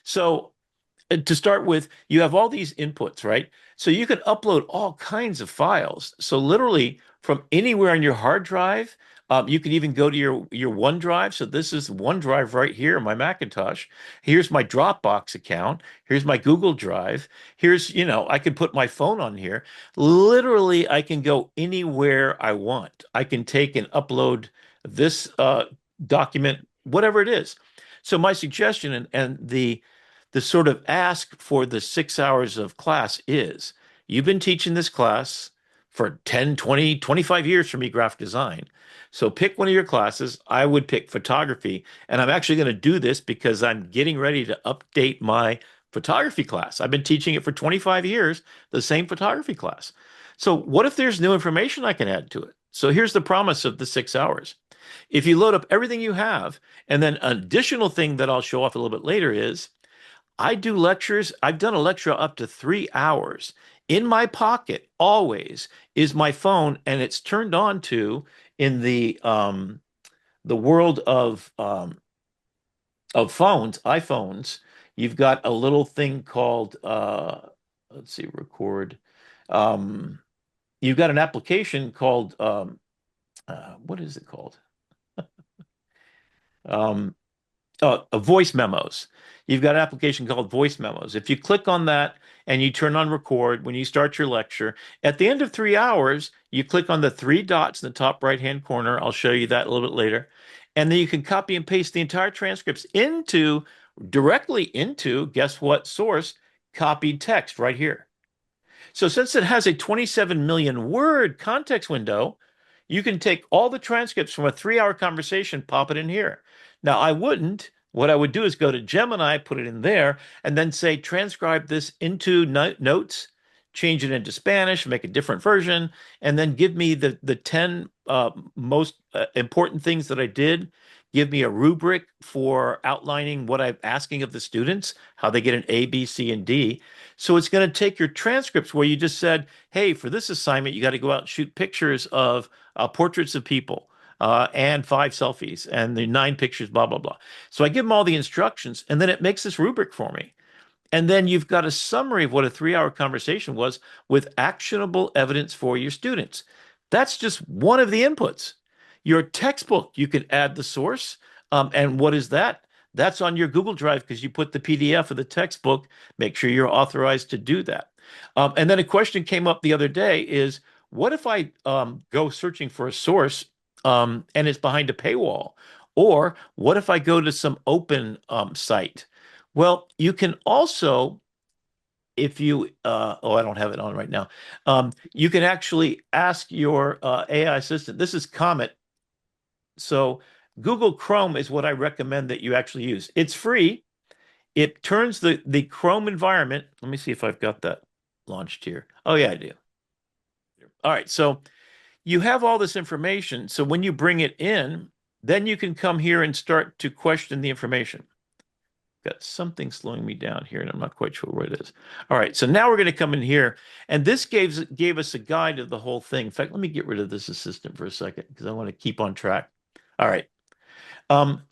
So to start with, you have all these inputs, right? So you can upload all kinds of files. So literally from anywhere on your hard drive, you can even go to your OneDrive. So this is OneDrive right here, my Macintosh. Here's my Dropbox account. Here's my Google Drive. Here's, I can put my phone on here. Literally, I can go anywhere I want. I can take and upload this document, whatever it is. So my suggestion and the sort of ask for the 6 hours of class is you've been teaching this class for 10, 20, 25 years for me, graphic design. So pick one of your classes. I would pick photography. And I'm actually going to do this because I'm getting ready to update my photography class. I've been teaching it for 25 years, the same photography class. So what if there's new information I can add to it? So here's the promise of the 6 hours. If you load up everything you have, and then an additional thing that I'll show off a little bit later is I do lectures. I've done a lecture up to 3 hours. In my pocket, always, is my phone, and it's turned on to in the world of phones, iPhones. You've got a little thing called let's see, record. Um, you've got an application called what is it called? Um, voice memos. You've got an application called voice memos. If you click on that and you turn on record when you start your lecture, at the end of 3 hours, you click on the three dots in the top right-hand corner. I'll show you that a little bit later. And then you can copy and paste the entire transcripts directly into, guess what source? Copied text right here. So since it has a 27 million word context window, you can take all the transcripts from a 3 hour conversation, pop it in here. Now, I wouldn't. What I would do is go to Gemini, put it in there, and then say, transcribe this into notes, change it into Spanish, make a different version, and then give me the 10 most important things that I did. Give me a rubric for outlining what I'm asking of the students, how they get an A, B, C, and D. So it's going to take your transcripts where you just said, hey, for this assignment, you got to go out and shoot pictures of portraits of people and 5 selfies and the 9 pictures, blah, blah, blah. So I give them all the instructions, and then it makes this rubric for me. And then you've got a summary of what a 3 hour conversation was with actionable evidence for your students. That's just one of the inputs. Your textbook, you can add the source. And what is that? That's on your Google Drive because you put the PDF of the textbook. Make sure you're authorized to do that. And then a question came up the other day is, what if I go searching for a source and it's behind a paywall? Or what if I go to some open site? Well, you can also, if you, I don't have it on right now. You can actually ask your AI assistant. This is Comet. So Google Chrome is what I recommend that you actually use. It's free. It turns the Chrome environment. Let me see if I've got that launched here. Oh, yeah, I do. All right. So you have all this information. So when you bring it in, then you can come here and start to question the information. Got something slowing me down here, and I'm not quite sure what it is. All right, so now we're going to come in here, and this gave us a guide of the whole thing. In fact, let me get rid of this assistant for a second because I want to keep on track. All right.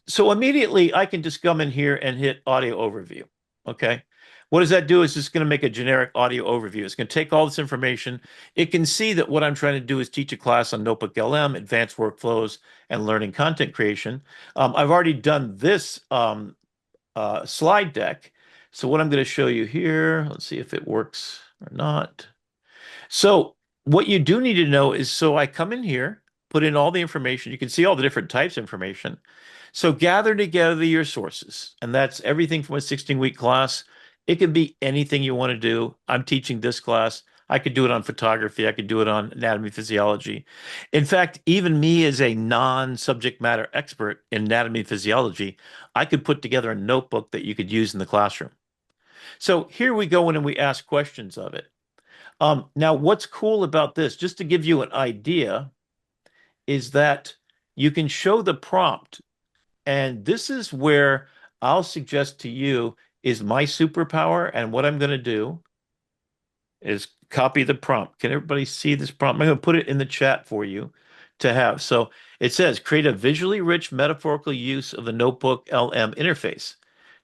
So immediately I can just come in here and hit audio overview. Okay. What does that do is it's going to make a generic audio overview. It's going to take all this information. It can see that what I'm trying to do is teach a class on NotebookLM, advanced workflows, and learning content creation. I've already done this slide deck. So what I'm going to show you here, let's see if it works or not. So what you do need to know is, so I come in here, put in all the information. You can see all the different types of information. So gather together your sources, and that's everything from a 16-week class. It can be anything you want to do. I'm teaching this class. I could do it on photography. I could do it on anatomy, physiology. In fact, even me as a non-subject matter expert in anatomy, physiology, I could put together a notebook that you could use in the classroom. So here we go in and we ask questions of it. Now, what's cool about this, just to give you an idea, is that you can show the prompt. And this is where I'll suggest to you is my superpower. And what I'm going to do is copy the prompt. Can everybody see this prompt? I'm going to put it in the chat for you to have. So it says, create a visually rich metaphorical use of the NotebookLM interface.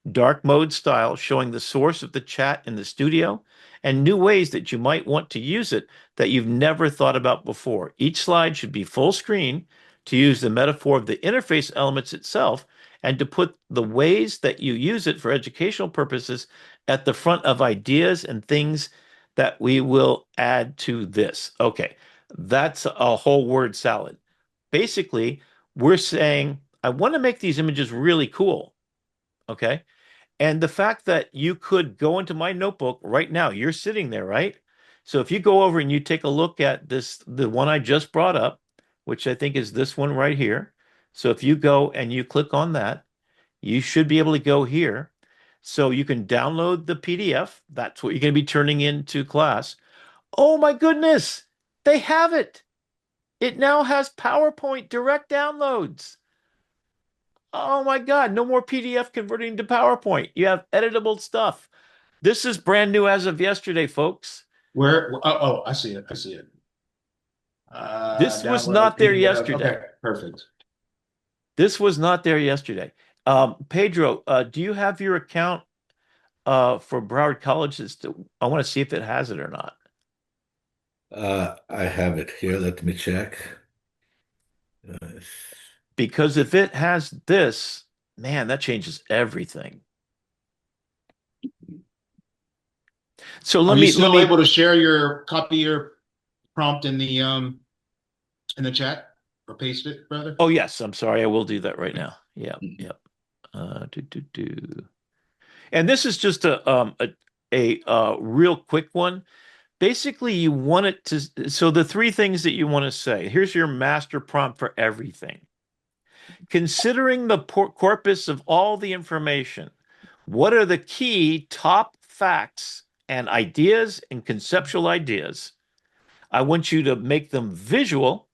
dark mode style showing the source of the chat in the studio, and new ways that you might want to use it that you've never thought about before. Each slide should be full screen to use the metaphor of the interface elements itself and to put the ways that you use it for educational purposes at the front of ideas and things that we will add to this. Okay, that's a whole word salad. Basically, we're saying, I want to make these images really cool. Okay. And the fact that you could go into my notebook right now, you're sitting there, right? So if you go over and you take a look at this, the one I just brought up, which I think is this one right here. So if you go and you click on that, you should be able to go here. So you can download the PDF. That's what you're going to be turning into class. Oh my goodness, they have it. It now has PowerPoint direct downloads. Oh my God, no more PDF converting to PowerPoint. You have editable stuff. This is brand new as of yesterday, folks. Where? Oh, I see it. I see it. This was Download not there PDF. yesterday. Okay, perfect. This was not there yesterday. Pedro, do you have your account for Broward College? I want to see if it has it or not. I have it here. Let me check. Because if it has this, man, that changes everything. So Are let you me let still me able to share your copy your prompt in the chat or paste it, brother? Oh yes, I'm sorry. I will do that right now. Yeah, yeah. Do. And this is just a real quick one. Basically, you want it to, so the three things that you want to say. Here's your master prompt for everything. Considering the corpus of all the information, what are the key top facts and ideas and conceptual ideas? I want you to make them visual.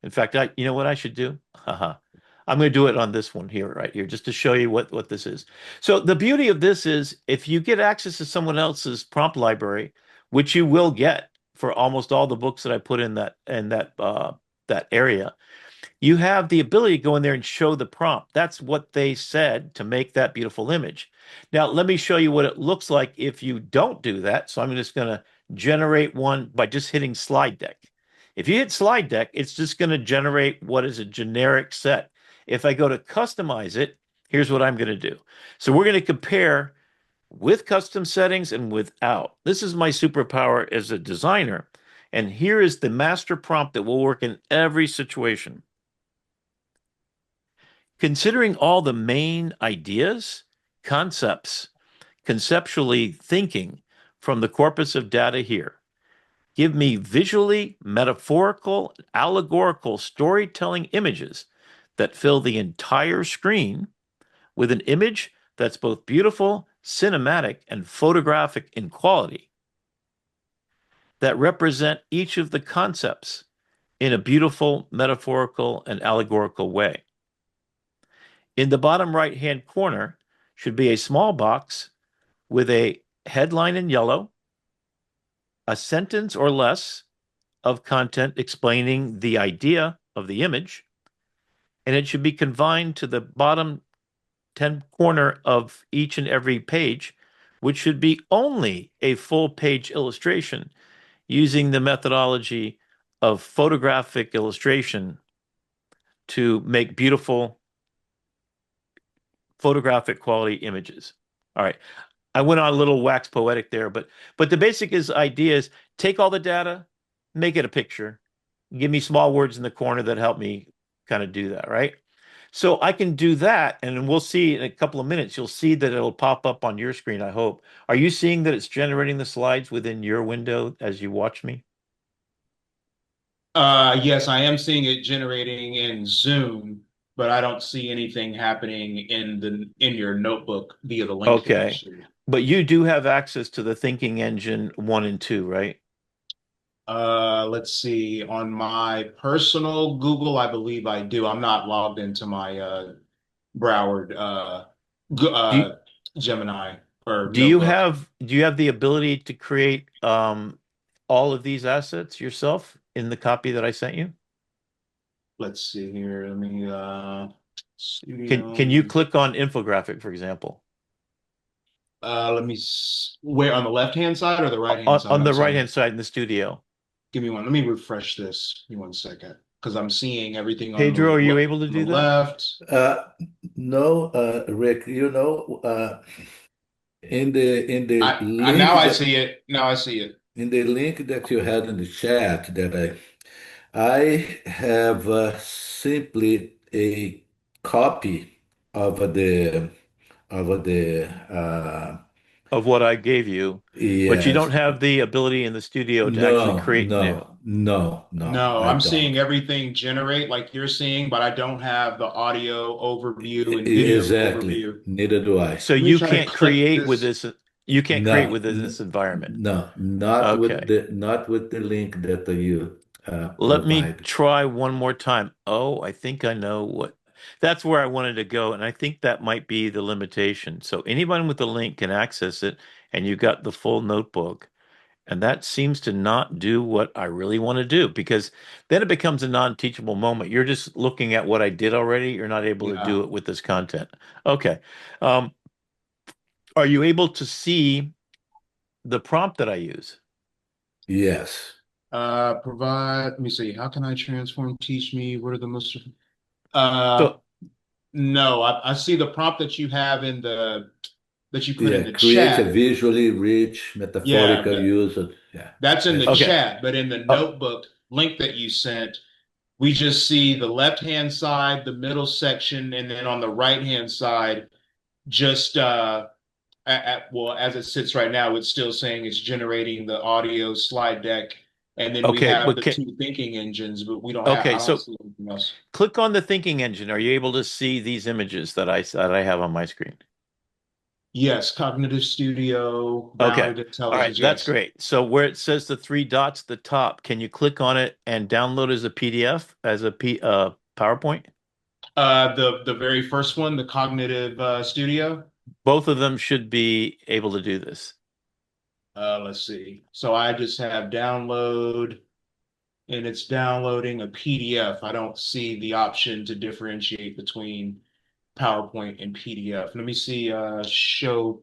In fact, you know what I should do? I'm going to do it on this one here, right here, just to show you what this is. So the beauty of this is if you get access to someone else's prompt library, which you will get for almost all the books that I put in that area, you have the ability to go in there and show the prompt. That's what they said to make that beautiful image. Now, let me show you what it looks like if you don't do that. So I'm just going to generate one by just hitting slide deck. If you hit slide deck, it's just going to generate what is a generic set. If I go to customize it, here's what I'm going to do. So we're going to compare with custom settings and without. This is my superpower as a designer. And here is the master prompt that will work in every situation. Considering all the main ideas, concepts, conceptually thinking from the corpus of data here, give me visually metaphorical, allegorical storytelling images that fill the entire screen with an image that's both beautiful, cinematic, and photographic in quality, that represent each of the concepts in a beautiful, metaphorical, and allegorical way. In the bottom right-hand corner should be a small box with a headline in yellow, a sentence or less of content explaining the idea of the image, and it should be confined to the bottom 10 corner of each and every page, which should be only a full page illustration using the methodology of photographic illustration to make beautiful photographic quality images. All right. I went on a little wax poetic there, but the basic idea is take all the data, make it a picture, give me small words in the corner that help me kind of do that, right? So I can do that, and we'll see in a couple of minutes, you'll see that it'll pop up on your screen, I hope. Are you seeing that it's generating the slides within your window as you watch me? Yes, I am seeing it generating in Zoom, but I don't see anything happening in your notebook via the link that you Okay. shared. But you do have access to the thinking engine 1 and 2, right? Let's see. On my personal Google, I believe I do. I'm not logged into my Broward G Do you, Gemini or do you notebook. have the ability to create all of these assets yourself in the copy that I sent you? Let's see here. Let me Can Studio. you click on infographic, for example? Where on the left hand side or the right hand side? On I'm the right sorry. hand side in the studio. Give me one. Let me refresh this. Give me 1 second because I'm seeing everything on Pedro, are you able to on the do that? left. Uh, no, Rick, in the I now link I that see it. Now I see it. in the link that you had in the chat that I have simply a copy of the Of what I gave you, but you don't yes. have the ability in the studio to actually No, create new. no, no, no, No, I I'm don't. seeing everything generate like you're seeing, but I don't have the audio overview and video Exactly. overview. Neither do I. So Let me you try to can't click create with this. this. You can't create No, within this environment. no, Okay. not with the link that you Let me provide. try one more time. Oh, I think I know what. That's where I wanted to go, and I think that might be the limitation. So anyone with the link can access it, and you got the full notebook. And that seems to not do what I really want to do because then it becomes a non-teachable moment. You're just looking at what I did already. You're not able to Yeah. do it with this content. Okay. Um, are you able to see the prompt that I use? Yes. Let me see. How can I transform? Teach me. What are the most uh So, no, I see the prompt that you have that you put in Yeah. the Create a chat. visually rich Yeah, metaphorical use of, yeah, that's in the that's it. okay. chat, but in the Uh, notebook link that you sent, we just see the left-hand side, the middle section, and then on the right-hand side, just well, as it sits right now, it's still saying it's generating the audio slide deck, and then we okay, have but the two thinking engines, but I okay, don't so see anything else. click on the thinking engine. Are you able to see these images that I have on my screen? Yes, Cognitive Studio, Okay. Broward All right, Intelligence, that's yes. great. So where it says the three dots at the top, can you click on it and download as a PDF, as a PowerPoint? The very first one, the Cognitive Studio. Both of them should be able to do this. Let's see. So I just have download, and it's downloading a PDF. I don't see the option to differentiate between PowerPoint and PDF. Let me see. Show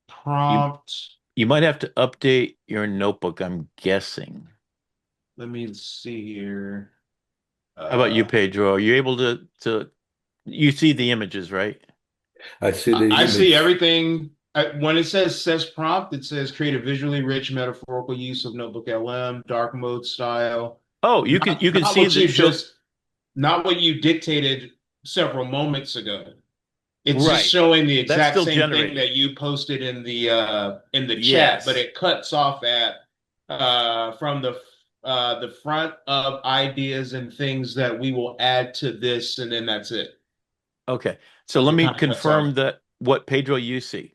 You prompt. you might have to update your notebook, I'm guessing. Let me see here. How about you, Uh, Pedro? Are you able to you see the images, right? I see the I see image. everything. When it says prompt, it says create a visually rich metaphorical use of Notebook LM, dark mode style. Oh, you can Not see what the you show. just, not what you dictated several moments ago. It's just Right. showing the That's exact still same thing generating. that you posted in the chat, but Yes. it cuts off at from the front of ideas and things that we will add to this, and then that's it. Okay. So let It me kind of cuts off. confirm that what Pedro you see.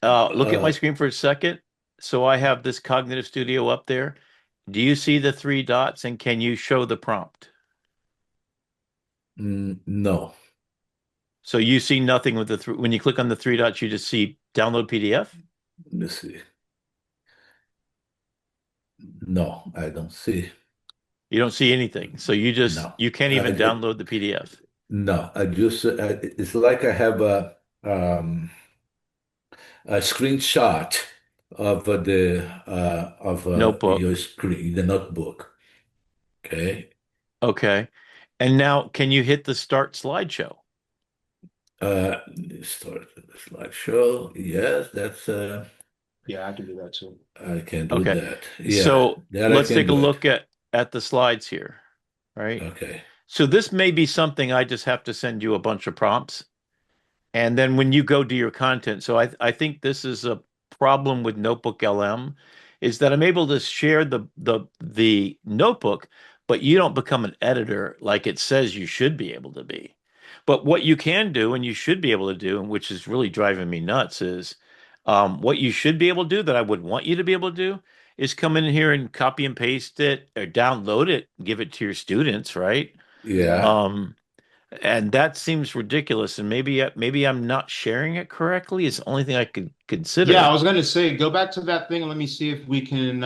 Look at my Uh, screen for a second. So I have this Cognitive Studio up there. Do you see the three dots and can you show the prompt? no. So you see nothing with the th when you click on the three dots, you just see download PDF. Let me see. No, I don't see. You don't see anything. So No. you can't even download the PDF. No, I just it's like I have a screenshot of your Notebook. screen, the notebook. Okay. Okay. And now can you hit the start slideshow? Uh, Start the slideshow. Yes, that's Yeah, I can do that too. I can do Okay. that. Yeah, So that I let's can take a do it. look at the slides here. Right. Okay. So this may be something I just have to send you a bunch of prompts. And then when you go do your content, so I think this is a problem with Notebook LM, is that I'm able to share the notebook, but you don't become an editor like it says you should be able to be. But what you can do, and you should be able to do, and which is really driving me nuts, is what you should be able to do that I would want you to be able to do is come in here and copy and paste it or download it, give it to your students, right? Yeah. Um, and that seems ridiculous. And maybe I'm not sharing it correctly. Is the only thing I could Yeah, I consider. was going to say, go back to that thing and let me see if we can,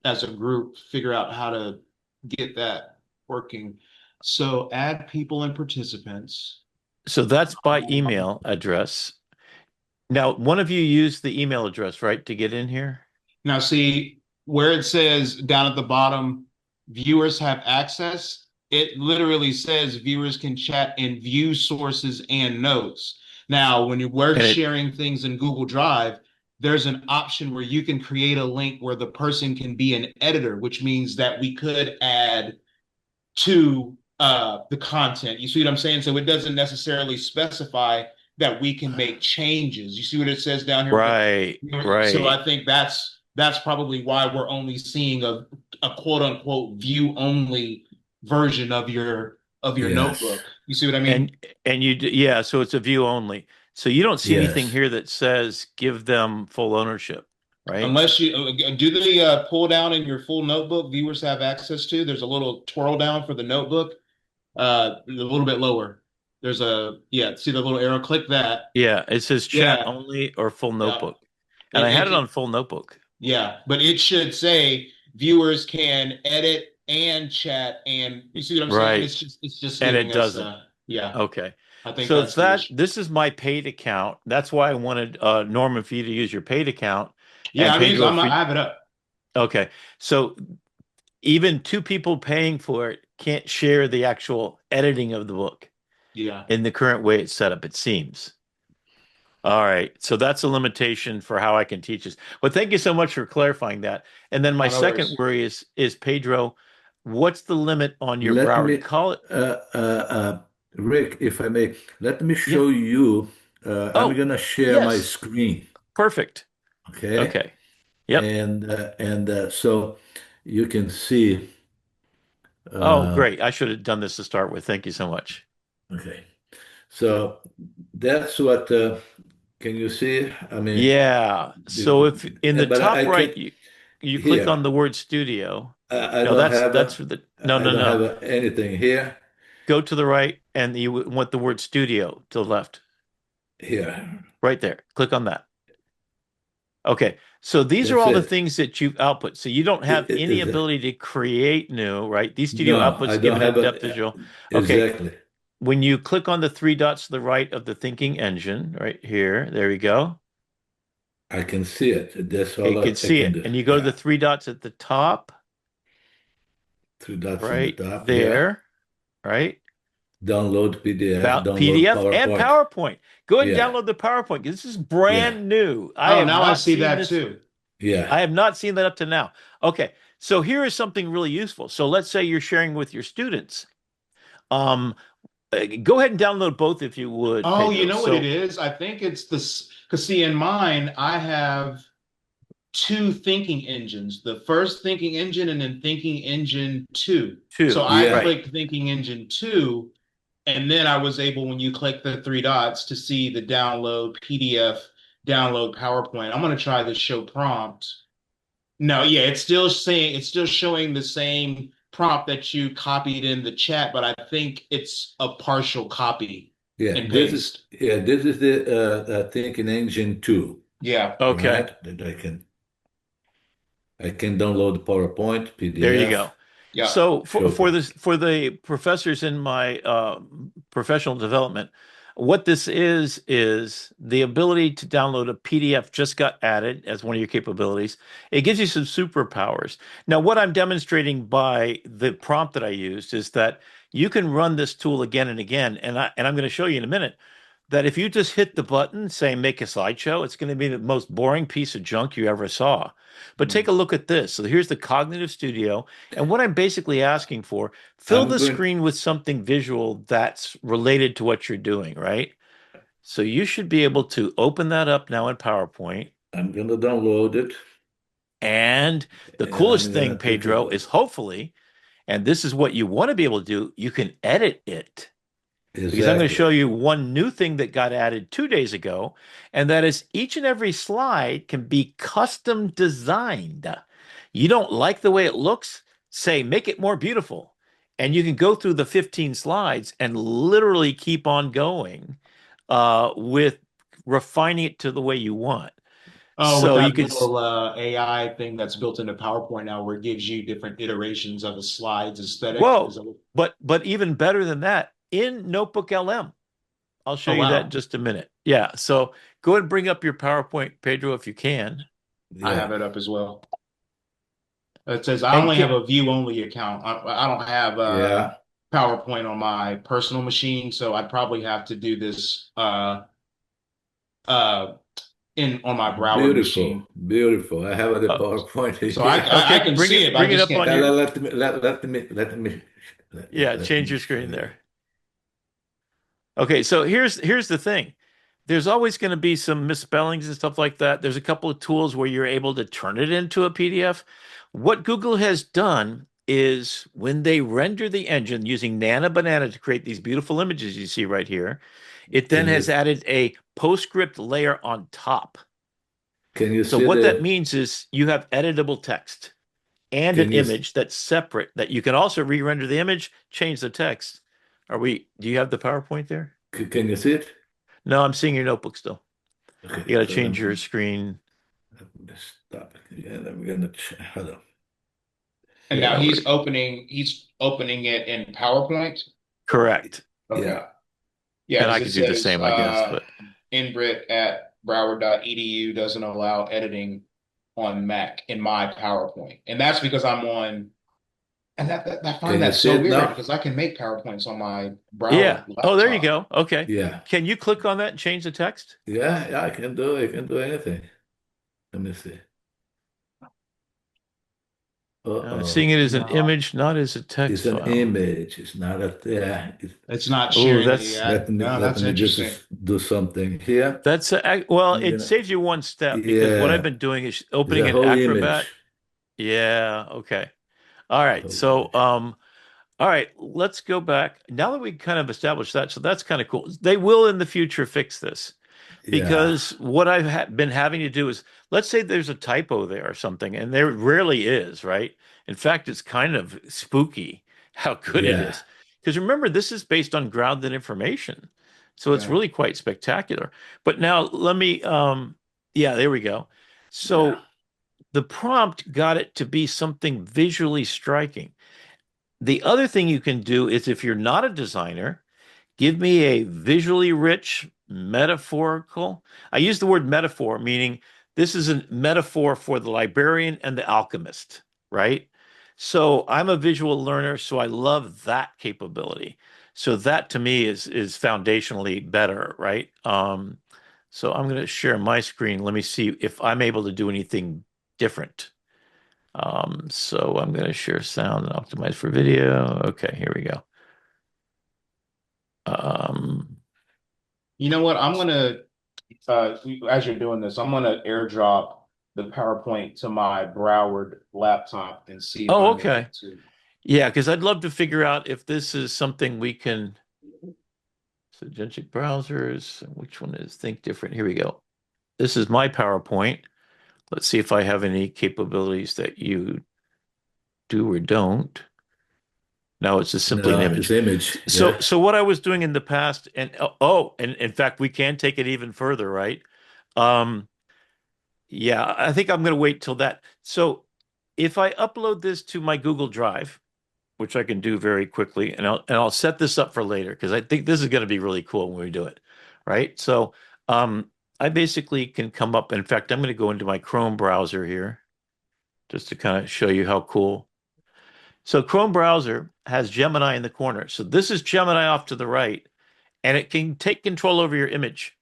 as a group, figure out how to get that working. So add people and participants. So that's by Um, email address. Now, one of you used the email address, right, to get in here? Now, see where it says down at the bottom, viewers have access. It literally says viewers can chat and view sources and notes. Now, when we're And it sharing things in Google Drive, there's an option where you can create a link where the person can be an editor, which means that we could add to the content. You see what I'm saying? So it doesn't necessarily specify that we can make changes. You see what it says down here with right, the, so right. I think that's probably why we're only seeing a quote unquote view only version of your Yes, notebook. You see what I mean? And yeah, so it's a view only. So you don't see anything yes. here that says give them full ownership, right? Unless you do the pull down in your full notebook, viewers have access to. There's a little twirl down for the notebook, a little bit lower. There's a yeah. See the little arrow? Click that. Yeah, it says chat Yeah, only or full yeah. notebook. And I had It, it it on full notebook. yeah, but it should say viewers can edit and chat, and you see what I'm saying? Right. It's just And giving it us doesn't. yeah. Okay. I think So that's the that issue. this is my paid account. That's why I wanted Norman for you to use your paid account Yeah, and Pedro for I have it up. okay. So even two people paying for it can't share the actual editing of the book Yeah. in the current way it's set up, it seems. All right. So that's a limitation for how I can teach this. Well, thank you so much for clarifying that. And then my Oh, no second worries. worry is Pedro, what's the limit on your Let Broward me, College? uh, uh, Rick, if I may, let me Yeah. show you. I'm Oh, gonna share my yes. screen, Perfect. okay? Okay. Yep. And so you can see. Oh, Uh, great. I should have done this to start with. Thank you so much. okay, so that's what. Can you see? I mean, Yeah. So if in the but top I right can you click here. on the word studio. I No, don't have that's for the no, I no, don't have no. anything here. Go to the right and you want the word studio to the left. Here, Right there. Click on that. Okay. So these are that's all the it. things that you've output. So you don't have any Is it? ability to create new, right? These studio No, I outputs don't given have in depth visual. Okay. exactly. When you click on the three dots to the right of the thinking engine, right here, there we go. I can see it. That's Okay, you all can I see can it. do. And you go to the Yeah, three dots at the top, three dots in the right top. Yeah, there, right? download PDF, About download PDF and PowerPoint. PowerPoint. Go ahead and Yeah, download the PowerPoint. This is yeah, brand new. I Oh, have now I not see seen that this. too. yeah. I have not seen that up to now. Okay, so here is something really useful. So let's say you're sharing with your students. Um, Go ahead and download both if you would, Oh, you Pedro. know what it So, is? I think it's this because see in mine I have two thinking engines. The first thinking engine and then thinking engine two. So two, I Yeah, right? clicked thinking engine two, and then I was able, when you click the three dots, to see the download PDF, download PowerPoint. I'm gonna try the show prompt. No, yeah, it's still showing the same prompt that you copied in the chat, but I think it's a partial copy yeah. and paste. This is the thinking engine 2, Yeah. Okay, right? That I can download PowerPoint, there you PDF, go. Yeah. So show for prompt. this for the professors in my professional development, what this is the ability to download a PDF just got added as one of your capabilities. It gives you some superpowers. Now, what I'm demonstrating by the prompt that I used is that you can run this tool again and again, and I'm going to show you in a minute that if you just hit the button, say make a slideshow, it's going to be the most boring piece of junk you ever saw. But take a look at this. So here's the Cognitive Studio. And what I'm basically asking for, fill I'm the going. screen with something visual that's related to what you're doing, right? So you should be able to open that up now in PowerPoint. I'm gonna download it, And the and I'm coolest gonna thing, take a Pedro, look. is hopefully, and this is what you want to be able to do, you can edit it. Because I'm going to Exactly. show you one new thing that got added 2 days ago, and that is each and every slide can be custom designed. You don't like the way it looks? Say, make it more beautiful. And you can go through the 15 slides and literally keep on going with refining it to the way you want. Oh, with So you that can, little AI thing that's built into PowerPoint now, where it gives you different iterations of a slide's aesthetic. Is whoa, that but even better than that, in Notebook LM. I'll show Oh you that in wow, just a minute. Yeah. So go ahead and bring up your PowerPoint, Pedro, if you can. I Yeah, have it up as well. It says I And only have can, a view only account. I don't have yeah. PowerPoint on my personal machine, so I'd probably have to do this uh in on my Broward Beautiful, machine. beautiful. I have the uh, PowerPoint So I, here. I okay, I can see it, but I bring it just up on can't. Let, your, let me yeah, let change me your show screen you. there. Okay, so here's the thing. There's always going to be some misspellings and stuff like that. There's a couple of tools where you're able to turn it into a PDF. What Google has done is when they render the engine using Nana Banana to create these beautiful images you see right here, it then Can has you added a PostScript layer on top. can you So see what that the means is you have editable text and an can you image that's separate that you can also re-render the image, change the text. Do you have the PowerPoint there? can you see it? No, I'm seeing your notebook still. Okay, You got to so change your screen. let me stop it again. I'm gonna hold on. And Yeah, now no worries. he's opening it in PowerPoint. Correct. Okay. Yeah, Yeah, And I because it could do the says same, I guess, but Inbrit at Broward.edu doesn't allow editing on Mac in my PowerPoint. And that's because I'm on, and I find can you that see so it weird now? because I can make PowerPoints on my yeah. Broward Oh, there you laptop. go. Okay. Yeah, Can you click on that and change the text? yeah. I can do anything. Let me see. Seeing Uh-oh. it as an No, image, not as a It's text an file. image. It's not a yeah. it's not Oh, sharing the ad. No, Let that's me interesting. just do something here. well, I'm it gonna saves you one step because what I've yeah. been doing is It's opening a an whole image. Acrobat. Yeah, okay. All A right. whole So, image. all right, let's go back. Now that we kind of established that, so that's kind of cool. They will in the future fix this Yeah, because what I've been having to do is, let's say there's a typo there or something, and there rarely is, right? In fact, it's kind of spooky how good it yeah, is. Because remember, this is based on grounded information. So it's Yeah. really quite spectacular. But now yeah, there we go. yeah. So the prompt got it to be something visually striking. The other thing you can do is if you're not a designer, give me a visually rich, metaphorical. I use the word metaphor, meaning this is a metaphor for the librarian and the alchemist, right? So I'm a visual learner, so I love that capability. So that to me is foundationally better, right? So I'm going to share my screen. Let me see if I'm able to do anything different. So I'm going to share sound and optimize for video. Okay, here we go. Um, You know what? As you're doing this, I'm gonna airdrop the PowerPoint to my Broward laptop and see if oh, I'm able okay. to. Yeah, because I'd love to figure out if this is something we can. So agentic browsers, which one is Think Different? Here we go. This is my PowerPoint. Let's see if I have any capabilities that you do or don't. No, it's just simply an No, it's image. image. So, Yeah. so what I was doing in the past, and and in fact, we can take it even further, right? Um, yeah, I think I'm going to wait till that. So, if I upload this to my Google Drive, which I can do very quickly, and I'll set this up for later because I think this is going to be really cool when we do it, right? So, I basically can come up. In fact, I'm going to go into my Chrome browser here just to kind of show you how cool. So, Chrome browser has Gemini in the corner. So this is Gemini off to the right, and it can take control over your image.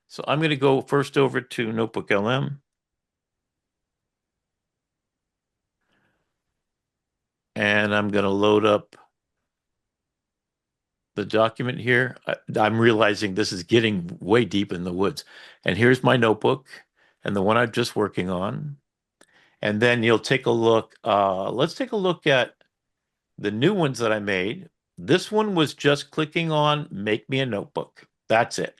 So I'm going to go first over to NotebookLM, and I'm going to load up the document here. I'm realizing this is getting way deep in the woods. And here's my notebook and the one I'm just working on. And then you'll take a look. Let's take a look at the new ones that I made. This one was just clicking on Make Me a Notebook. That's it.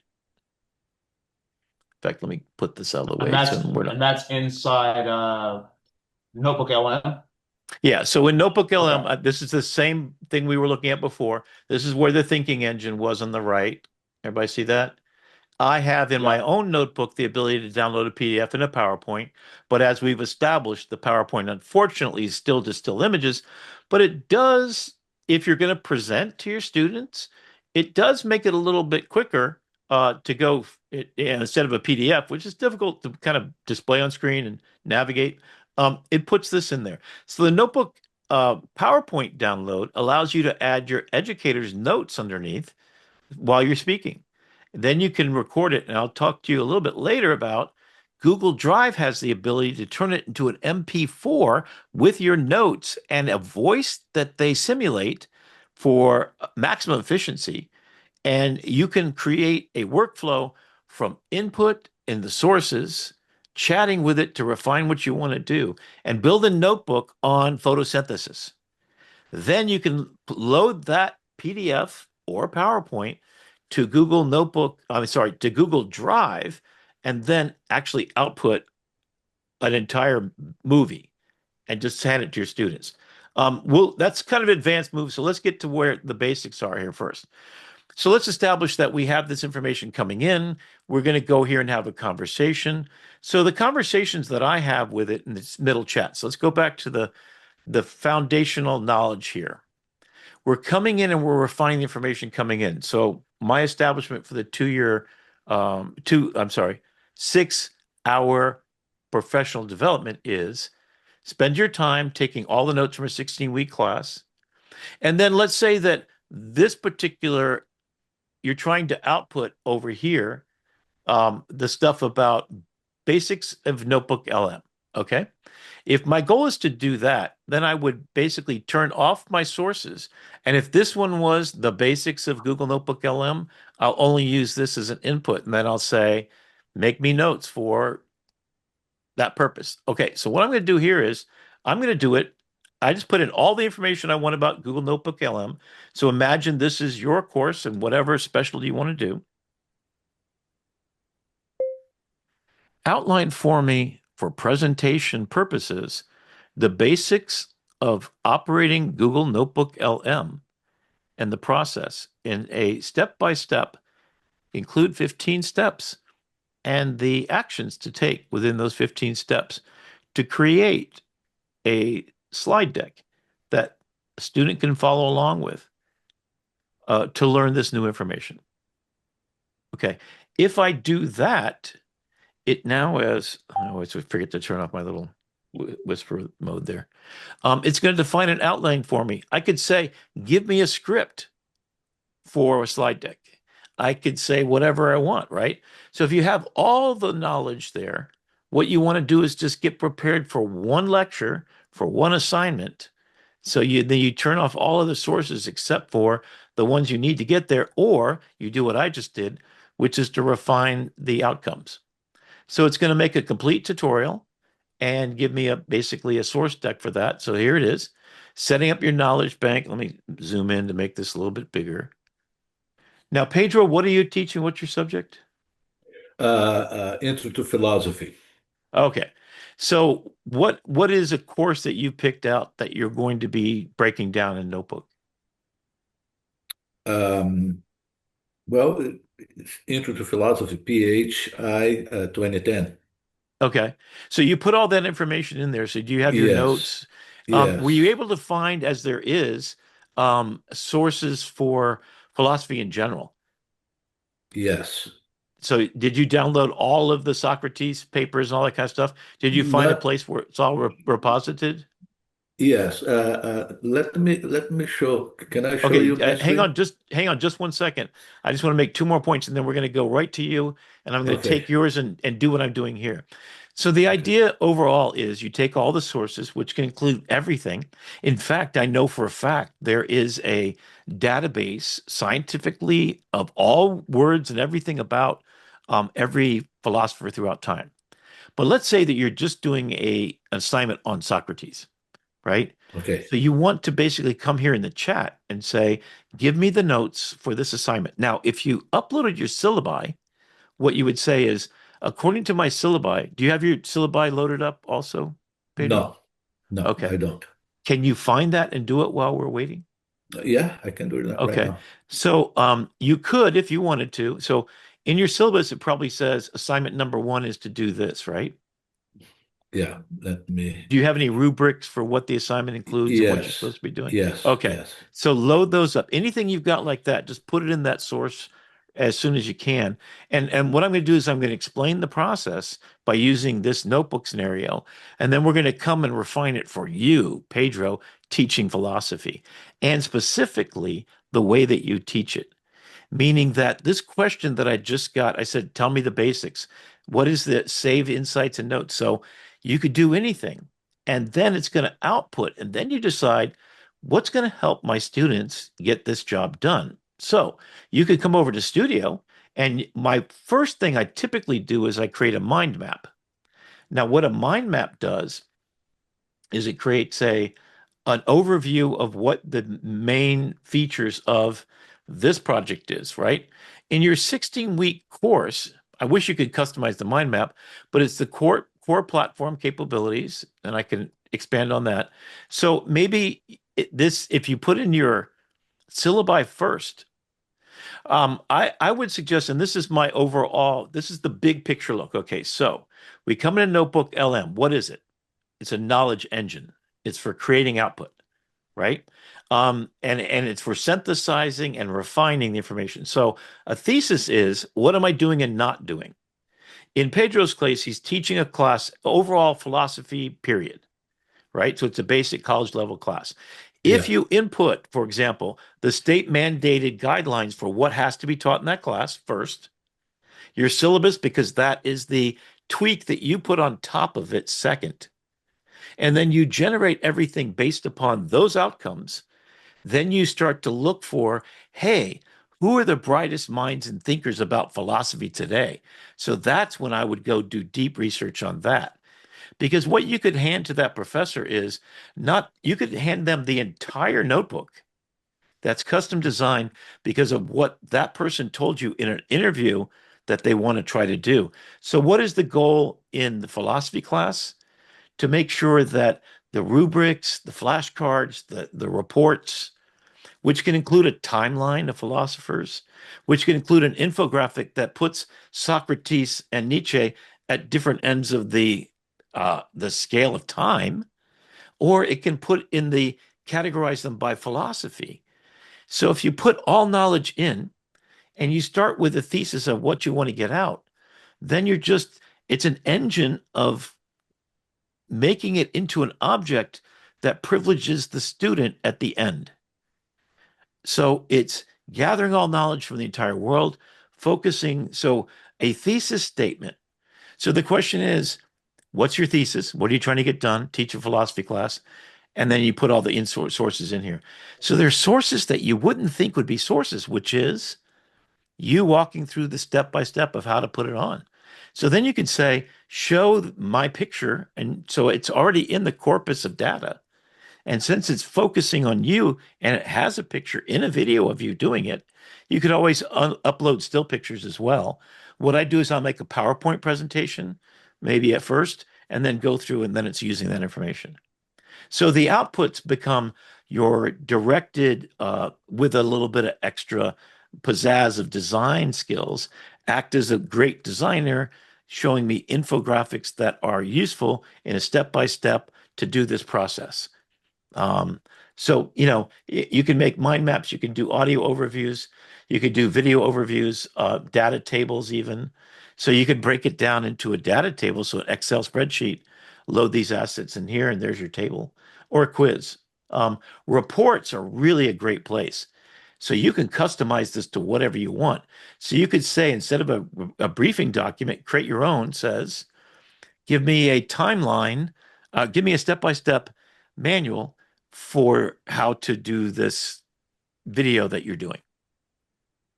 In fact, let me put this out of the And way so that's we're not. and that's inside Notebook LM. Yeah, so in NotebookLM, Okay. this is the same thing we were looking at before. This is where the thinking engine was on the right. Everybody see that? I have in my Yep. own notebook the ability to download a PDF and a PowerPoint, but as we've established, the PowerPoint unfortunately is still just still images, but it does, if you're going to present to your students, it does make it a little bit quicker to go instead of a PDF, which is difficult to kind of display on screen and navigate. It puts this in there. So the notebook PowerPoint download allows you to add your educator's notes underneath while you're speaking. Then you can record it, and I'll talk to you a little bit later about Google Drive has the ability to turn it into an MP4 with your notes and a voice that they simulate for maximum efficiency. And you can create a workflow from input in the sources, chatting with it to refine what you want to do, and build a notebook on photosynthesis. Then you can load that PDF or PowerPoint to Google Notebook, I'm sorry, to Google Drive, and then actually output an entire movie and just hand it to your students. That's kind of advanced move. So let's get to where the basics are here first. So let's establish that we have this information coming in. We're going to go here and have a conversation. So the conversations that I have with it in this middle chat. So let's go back to the foundational knowledge here. We're coming in and we're refining the information coming in. So my establishment for the 6-hour professional development is spend your time taking all the notes from a 16-week class. And then let's say that this particular, you're trying to output over here, the stuff about basics of NotebookLM. Okay. If my goal is to do that, then I would basically turn off my sources. And if this one was the basics of Google Notebook LM, I'll only use this as an input. And then I'll say, make me notes for that purpose. Okay, so what I'm going to do here is I'm going to do it. I just put in all the information I want about Google Notebook LM. So imagine this is your course and whatever specialty you want to do. Outline for me for presentation purposes the basics of operating Google Notebook LM and the process in a step-by-step, include 15 steps and the actions to take within those 15 steps to create a slide deck that a student can follow along with to learn this new information. Okay, if I do that, it now is, I always forget to turn off my little whisper mode there. It's going to define an outline for me. I could say, give me a script for a slide deck. I could say whatever I want, right? So if you have all the knowledge there, what you want to do is just get prepared for one lecture, for one assignment. So then you turn off all of the sources except for the ones you need to get there, or you do what I just did, which is to refine the outcomes. So it's going to make a complete tutorial and give me basically a source deck for that. So here it is, setting up your knowledge bank. Let me zoom in to make this a little bit bigger. Now, Pedro, what are you teaching? What's your subject? Intro to Philosophy. Okay. So what is a course that you picked out that you're going to be breaking down in Notebook? Um, well, Intro to Philosophy, PHI 2010. Okay. So you put all that information in there. So do you have your Yes, notes? Were yes, you able to find, as there is, sources for philosophy in general? yes. So did you download all of the Socrates papers and all that kind of stuff? Did you find a Not place where it's all reposited? yes. Let me show. Can I show Okay, you my screen? hang on just 1 second. I just want to make two more points, and then we're going to go right to you, and I'm going to Okay, take yours and do what I'm doing here. So the okay. idea overall is you take all the sources, which can include everything. In fact, I know for a fact there is a database scientifically of all words and everything about every philosopher throughout time. But let's say that you're just doing an assignment on Socrates, right? Okay. So you want to basically come here in the chat and say, give me the notes for this assignment. Now, if you uploaded your syllabi, what you would say is, according to my syllabi, do you have your syllabi loaded up also, Pedro? No, no, Okay. I don't. Can you find that and do it while we're waiting? Yeah, I can do that right Okay. now. So you could if you wanted to. So in your syllabus, it probably says assignment number 1 is to do this, right? Yeah, let me. Do you have any rubrics for what the assignment includes and what you're Yes, supposed to be doing? yes, Okay. yes. So load those up. Anything you've got like that, just put it in that source as soon as you can. And what I'm going to do is I'm going to explain the process by using this notebook scenario, and then we're going to come and refine it for you, Pedro, teaching philosophy, and specifically the way that you teach it. Meaning that this question that I just got, I said, tell me the basics. What is the save insights and notes? So you could do anything, and then it's going to output, and then you decide what's going to help my students get this job done. So you could come over to Studio, and my first thing I typically do is I create a mind map. Now, what a mind map does is it creates an overview of what the main features of this project is, right? In your 16-week course, I wish you could customize the mind map, but it's the core platform capabilities, and I can expand on that. So maybe if you put in your syllabi first, I would suggest, and this is my overall, this is the big picture look. Okay, so we come in Notebook LM. What is it? It's a knowledge engine. It's for creating output, right? And it's for synthesizing and refining the information. So a thesis is, what am I doing and not doing? In Pedro's case, he's teaching a class, overall philosophy, period, right? So it's a basic college level class. If Yeah. you input, for example, the state mandated guidelines for what has to be taught in that class first, your syllabus, because that is the tweak that you put on top of it second, and then you generate everything based upon those outcomes, then you start to look for, hey, who are the brightest minds and thinkers about philosophy today? So that's when I would go do deep research on that. Because what you could hand to that professor is not, you could hand them the entire notebook that's custom designed because of what that person told you in an interview that they want to try to do. So, what is the goal in the philosophy class? To make sure that the rubrics, the flashcards, the reports, which can include a timeline of philosophers, which can include an infographic that puts Socrates and Nietzsche at different ends of the scale of time, or it can put in the categorize them by philosophy. So if you put all knowledge in and you start with a thesis of what you want to get out, then it's an engine of making it into an object that privileges the student at the end. So it's gathering all knowledge from the entire world, focusing. So a thesis statement. So the question is, what's your thesis? What are you trying to get done? Teach a philosophy class. And then you put all the sources in here. So there's sources that you wouldn't think would be sources, which is you walking through the step by step of how to put it on. So then you can say, show my picture. And so it's already in the corpus of data. And since it's focusing on you and it has a picture in a video of you doing it, you could always upload still pictures as well. What I do is I'll make a PowerPoint presentation, maybe at first, and then go through and then it's using that information. So the outputs become your directed with a little bit of extra pizzazz of design skills, act as a great designer, showing me infographics that are useful in a step by step to do this process. Um, so, you can make mind maps, you can do audio overviews, you could do video overviews, data tables even. So you could break it down into a data table, so an Excel spreadsheet, load these assets in here, and there's your table, or a quiz. Reports are really a great place. So you can customize this to whatever you want. So you could say, instead of a briefing document, create your own, says, give me a timeline, give me a step-by-step manual for how to do this video that you're doing,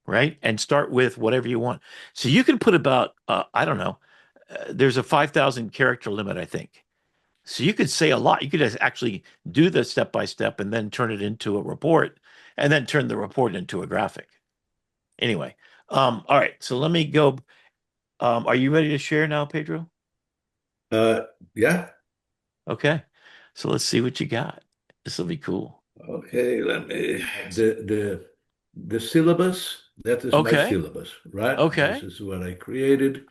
right? And start with whatever you want. So you can put about, I don't know, there's a 5,000 character limit, I think. So you could say a lot. You could just actually do the step-by-step and then turn it into a report and then turn the report into a graphic. Anyway, all right. So let me go. Are you ready to share now, Pedro? Uh, yeah. Okay. So let's see what you got. This will be cool. Okay. Let me Thanks. the syllabus. That is my Okay. syllabus, right? This Okay. is what I created.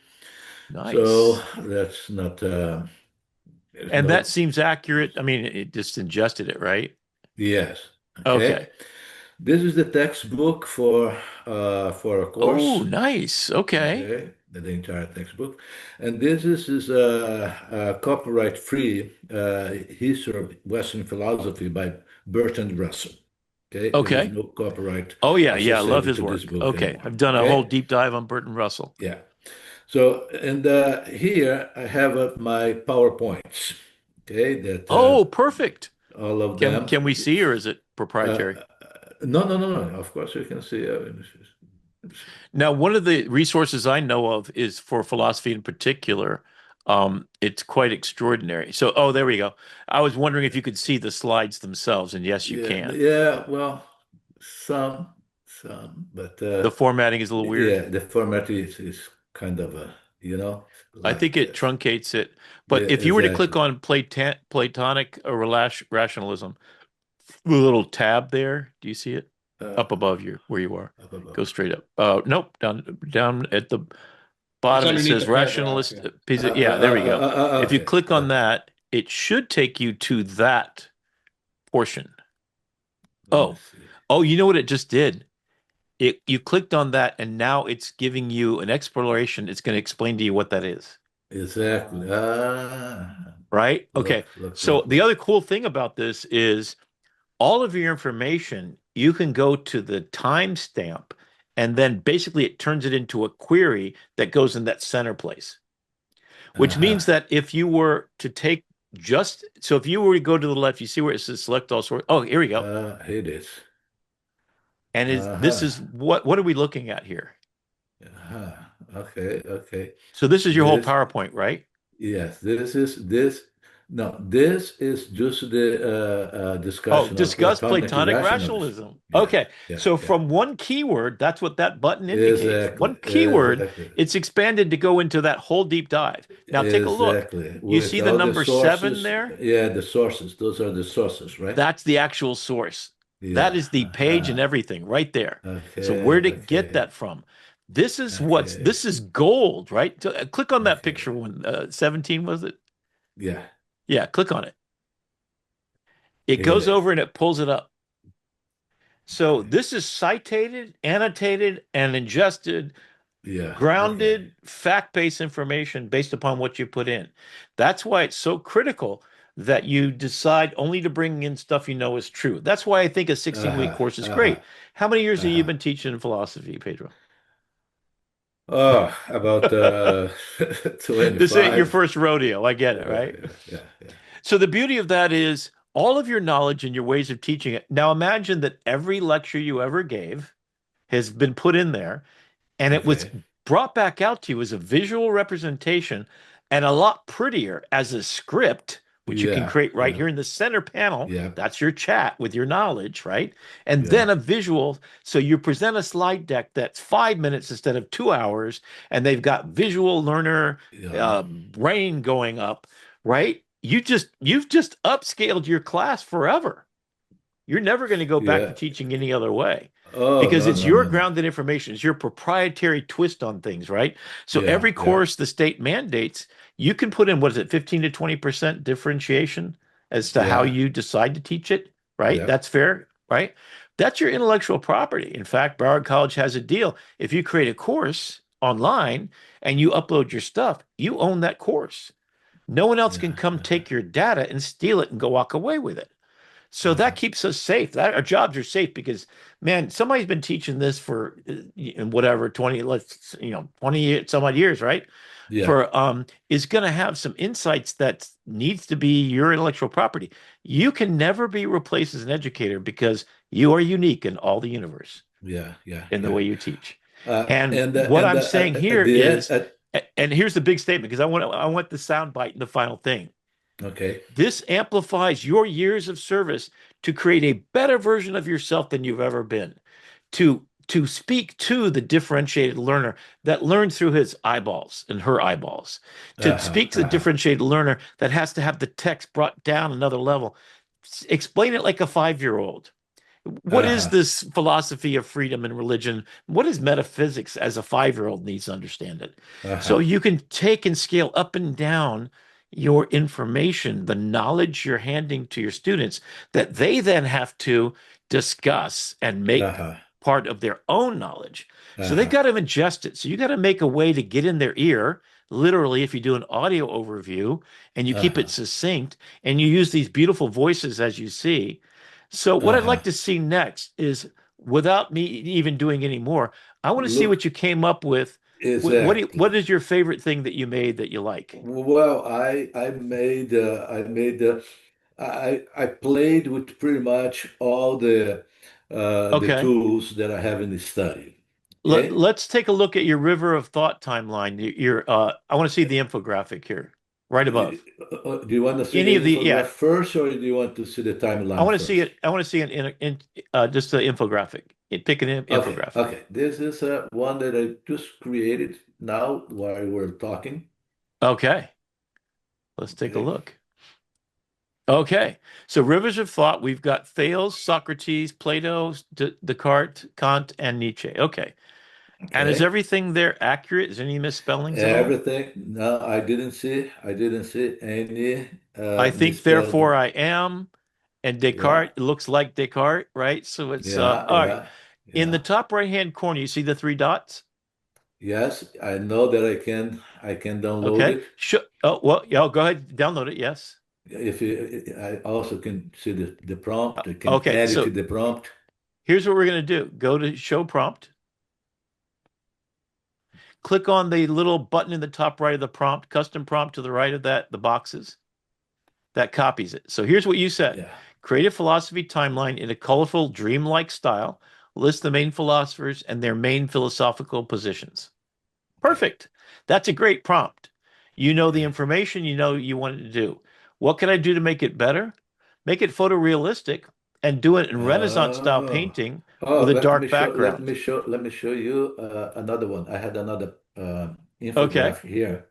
So Nice. that's not there's And that no seems accurate. I mean, it just ingested it, right? yes. Okay. Okay. This is the textbook for a Oh, course. nice. Okay. Okay, the entire textbook, and this is a copyright-free history of Western philosophy by Bertrand Russell. Okay, there is Okay. no copyright Oh yeah, yeah, I love associated his to this work. book Okay. anymore. I've done a whole Okay, deep dive on Burton Russell. yeah. So, and here I have my PowerPoints. Okay, that Oh, perfect. all of Can them. can we see or is it Uh, proprietary? no, no, no, no. Of course, you can see. Now, one of the resources I know of is for philosophy in particular. It's quite extraordinary. So, oh, there we go. I was wondering if you could see the slides themselves, and yes, you Yeah, can. yeah. Well, some, but The formatting is a little weird. yeah, the format is kind of I think like it truncates it. yeah, But if you were to click exactly. on Platonic rationalism, the little tab there, do you see it? Uh, Up above you, where you are. Up above. Go straight up. Nope, down at the It's bottom it underneath the says paragraph. rationalist. Yeah. Yeah, there we go. If you Okay, click on okay. that, it should take you to that portion. Let me Oh, see. oh, you know what it just did? You clicked on that, and now it's giving you an exploration. It's going to explain to you what that is. Exactly. Right? Okay. So the Look. other cool thing about this is all of your information, you can go to the timestamp, and then basically it turns it into a query that goes in that center place, which Uh-huh. means that if you were to take so if you were to go to the left, you see where it says select all source. Oh, here we go. Here it is. And this Uh-huh. is what are we looking at here? Uh-huh. Okay, okay. So this is your whole This PowerPoint, right? Yes, this is this. No, this is just the Oh, discussion of discuss Platonic Platonic rationalism. rationalism. Yeah, Okay. yeah, So yeah. from one keyword, that's what that button indicates. Exactly, One keyword, exactly, it's expanded to go into that whole deep dive. Now take a look. exactly. You With see the all the number seven sources, there? yeah, the sources. Those are the sources, right? That's the actual source. That Yeah. is the page and everything right there. So Okay, where'd it get okay, that from? This is okay, this is gold, right? So, click on that picture okay. when 17 was it? Yeah, Yeah, click on it. It here it goes is. over and it pulls it up. So Okay. this is cited, annotated, and ingested, Yeah, okay. grounded, fact-based information based upon what you put in. That's why it's so critical that you decide only to bring in stuff you know is true. That's why I think a 16-week Uh-huh, course is uh-huh, great. How many years have you uh-huh. been teaching philosophy, Pedro? Oh, about This ain't your 25. first rodeo. I get it, right? Yeah, yeah, yeah. So the beauty of that is all of your knowledge and your ways of teaching it. Now imagine that every lecture you ever gave has been put in there and it was Okay. brought back out to you as a visual representation and a lot prettier as a script, which you can Yeah, create right yeah, here in the center panel. yeah, That's your chat with your knowledge, right? And yeah, then a visual. So you present a slide deck that's 5 minutes instead of 2 hours, and they've got visual learner yeah, brain going up, right? You've just upscaled your class forever. You're never going to go back to yeah. teaching any other way Oh, because no, it's no, your no, no. grounded information. It's your proprietary twist on things, right? So Yeah, every yeah, course the state mandates, you can put in, what is it, 15 to 20% differentiation as to how yeah, you decide to teach it, right? yeah, That's fair, right? That's your intellectual property. In fact, Broward College has a deal. If you create a course online and you upload your stuff, you own that course. No one else can yeah. come take your data and steal it and go walk away with it. So that Uh-huh. keeps us safe. That our jobs are safe because, man, somebody's been teaching this for whatever 20, let's 20 some odd years, right? Yeah, For is going to have some insights that needs to be your intellectual property. You can never be replaced as an educator because you are unique in all the universe yeah, yeah, in the yeah. way you teach. And what And I'm saying at here the is, end, and here's the big statement because I want the sound bite and the final thing. okay. This amplifies your years of service to create a better version of yourself than you've ever been, to speak to the differentiated learner that learns through his eyeballs and her eyeballs, to Uh-huh, speak to the uh-huh. differentiated learner that has to have the text brought down another level. Explain it like a 5-year-old. What is Uh-huh, this philosophy of freedom and religion? What is metaphysics as a 5-year-old needs to understand it? So uh-huh. you can take and scale up and down your information, the knowledge you're handing to your students that they then have to discuss and make Uh-huh. part of their own knowledge. So they've Uh-huh. got to ingest it. So you got to make a way to get in their ear. Literally, if you do an audio overview and you keep it Uh-huh. succinct and you use these beautiful voices as you see. So, what I'd Uh-huh. like to see next is without me even doing any more, I want to see what Look, you came up with. What exactly. is your favorite thing that you made that you like? Well, I played with pretty much all the Okay. tools that I have in the study. Okay. Let's take a look at your river of thought timeline. I want to see the infographic here, right above. Do you want to see the Any of the, infograph yeah, first, or do you want to see the I timeline want to see first? it. I want to see an just the infographic. Pick an Okay, infographic. okay. This is one that I just created now while we're talking. Okay, let's take a Okay, look. Okay, so rivers of thought. We've got Thales, Socrates, Plato, Descartes, Kant, and Nietzsche. Okay, and is okay. everything there accurate? Is any misspellings at all? Everything. No, I didn't see any I think therefore misspelled. I am, and Yeah, Descartes it looks like Descartes, right? So it's yeah, all right. yeah, In the yeah. top right hand corner, you see the three dots. Yes, I know that I can download Okay. it. Oh well, yeah. Go ahead, download it. Yes. If you, I also can see the prompt. I can Okay. edit So the prompt. here's what we're gonna do. Go to Show Prompt. Click on the little button in the top right of the prompt, Custom Prompt to the right of that, the boxes. That copies it. So here's what you said. Yeah. Create a philosophy timeline in a colorful, dreamlike style. List the main philosophers and their main philosophical positions. Okay. Perfect. That's a great prompt. You know the Okay. information you know you want it to do. What can I do to make it better? Make it photorealistic and do it in Renaissance style Oh, painting oh, with a dark let me background. show, let me show you another one. I had another Okay. infographic here.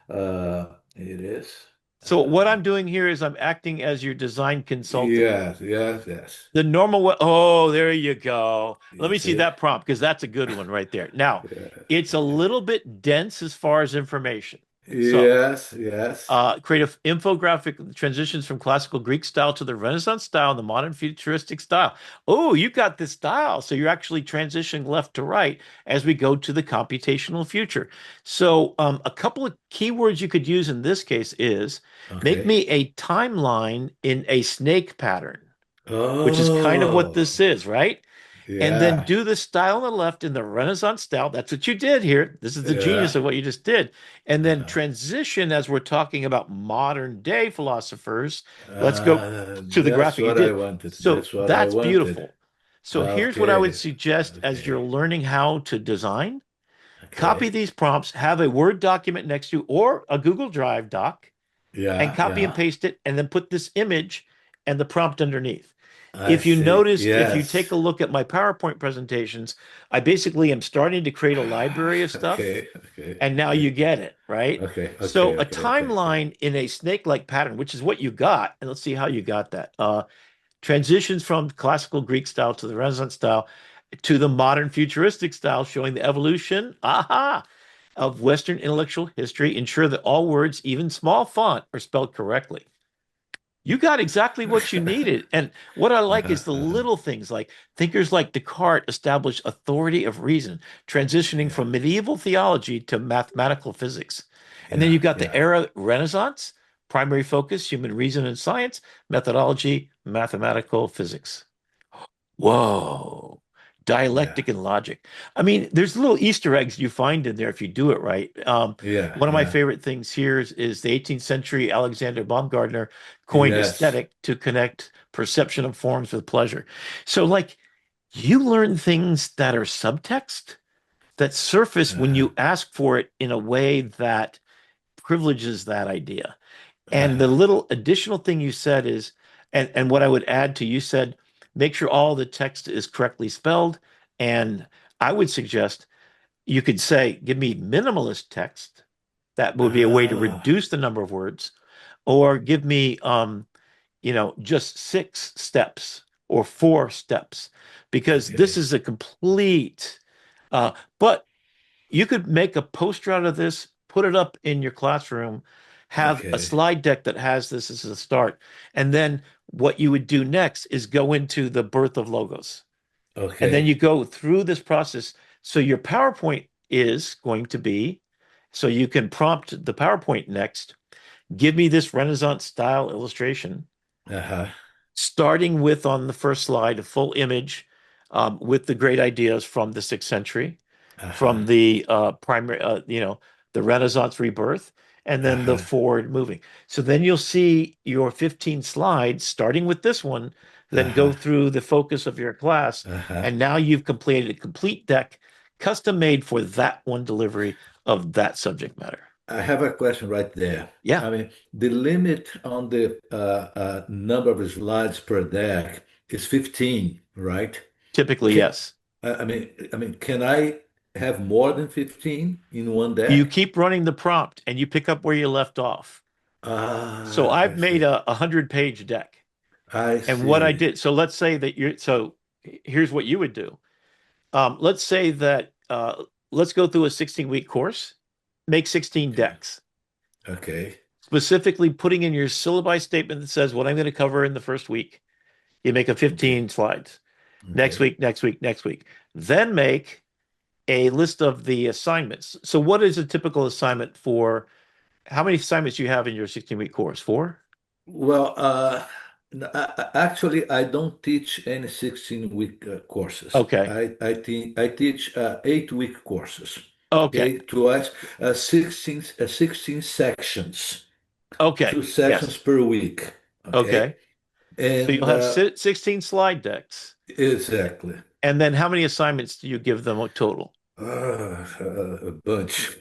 It is. So what Uh, I'm doing here is I'm acting as your design consultant. yes, yes, yes. The normal way. Oh, there you go. Let You me see see? that prompt because that's a good one right there. Now, Yes, it's a little bit dense as far as information. So, yes, yes. creative infographic transitions from classical Greek style to the Renaissance style and the modern futuristic style. Oh, you got this style. So you're actually transitioning left to right as we go to the computational future. So a couple of keywords you could use in this case is make Okay. me a timeline in a snake pattern, which is kind of what Oh, this is, right? And then yeah, do the style on the left in the Renaissance style. That's what you did here. This is the genius yeah. of what you just did. And then Uh-huh. transition as we're talking about modern day philosophers. Let's go to the That's graphic you what I did. wanted. So That's what I that's wanted. beautiful. So here's what I would Okay, suggest as you're okay, learning how to design. Copy okay. these prompts, have a Word document next to you or a Google Drive doc, and Yeah, copy and yeah. paste it, and then put this image and the prompt underneath. I If you see. noticed, if you take Yes. a look at my PowerPoint presentations, I basically am starting to create a library of stuff, Okay, okay, and now okay, you get it, right? okay, So okay, a okay, okay, okay. timeline in a snake-like pattern, which is what you got, and let's see how you got that. Transitions from classical Greek style to the Renaissance style to the modern futuristic style, showing the evolution, of Western intellectual history. Ensure that all words, even small font, are spelled correctly. You got exactly what you needed. And what I like Uh-huh, is the uh-huh. little things like thinkers like Descartes established authority of reason, transitioning Yeah, from medieval theology to mathematical physics. And then yeah, you've got the yeah, era Renaissance, primary focus, human reason and science, methodology, mathematical physics. Whoa. yeah, Dialectic and logic. I mean, there's little Easter eggs you find in there if you do it right. yeah, One of my yeah. favorite things here is the 18th century Alexander Baumgartner coined Yes. aesthetic to connect perception of forms with pleasure. So, like, you learn things that are subtext that surface when Uh-huh, you ask for it in a way that privileges that idea. And the uh-huh. little additional thing you said is, and what I would add to you said, make sure all the text is correctly spelled. And I would suggest you could say, give me minimalist text. That would be a way to Ah, reduce the number of words, or give me, just 6 steps or 4 steps, because this okay. is a complete. But you could make a poster out of this, put it up in your classroom, have a Okay. slide deck that has this as a start. And then what you would do next is go into the birth of logos. And then Okay. you go through this process. So your PowerPoint is going to be, so you can prompt the PowerPoint next, give me this Renaissance style illustration, Uh-huh. starting with on the first slide, a full image with the great ideas from the 6th century, Uh-huh. from the primary, the Renaissance rebirth, and then the Uh-huh. forward moving. So then you'll see your 15 slides, starting with this one, then go Uh-huh. through the focus of your class. Uh-huh. And now you've completed a complete deck, custom made for that one delivery of that subject matter. I have a question right there. Yeah, I mean, the limit on the number of slides per deck is 15, right? typically, Can, yes. can I have more than 15 in one You deck? keep running the prompt and you pick up where you left off. So Ah, I I've made see. a 100-page deck. I And what I see. did, so let's say that here's what you would do. Let's say that, let's go through a 16-week course, make 16 Okay. decks, Okay. specifically putting in your syllabi statement that says what I'm going to cover in the first week. You make a Okay. 15 slides. Next Okay. week, next week, next week. Then make a list of the assignments. So what is a typical assignment for, how many assignments do you have in your 16-week course? Four? Well, actually, I don't teach any 16-week courses. Okay. I teach 8-week courses. Okay. Okay, twice 16 sections, Okay. two sections Yes. per week. Okay, Okay. So you'll and have 16 slide decks. exactly. And then how many assignments do you give them total? A bunch.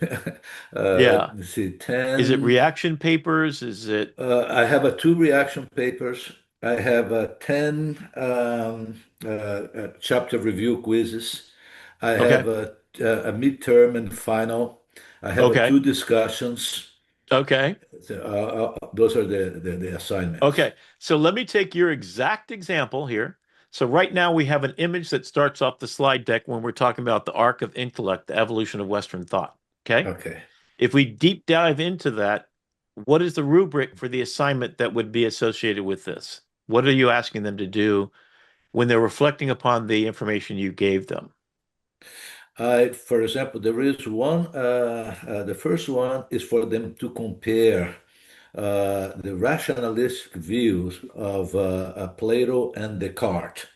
Yeah. Let me see, Is it 10. reaction papers? Is it I have two reaction papers. I have 10 chapter review quizzes. I okay? have a midterm and final. I have Okay. two discussions. Okay. So, those are the assignments. Okay. So let me take your exact example here. So right now we have an image that starts off the slide deck when we're talking about the arc of intellect, the evolution of Western thought. Okay. Okay. If we deep dive into that, what is the rubric for the assignment that would be associated with this? What are you asking them to do when they're reflecting upon the information you gave them? For example, there is one, the first one is for them to compare the rationalistic views of Plato and Descartes.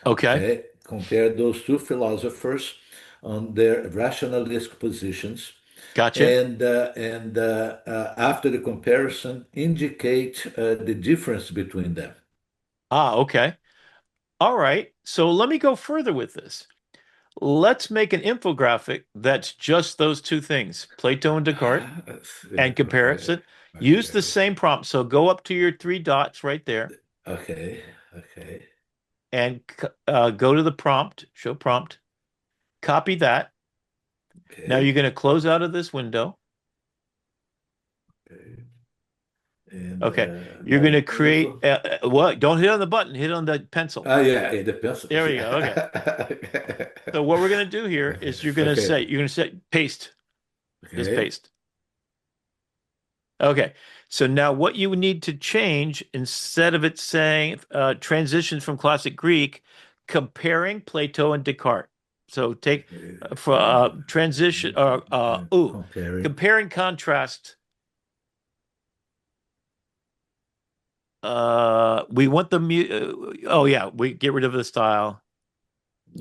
Okay. Okay, compare those two philosophers on their rationalist positions, Gotcha. and after the comparison, indicate the difference between them. Ah, okay. All right. So let me go further with this. Let's make an infographic that's just those two things, Plato and Descartes, Yeah, and okay, comparison. Use the okay, same prompt. So go up to your three dots right there okay, okay, and go to the prompt, show prompt, copy that. Now okay, you're going to close out of this window. okay. And Okay. You're going now to I will create, go. What? Don't hit on the button, hit on the pencil. Yeah, yeah, the pencils. There we go. Okay. Yeah. So what we're going to do here is Okay, you're going to say paste, just okay. paste. Okay. So now what you need to change, instead of it saying transitions from classic Greek, comparing Plato and Descartes. So take for transition Comparing. compare and contrast. We want the oh yeah, we get rid of the style.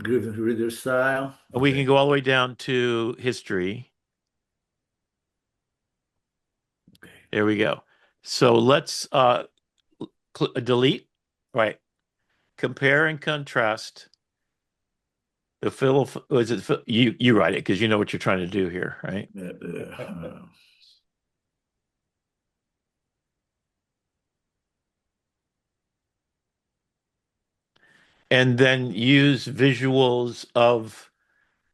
Griffin reader style. We can Okay. go all the way down to history. Okay. There we go. So let's delete. Right. Compare and contrast. The Phil, was it you write it because you know what you're trying to do here, right? And then use visuals of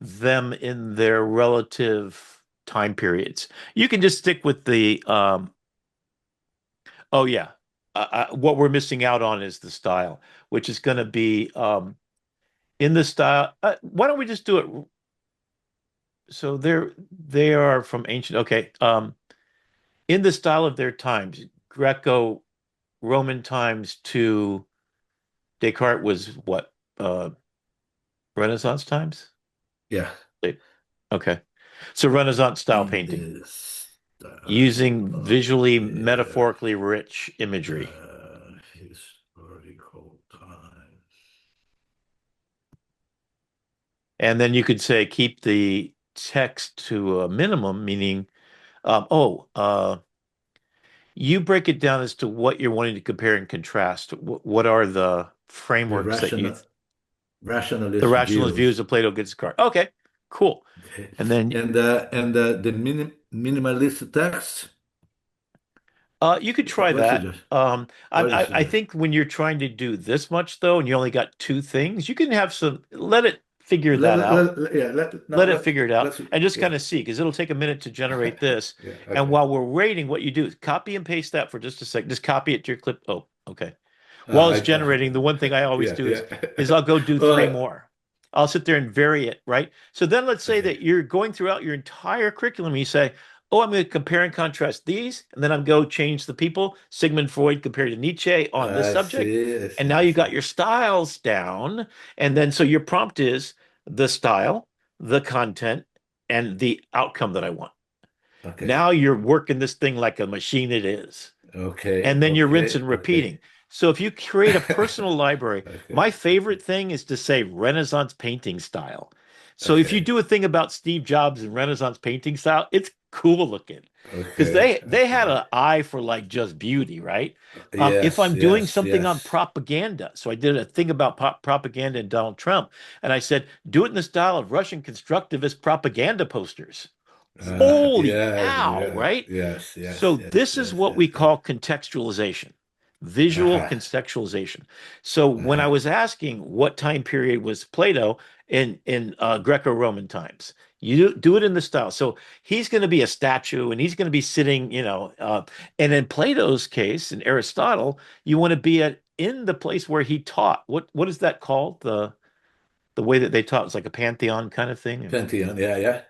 them in their relative time periods. You can just stick with the oh yeah. What we're missing out on is the style, which is going to be in the style. Why don't we just do it? So they are from ancient. Okay. in the style of their times, Greco-Roman times to Descartes was what? Renaissance times? Yeah. Wait, okay. So Renaissance style In painting this style using of visually, the metaphorically rich imagery. historical time. And then you could say keep the text to a minimum, meaning, you break it down as to what you're wanting to compare and contrast. What are the The frameworks that the rationalist rationalist views. views of Plato gets Descartes? Okay, cool. Okay. And then And the minimalist text. you could try What's that. it? What I is I it? think when you're trying to do this much though, and you only got two things, you can have let it figure that out. Yeah, Let now it figure it out let's, and just yeah, kind of see because it'll take a minute to generate this. yeah, And okay. while we're waiting, what you do is copy and paste that for just a sec. Just copy it to your clip. Oh, okay. While it's generating, the one thing I always Yeah, do yeah. is I'll go do three Well, more. I'll sit there and vary it, right? So then let's say okay. that you're going throughout your entire curriculum. And you say, oh, I'm going to compare and contrast these, and then I'm go change the people, Sigmund Freud compared to Nietzsche on this I subject. see, I And see, now I you've got see. your styles down. And then so your prompt is the style, the content, and the outcome that I want. Okay, Now you're working this thing like a machine it is, okay, and then you're okay, rinsing, okay, repeating. So if you create a personal library, okay, my okay, favorite thing is to say Renaissance painting style. So if you okay, do a thing about Steve Jobs and Renaissance painting style, it's cool looking because okay, they had okay. an eye for like just beauty, right? If Yes, I'm doing yes, something on yes. propaganda, so I did a thing about propaganda and Donald Trump, and I said, do it in the style of Russian constructivist propaganda posters. Holy Yeah, cow, yeah, right? yes, yes, So yes, this is yes, what yes, we yes. call contextualization, visual Uh-huh, contextualization. So when I uh-huh. was asking what time period was Plato in Greco-Roman times, you do it in the style. So he's going to be a statue and he's going to be sitting, and in Plato's case, in Aristotle, you want to be in the place where he taught. What is that called? The way that they taught it's like a pantheon kind of thing. Pantheon, yeah, yeah.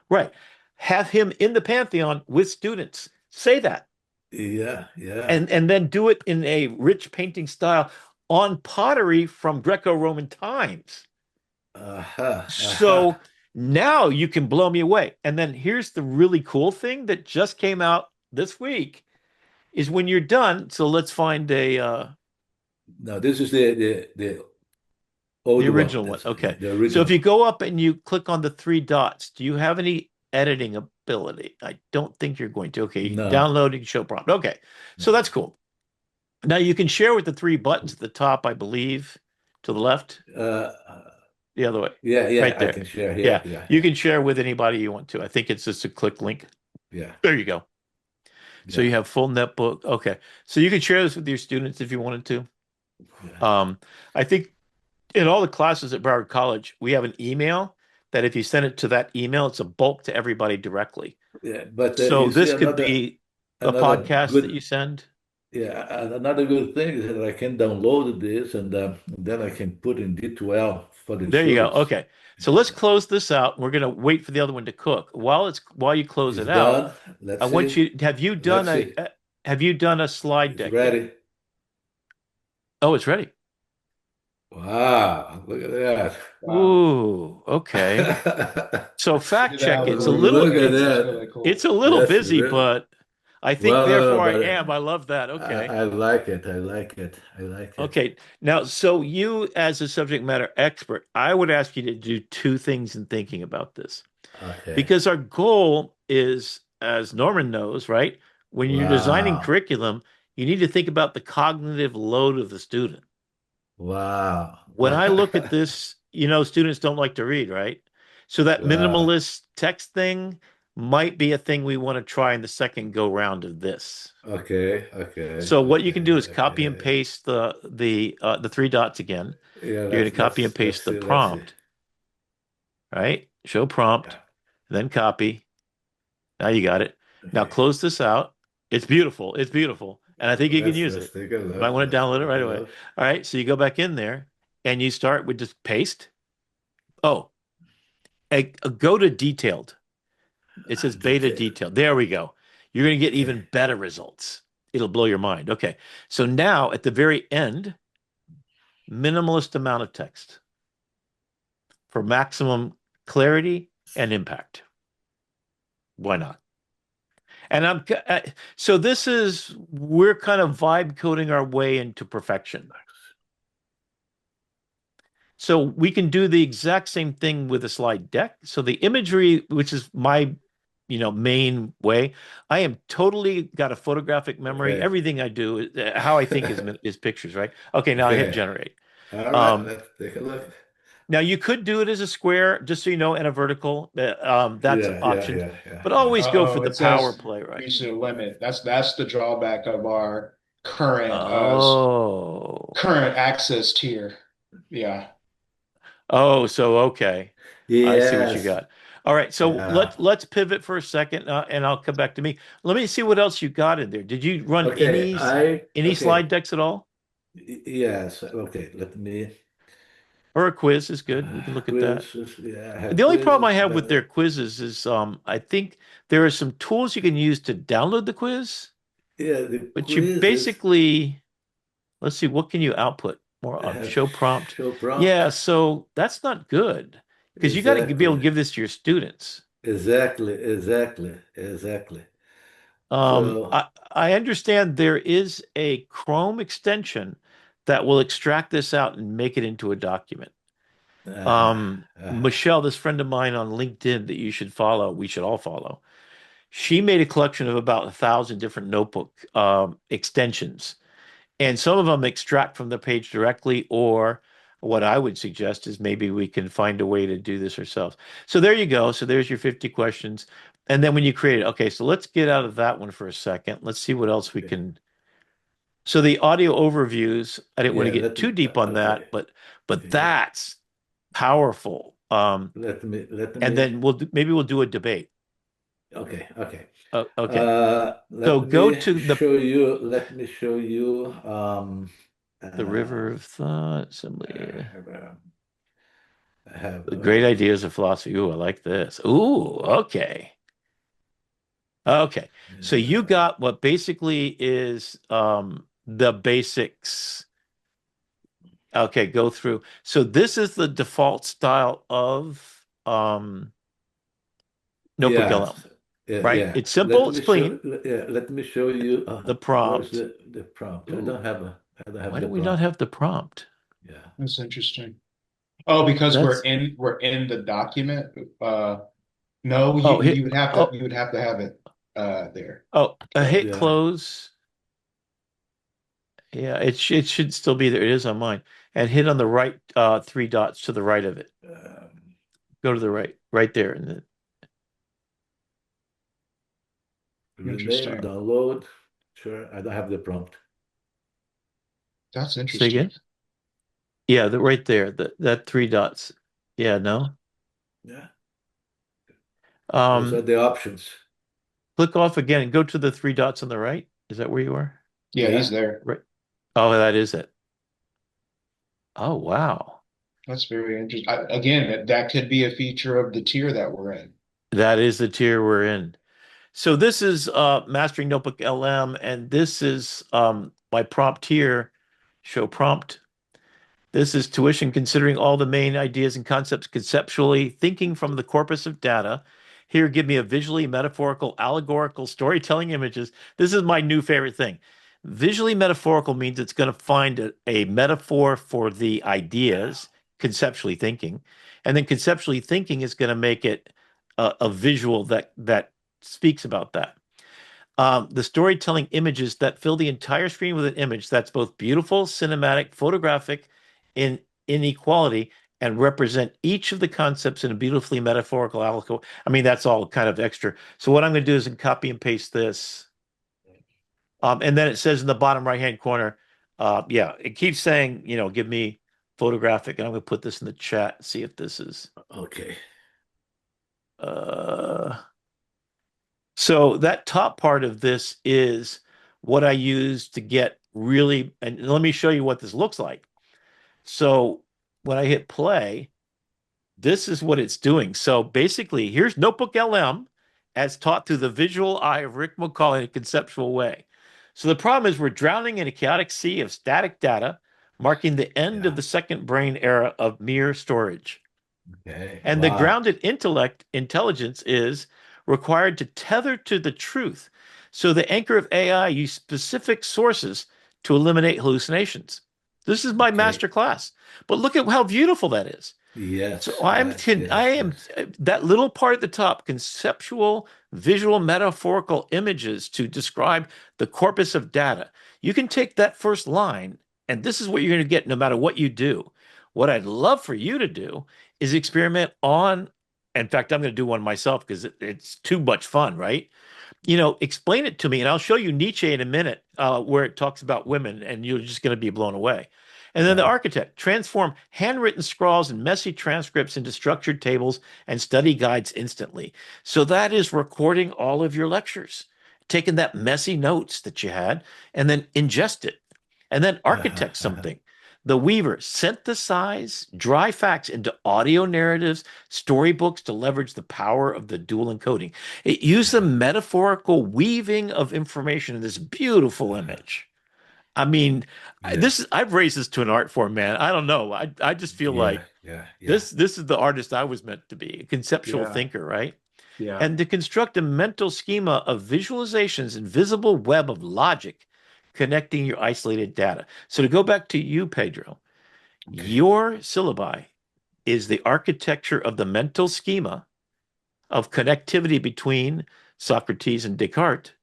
Right. Have him in the pantheon with students. Say that. Yeah, yeah. And then do it in a rich painting style on pottery from Greco-Roman times. Aha, So aha. now you can blow me away. And then here's the really cool thing that just came out this week is when you're done. So let's find Now this is the the old one. original one. That's Okay. the So if you original. go up and you click on the three dots, do you have any editing ability? I don't think you're going to. Okay, you can No, download, you can show prompt. Okay. no. So that's cool. Now you can share with the three buttons at the top, I believe, to the left, Uh, the other way, yeah, yeah. right I there. can share here. Yeah, Yeah, you yeah, can share with anybody you want to. I think it's just a click link. yeah, There you go. So yeah, you have full netbook. Okay. So you can share this with your students if you wanted to. yeah. I think in all the classes at Broward College, we have an email that if you send it to that email, it's a bulk to everybody directly. Yeah, but So you see this could another be a another podcast that good you send. yeah another good thing is that I can download this and then I can put in D12 for the There you go. students. Okay. So let's close this out. We're going to wait for the other one to cook. While you close It's it out, done. I Let's want see. you have you done Let's see. have you done a slide It's deck yet? ready. Oh, it's ready. Wow, look at Wow. Ooh, okay. that. So Look fact at the check. Look at That's It's that. really it's cool. a little That's busy, real. but I think Well, no, no, therefore I but am. I love that. Okay. I like it. I like it. I like it. Okay. Now, so you as a subject matter expert, I would ask you to do two things in thinking about this. Okay. Because our goal is, as Norman knows, right? When you're designing Wow. curriculum, you need to think about the cognitive load of the student. Wow. When I look at this, students don't like to read, right? So that Wow. minimalist text thing might be a thing we want to try in the second go round of this. Okay. Okay. So what you can do Okay. is copy and Okay. paste the three dots again. Yeah. You're going Let's to copy and let's let's paste the see. Let's see. prompt, right? Show prompt, Yeah. then copy. Now you got it. Now Okay. close this out. It's beautiful. It's beautiful. And I think you can use Let's it. take a You might look. want to Let's download it take right a away. look. All right. So you go back in there and you start with just paste. Oh, go to detailed. It says beta Detail. detailed. There we go. you're going to get Okay. even better results. It'll blow your mind. Okay. So now at the very end, minimalist amount of text for maximum clarity and impact. Why not? And so this is, we're kind of vibe coding our way into perfection. So we can do the exact same thing with a slide deck. So the imagery, which is my, main way, I am totally got a photographic memory. Okay. Everything I do, how I think is pictures, right? Okay, now I hit Okay. generate. All right. Um, Let's take a look. Now you could do it as a square, just so you know, and a vertical. That's Yeah, yeah, options, yeah, yeah, but yeah. always go for Uh-oh, the it power says play, right? reach the limit. That's the drawback of our current Oh, current access tier. Yeah. oh, so okay. I see what you Yes. got. All right, so Yeah. let's pivot for a second, and I'll come back to me. Let me see what else you got in there. Did you run Okay. any slide Okay. decks at all, Yes. Okay. Let me. or a quiz is good. We can look at that. Quizzes. Yeah, I have The only problem I quizzes, have with but their quizzes is, I think there are some tools you can use to download the quiz, yeah, the but you quizzes basically, let's see, what can you output? More have show prompt. show prompt. Yeah, so that's not good because you got to be able to Exactly. give this to your students. Exactly. Um, So, I, I understand there is a Chrome extension that will extract this out and make it into a document. uh-huh, uh-huh. Michelle, this friend of mine on LinkedIn that you should follow, we should all follow. She made a collection of about 1,000 different notebook extensions, and some of them extract from the page directly, or what I would suggest is maybe we can find a way to do this ourselves. So there you go. So there's your 50 questions. And then when you create it, okay, so let's get out of that one for a second. Let's see what else we Okay. can. So the audio overviews, I didn't want to Yeah, get too deep on that, okay. but Yeah. that's powerful. Let And me then maybe we'll do a debate. okay. Okay. So Let go me to show you the uh, river of thought, I assembly. have The great ideas of philosophy. Ooh, I like this. Ooh, okay. Okay. So you uh, got what basically is the basics. Okay, go through. So this is the default style of NotebookLM, yes. Yeah, right? yeah. It's simple, it's clean. Let me show you The where's prompt. the prompt. Ooh, I don't have why the do we not prompt. have the prompt? Yeah. That's interesting. Oh, because That's we're in the document. No, oh hit you oh would have to have it there. hit Yeah. close. Yeah, it should still be there. It is on mine. And hit on the right three dots to the right of it. Um, Go to the right, right there. And then rename, Interesting. download. Sure, I don't have the prompt. That's say interesting. again. Yeah, the right there, that three dots. Yeah, no. Yeah. Those are Um, the options. click off again and go to the three dots on the right. Is that where you are? Yeah, he's Yeah. there. Right. Oh, that is it. Oh, wow. That's very interesting. Again, that could be a feature of the tier that we're in. That is the tier we're in. So this is Mastering Notebook LM, and this is my prompt here, show prompt. This is tuition considering all the main ideas and concepts conceptually, thinking from the corpus of data. Here, give me a visually metaphorical, allegorical storytelling images. This is my new favorite thing. Visually metaphorical means it's going to find a metaphor for the ideas, conceptually thinking, and then conceptually thinking is going to make it a visual that speaks about that. The storytelling images that fill the entire screen with an image that's both beautiful, cinematic, photographic, in inequality, and represent each of the concepts in a beautifully metaphorical allegory. I mean, that's all kind of extra. So what I'm going to do is copy and paste this. And then it says in the bottom right-hand corner, yeah, it keeps saying, give me photographic. And I'm going to put this in the chat, see if this is. Okay. Uh, So that top part of this is what I use to get really, and let me show you what this looks like. So when I hit play, this is what it's doing. So basically, here's Notebook LM, as taught through the visual eye of Rick McCauley in a conceptual way. So the problem is we're drowning in a chaotic sea of static data, marking the end of Yeah. the second brain era of mere storage. Okay. And the Wow. grounded intelligence is required to tether to the truth. So the anchor of AI use specific sources to eliminate hallucinations. This is my master Okay. class. But look at how beautiful that is. So Yes. I'm Yes. I Yes. am Yes. that little part at the top, conceptual, visual, metaphorical images to describe the corpus of data. You can take that first line, and this is what you're going to get no matter what you do. What I'd love for you to do is experiment on. In fact, I'm going to do one myself because it's too much fun, right? Explain it to me, and I'll show you Nietzsche in a minute, where it talks about women, and you're just going to be blown away. And then the Yeah. architect transform handwritten scrawls and messy transcripts into structured tables and study guides instantly. So that is recording all of your lectures, taking that messy notes that you had, and then ingest it, and then Uh-huh. architect Uh-huh. something. The Weaver synthesize dry facts into audio narratives, storybooks to leverage the power of the dual encoding. It used the Uh-huh. metaphorical weaving of information in this beautiful Uh-huh. image. I mean, Yes. I've raised this to an art form, man. I don't know. I just feel Yeah. like Yeah. Yeah. this is the artist I was meant to be, a conceptual Yeah. thinker, right? Yeah. And to construct a mental schema of visualizations and visible web of logic connecting your isolated data. So to go back to you, Pedro, Okay. your syllabi is the architecture of the mental schema of connectivity between Socrates and Descartes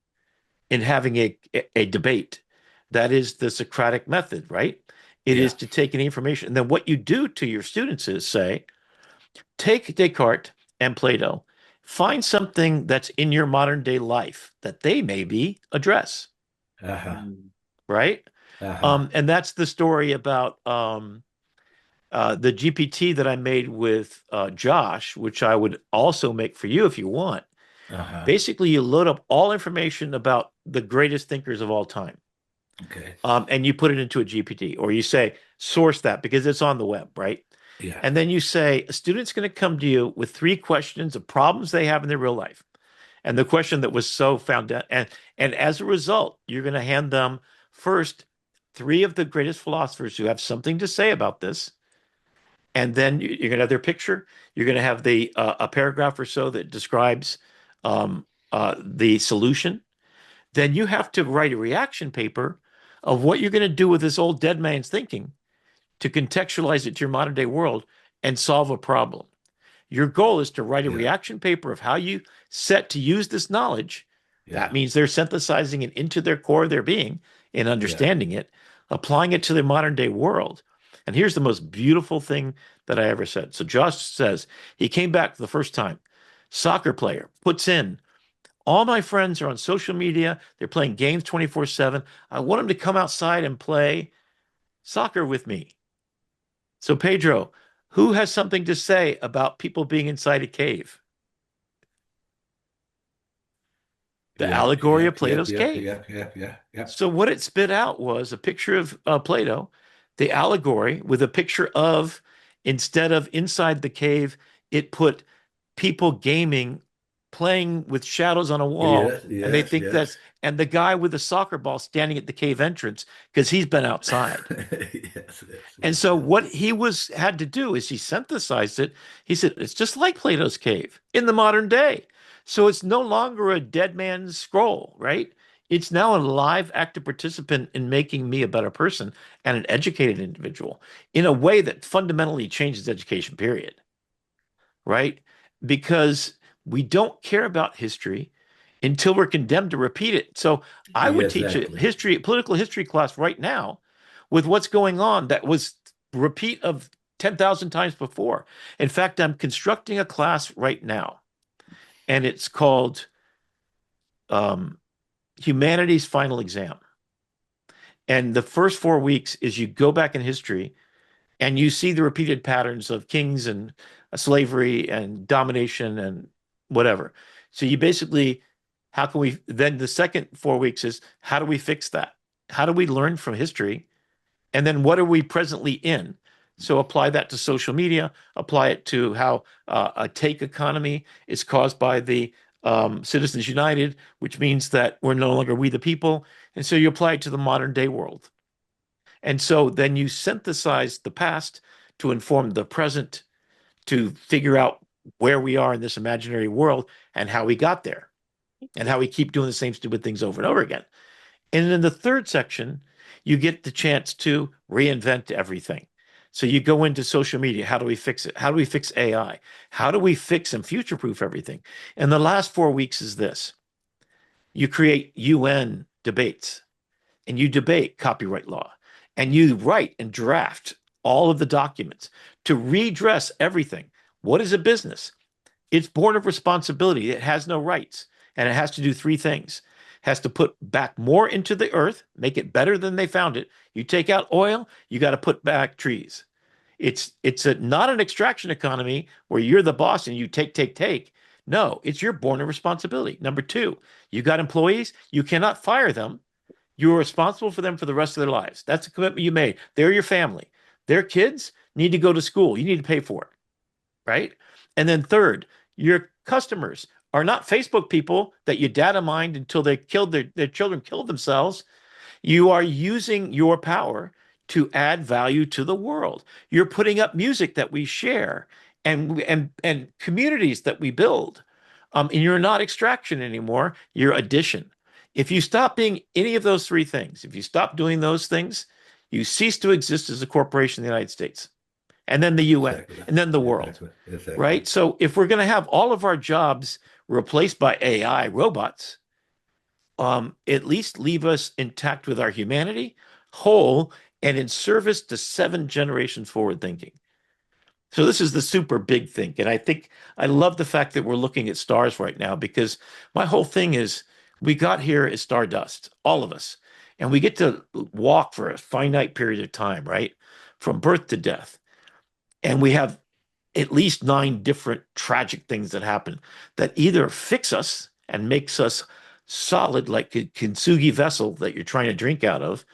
in having a debate. That is the Socratic method, right? It is Yeah. to take any information. And then what you do to your students is say, take Descartes and Plato, find something that's in your modern day life that they maybe address, Uh-huh. Mm. right? Uh-huh. And that's the story about the GPT that I made with Josh, which I would also make for you if you want. Uh-huh. Basically, you load up all information about the greatest thinkers of all time, Okay. and you put it into a GPT, or you say, source that because it's on the web, right? Yeah. And then you say, a student's going to come to you with three questions of problems they have in their real life. And the question that was so found out, and as a result, you're going to hand them first three of the greatest philosophers who have something to say about this. And then you're going to have their picture. You're going to have the a paragraph or so that describes the solution. Then you have to write a reaction paper of what you're going to do with this old dead man's thinking to contextualize it to your modern day world and solve a problem. Your goal is to write a Yeah. reaction paper of how you set to use this knowledge. Yeah. That means they're synthesizing it into their core of their being and Yeah. understanding it, applying it to their modern day world. And here's the most beautiful thing that I ever said. So Josh says he came back for the first time. Soccer player puts in, all my friends are on social media. They're playing games 24/7. I want them to come outside and play soccer with me. So, Pedro, who has something to say about people being inside a cave? The Yeah. allegory Yeah. of Yeah. Plato's Yeah. cave. Yeah. Yeah. Yeah. Yeah. So, what it spit out was a picture of Plato, the allegory with a picture of, instead of inside the cave, it put people gaming, playing with shadows on a wall. Yes. And they Yes. think Yes. and the guy with the soccer ball standing at the cave entrance because he's been outside. Yes. Yes. And Yes. so Yes. what he was had to do is he synthesized it. He said it's just like Plato's cave in the modern day. So it's no longer a dead man's scroll, right? It's now a live active participant in making me a better person and an educated individual in a way that fundamentally changes education, period, right? Because we don't care about history until we're condemned to repeat it. So I Yeah, would teach a exactly. political history class right now with what's going on that was repeat of 10,000 times before. In fact, I'm constructing a class right now, and it's called um, Humanities Final Exam. And the first 4 weeks is you go back in history and you see the repeated patterns of kings and slavery and domination and whatever. So you basically, how can we, then the second 4 weeks is how do we fix that? How do we learn from history? And then what are we presently in? So apply that to social media, apply it to how a take economy is caused by the Citizens United, which means that we're no longer we the people. And so you apply it to the modern day world. And so then you synthesize the past to inform the present, to figure out where we are in this imaginary world and how we got there and how we keep doing the same stupid things over and over again. And in the third section, you get the chance to reinvent everything. So you go into social media. How do we fix it? How do we fix AI? How do we fix and future proof everything? And the last 4 weeks is this: you create UN debates and you debate copyright law and you write and draft all of the documents to redress everything. What is a business? It's born of responsibility. It has no rights. And it has to do three things. It has to put back more into the earth, make it better than they found it. You take out oil, you got to put back trees. Not an extraction economy where you're the boss and you take. No, it's your born of responsibility. Number two, you got employees, you cannot fire them. You're responsible for them for the rest of their lives. That's a commitment you made. They're your family. Their kids need to go to school. You need to pay for it, right? And then third, your customers are not Facebook people that you data mined until they killed their children killed themselves. You are using your power to add value to the world. You're putting up music that we share and communities that we build. And you're not extraction anymore, you're addition. If you stop being any of those three things, if you stop doing those things, you cease to exist as a corporation in the United States, and then the UN, Exactly. and then the world, Exactly. Exactly. right? So if we're going to have all of our jobs replaced by AI robots, at least leave us intact with our humanity, whole, and in service to 7 generations forward thinking. So this is the super big thing. And I think I love the fact that we're looking at stars right now, because my whole thing is we got here as stardust, all of us. And we get to walk for a finite period of time, right? From birth to death. And we have at least 9 different tragic things that happen that either fix us and makes us solid like a kintsugi vessel that you're trying to drink out of.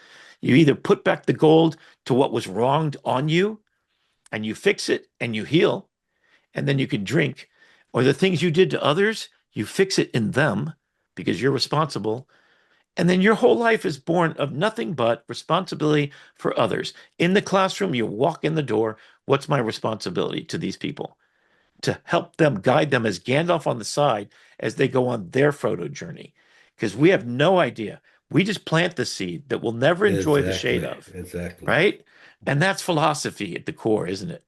You either put back the gold to what was wronged on you and you fix it and you heal, and then you can drink. Or the things you did to others, you fix it in them because you're responsible. And then your whole life is born of nothing but responsibility for others. In the classroom, you walk in the door. What's my responsibility to these people? To help them, guide them as Gandalf on the side as they go on their Frodo journey. Because we have no idea. We just plant the seed that we'll never enjoy the shade Exactly. of, Exactly. right? And that's philosophy at the core, isn't it?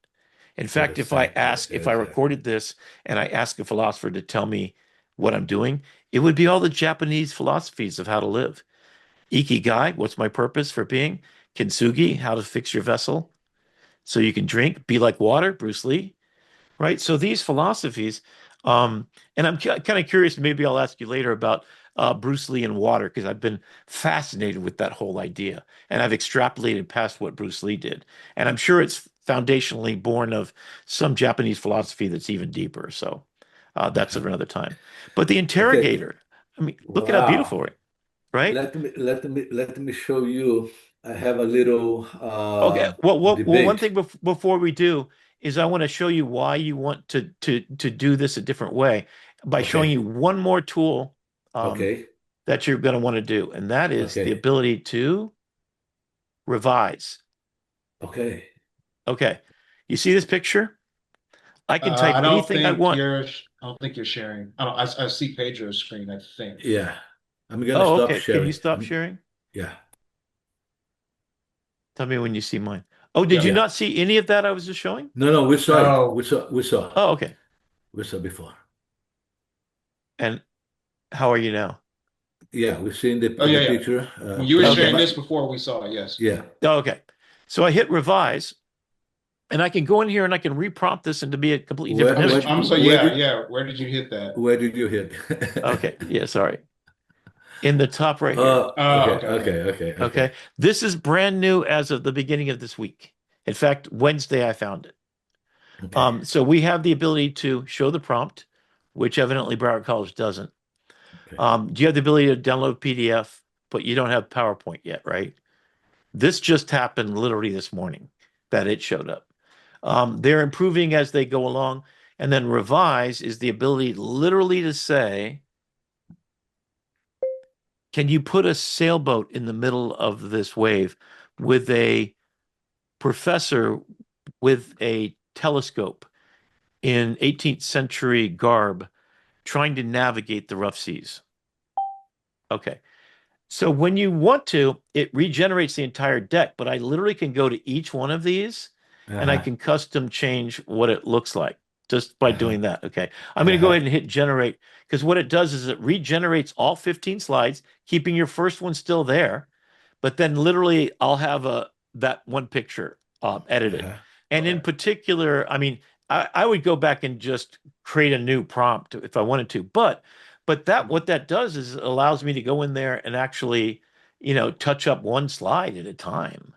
In fact, Exactly. if I Exactly. recorded this and I ask a philosopher to tell me what I'm doing, it would be all the Japanese philosophies of how to live. Ikigai, what's my purpose for being? Kintsugi, how to fix your vessel so you can drink. Be like water, Bruce Lee, right? So these philosophies, and I'm kind of curious, maybe I'll ask you later about Bruce Lee and water, because I've been fascinated with that whole idea. And I've extrapolated past what Bruce Lee did. And I'm sure it's foundationally born of some Japanese philosophy that's even deeper. So that's another time. But the Okay. interrogator, I mean, look at how Wow. beautiful it, right? Let me show you. I have a little Okay. Well, one debate. thing before we do is I want to show you why you want to do this a different way by showing Okay. you one more tool um, Okay. that you're going to want to do, and that is the Okay. ability to revise. Okay. Okay. You see this picture? I can I type don't anything I think want. you're. I don't think you're sharing. I see Pedro's screen. I think. Yeah. I'm gonna Oh, stop okay. Can you sharing. stop sharing? Yeah. Tell me when you see mine. Oh, did you Yep. Yeah. not see any of that I was just showing? No, no, we saw it. No. Oh, okay. We saw before. And how are you now? Yeah, we see in the Oh in yeah, the yeah. picture. When you were Pedro, sharing Okay. this before, we saw it. Yes. yeah. Oh, okay. So I hit revise, and I can go in here and I can reprompt this into be a completely Where different I'm. image. I'm so where yeah, did yeah. Where did you hit that? where did you hit? Okay. Yeah, sorry. In the top right here. Oh, Okay, okay, okay. okay, okay, okay, Okay. This is brand new as of the beginning of this week. In fact, Wednesday I found it. okay, So we have the ability to show the prompt, which evidently Broward College doesn't. okay. Do you have the ability to download PDF, but you don't have PowerPoint yet, right? This just happened literally this morning that it showed up. They're improving as they go along. And then revise is the ability literally to say, can you put a sailboat in the middle of this wave with a professor with a telescope in 18th century garb trying to navigate the rough seas? Okay. So when you want to, it regenerates the entire deck, but I literally can go to each one of these and I Uh-huh. can custom change what it looks like just by Uh-huh. doing that. Okay. I'm going to go Uh-huh. ahead and hit generate because what it does is it regenerates all 15 slides, keeping your first one still there. But then literally I'll have that one picture edited. Uh-huh. And in particular, I mean, I would go back and just create a new prompt if I wanted to, but that what that does is it allows me to go in there and actually, touch up one slide at a time.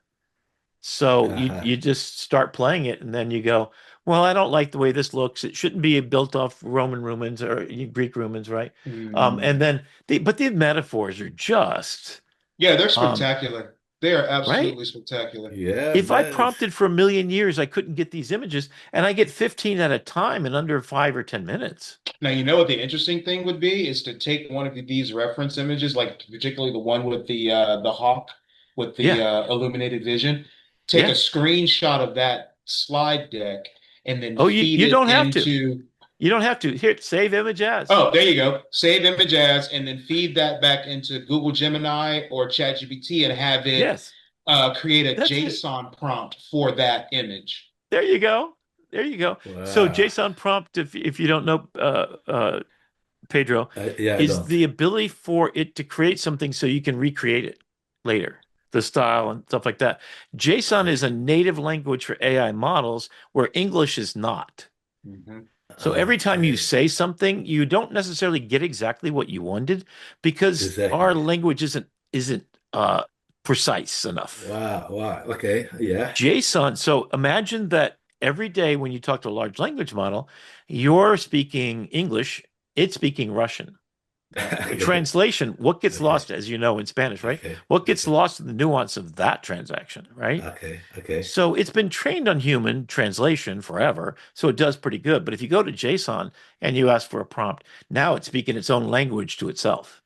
So you Uh-huh. you just start playing it and then you go, well, I don't like the way this looks. It shouldn't be built off Roman rumens or Greek rumens, right? And Mm. then but the metaphors are just Yeah, they're um, spectacular. They are right? absolutely spectacular. Yeah, If I man. prompted for a million years, I couldn't get these images, and I get 15 at a time in under 5 or 10 minutes. Now, you know what the interesting thing would be is to take one of these reference images, like particularly the one with the hawk with the Yeah, illuminated vision, take a yeah. screenshot of that slide deck and then Oh, you feed you it don't have to. into. You don't have to. Here, save image as. Oh, there you go. Save image as, and then feed that back into Google Gemini or ChatGPT and have it Yes, create a that's it. JSON prompt for that image. There you go. There you go. So Wow. JSON prompt, if you don't know, Pedro, Yeah, I is don't. the ability for it to create something so you can recreate it later, the style and stuff like that. JSON is a native language for AI models where English is not. Mhm. So every time you Okay. say something, you don't necessarily get exactly what you wanted because our Exactly. language isn't precise enough. Wow. Wow. Okay. Yeah. JSON. So imagine that every day when you talk to a large language model, you're speaking English, it's speaking Russian. Okay. Translation, what gets Okay. lost, as you know, in Spanish, right? Okay. What gets Okay. lost in the nuance of that transaction, right? Okay. Okay. So it's been trained on human translation forever, so it does pretty good. But if you go to JSON and you ask for a prompt, now it's speaking its own language to itself.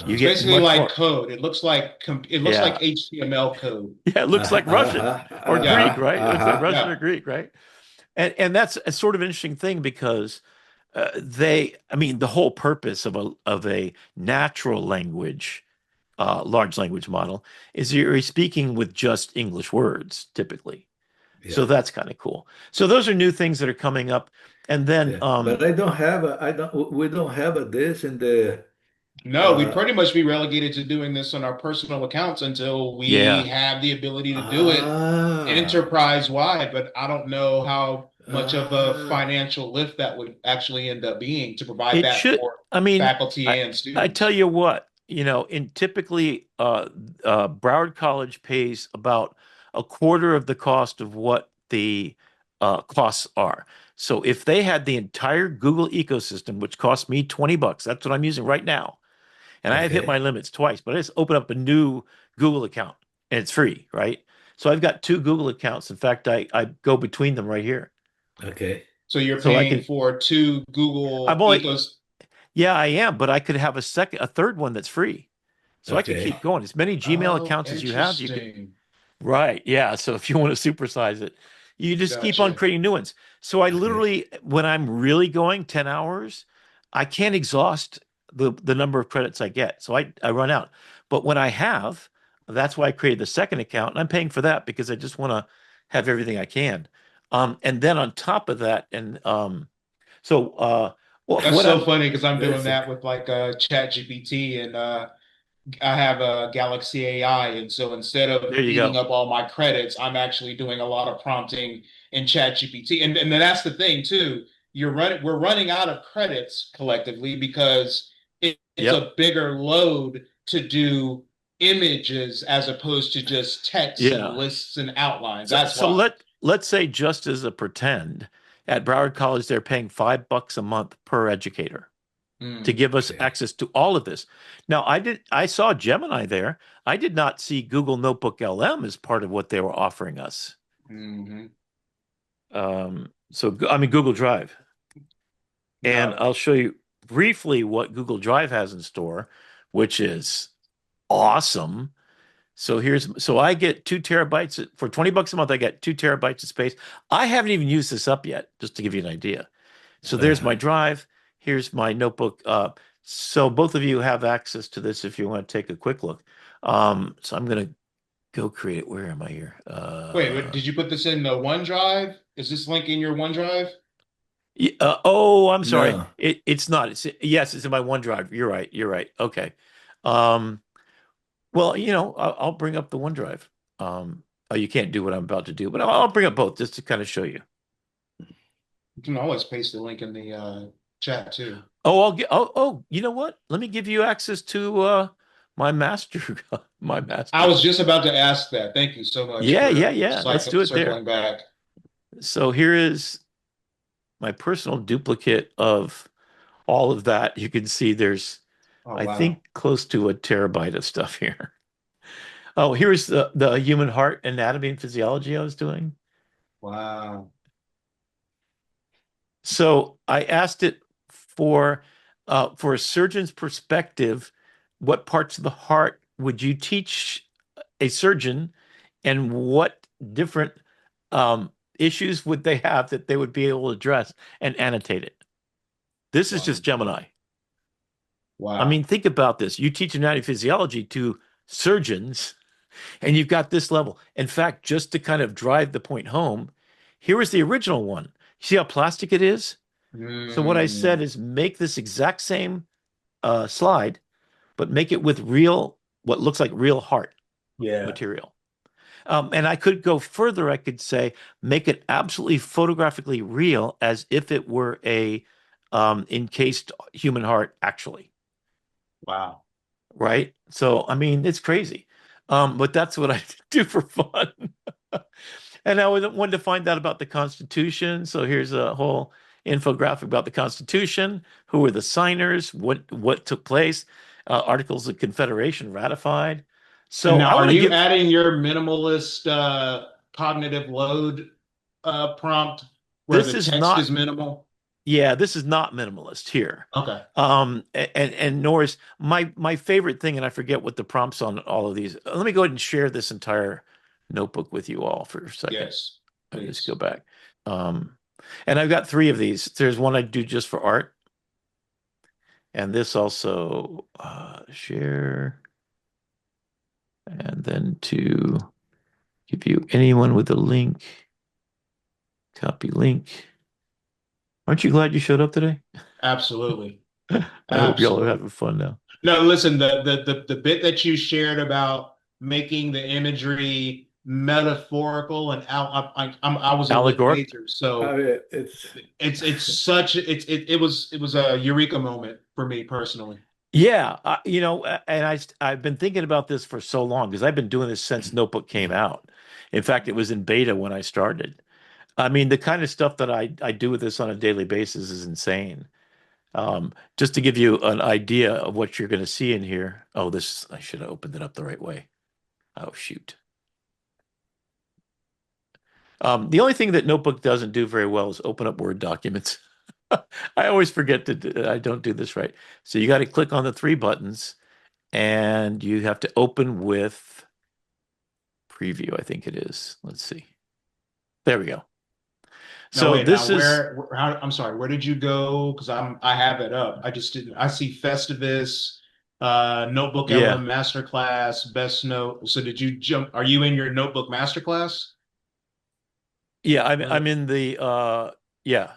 You It's Uh, get basically much like more. code. It looks like Yeah. HTML code. Yeah, it looks like Russian uh-huh. or Yeah, Greek, Uh-huh. right? It looks like Uh-huh. Russian or yeah. Greek, right? And that's a sort of interesting thing because I mean, the whole purpose of a natural language, large language model is you're speaking with just English words typically. Yeah. So that's kind of cool. So those are new things that are coming up. And then, Yeah. But I don't have a, I don't, we don't have a this in the, No, we'd uh, pretty much be relegated to doing this on our personal accounts until we yeah, have the ability to do it ah, enterprise wide. But I don't know how much of a ah, financial lift that would actually end up being to provide it that should. for I mean, faculty I and I tell students. you what, in typically Broward College pays about a quarter of the cost of what the costs are. So if they had the entire Google ecosystem, which costs me $20, that's what I'm using right now, and I have hit my okay, limits twice, but I just open up a new Google account and it's free, right? So I've got two Google accounts. In fact, I go between them right here. okay, So you're So I paying can for two I'm Google only ecos. yeah, I am, but I could have a third one that's free. So I could okay, keep going. As many Gmail Oh, accounts as you have, you could interesting. right. Yeah. So if you want to supersize it, you just keep on Gotcha. creating new ones. So I okay, literally, when I'm really going 10 hours, I can't exhaust the number of credits I get. So I run out. But when I have, that's why I created the second account. And I'm paying for that because I just want to have everything I can. And then on top of that, and so That's what so I'm funny because I'm doing that's a, that with like Chat GPT and I have a Galaxy AI, and so instead of there you eating go. up all my credits, I'm actually doing a lot of prompting in Chat GPT. And then that's the thing too. We're running out of credits collectively because it's Yep. a bigger load to do images as opposed to just text and Yeah. lists and outlines. So That's so why. let's say just as a pretend, at Broward College, they're paying $5 a month per educator to Mm, give us okay, access to all of this. Now, I saw Gemini there. I did not see Google Notebook LM as part of what they were offering us. hmm Um, So I'm in Google Drive, and No. I'll show you briefly what Google Drive has in store, which is awesome. So I get 2 terabytes for 20 bucks a month. I get 2 terabytes of space. I haven't even used this up yet, just to give you an idea. So there's Uh, my drive. Here's my notebook. So both of you have access to this if you want to take a quick look. So I'm gonna go create it. Where am I here? Did you put this in the OneDrive? Is this link in your OneDrive? Oh, I'm sorry. no, It's not. Yes, it's in my OneDrive. You're right. You're right. Okay. Um, well, I'll bring up the OneDrive. Oh, you can't do what I'm about to do, but I'll bring up both just to kind of show you. You can always paste the link in the chat too. Oh, I'll get. Oh, you know what? Let me give you access to my master, my I master. was just about to ask that. Thank you so much Yeah, yeah, for yeah. Let's do it there. circling back. So here is my personal duplicate of all of that. You can see there's, Oh, I wow. think, close to a terabyte of stuff here. Oh, here's the human heart anatomy and physiology I was doing. Wow. So I asked it for a surgeon's perspective, what parts of the heart would you teach a surgeon, and what different issues would they have that they would be able to address and annotate it. This is Wow. just Gemini. I Wow. mean, think about this. You teach anatomy and physiology to surgeons, and you've got this level. In fact, just to kind of drive the point home, here is the original one. See how plastic it is? So what I said Mm, is make this exact same slide, but make it with real, what looks like real heart yeah. material. And I could go further. I could say make it absolutely photographically real, as if it were a encased human heart, actually. Wow. Right? So, I mean, it's crazy. But that's what I do for fun. And I wanted to find out about the Constitution. So here's a whole infographic about the Constitution. Who were the signers? What took place? Articles of Confederation ratified. And So now, I are want to you give adding your minimalist cognitive load prompt where this the is text not is minimal? yeah, this is not minimalist here. Okay. And nor is my favorite thing, and I forget what the prompts on all of these. Let me go ahead and share this entire notebook with you all for a second. Yes, Let me just go please. back. Um, and I've got three of these. There's one I do just for art, and this also share, and then to give you anyone with a link, copy link. Aren't you glad you showed up today? Absolutely. I hope y'all are Absolutely. having fun now. No, listen, the bit that you shared about making the imagery metaphorical and I was a lit Allegoric. major, so it's it was a eureka moment for me personally. Yeah, and I've been thinking about this for so long because I've been doing this since Notebook came out. In fact, it was in beta when I started. I mean, the kind of stuff that I do with this on a daily basis is insane. Just to give you an idea of what you're going to see in here. Oh, this I should have opened it up the right way. Oh, shoot. The only thing that Notebook doesn't do very well is open up Word documents. I always forget I don't do this right. So you got to click on the three buttons, and you have to open with preview, I think it is. Let's see. There we go. Now So wait, now this is, I'm sorry, where did you go? Because I have it up. I just didn't. I see Festivus, Notebook yeah, LM Masterclass, Best Note. So did you jump? Are you in your Notebook Masterclass? yeah. I'm Where? in the yeah.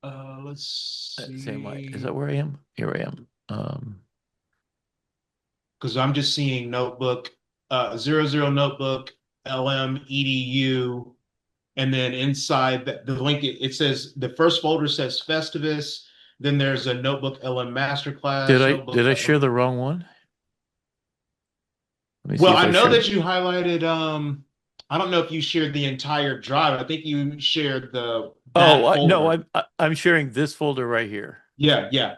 Let's Same way. Is see. that where I am? Here I am. Because I'm just seeing Notebook, 00 Notebook LM EDU, and then inside the link it says the first folder says Festivus. Then there's a Notebook LM Did Masterclass, I Notebook did I share LM. the wrong one? Let me see Well, if I I know shared. that you highlighted. I don't know if you shared the entire drive. I think you shared the Oh, that no, folder. I'm sharing this folder right here. Yeah, yeah.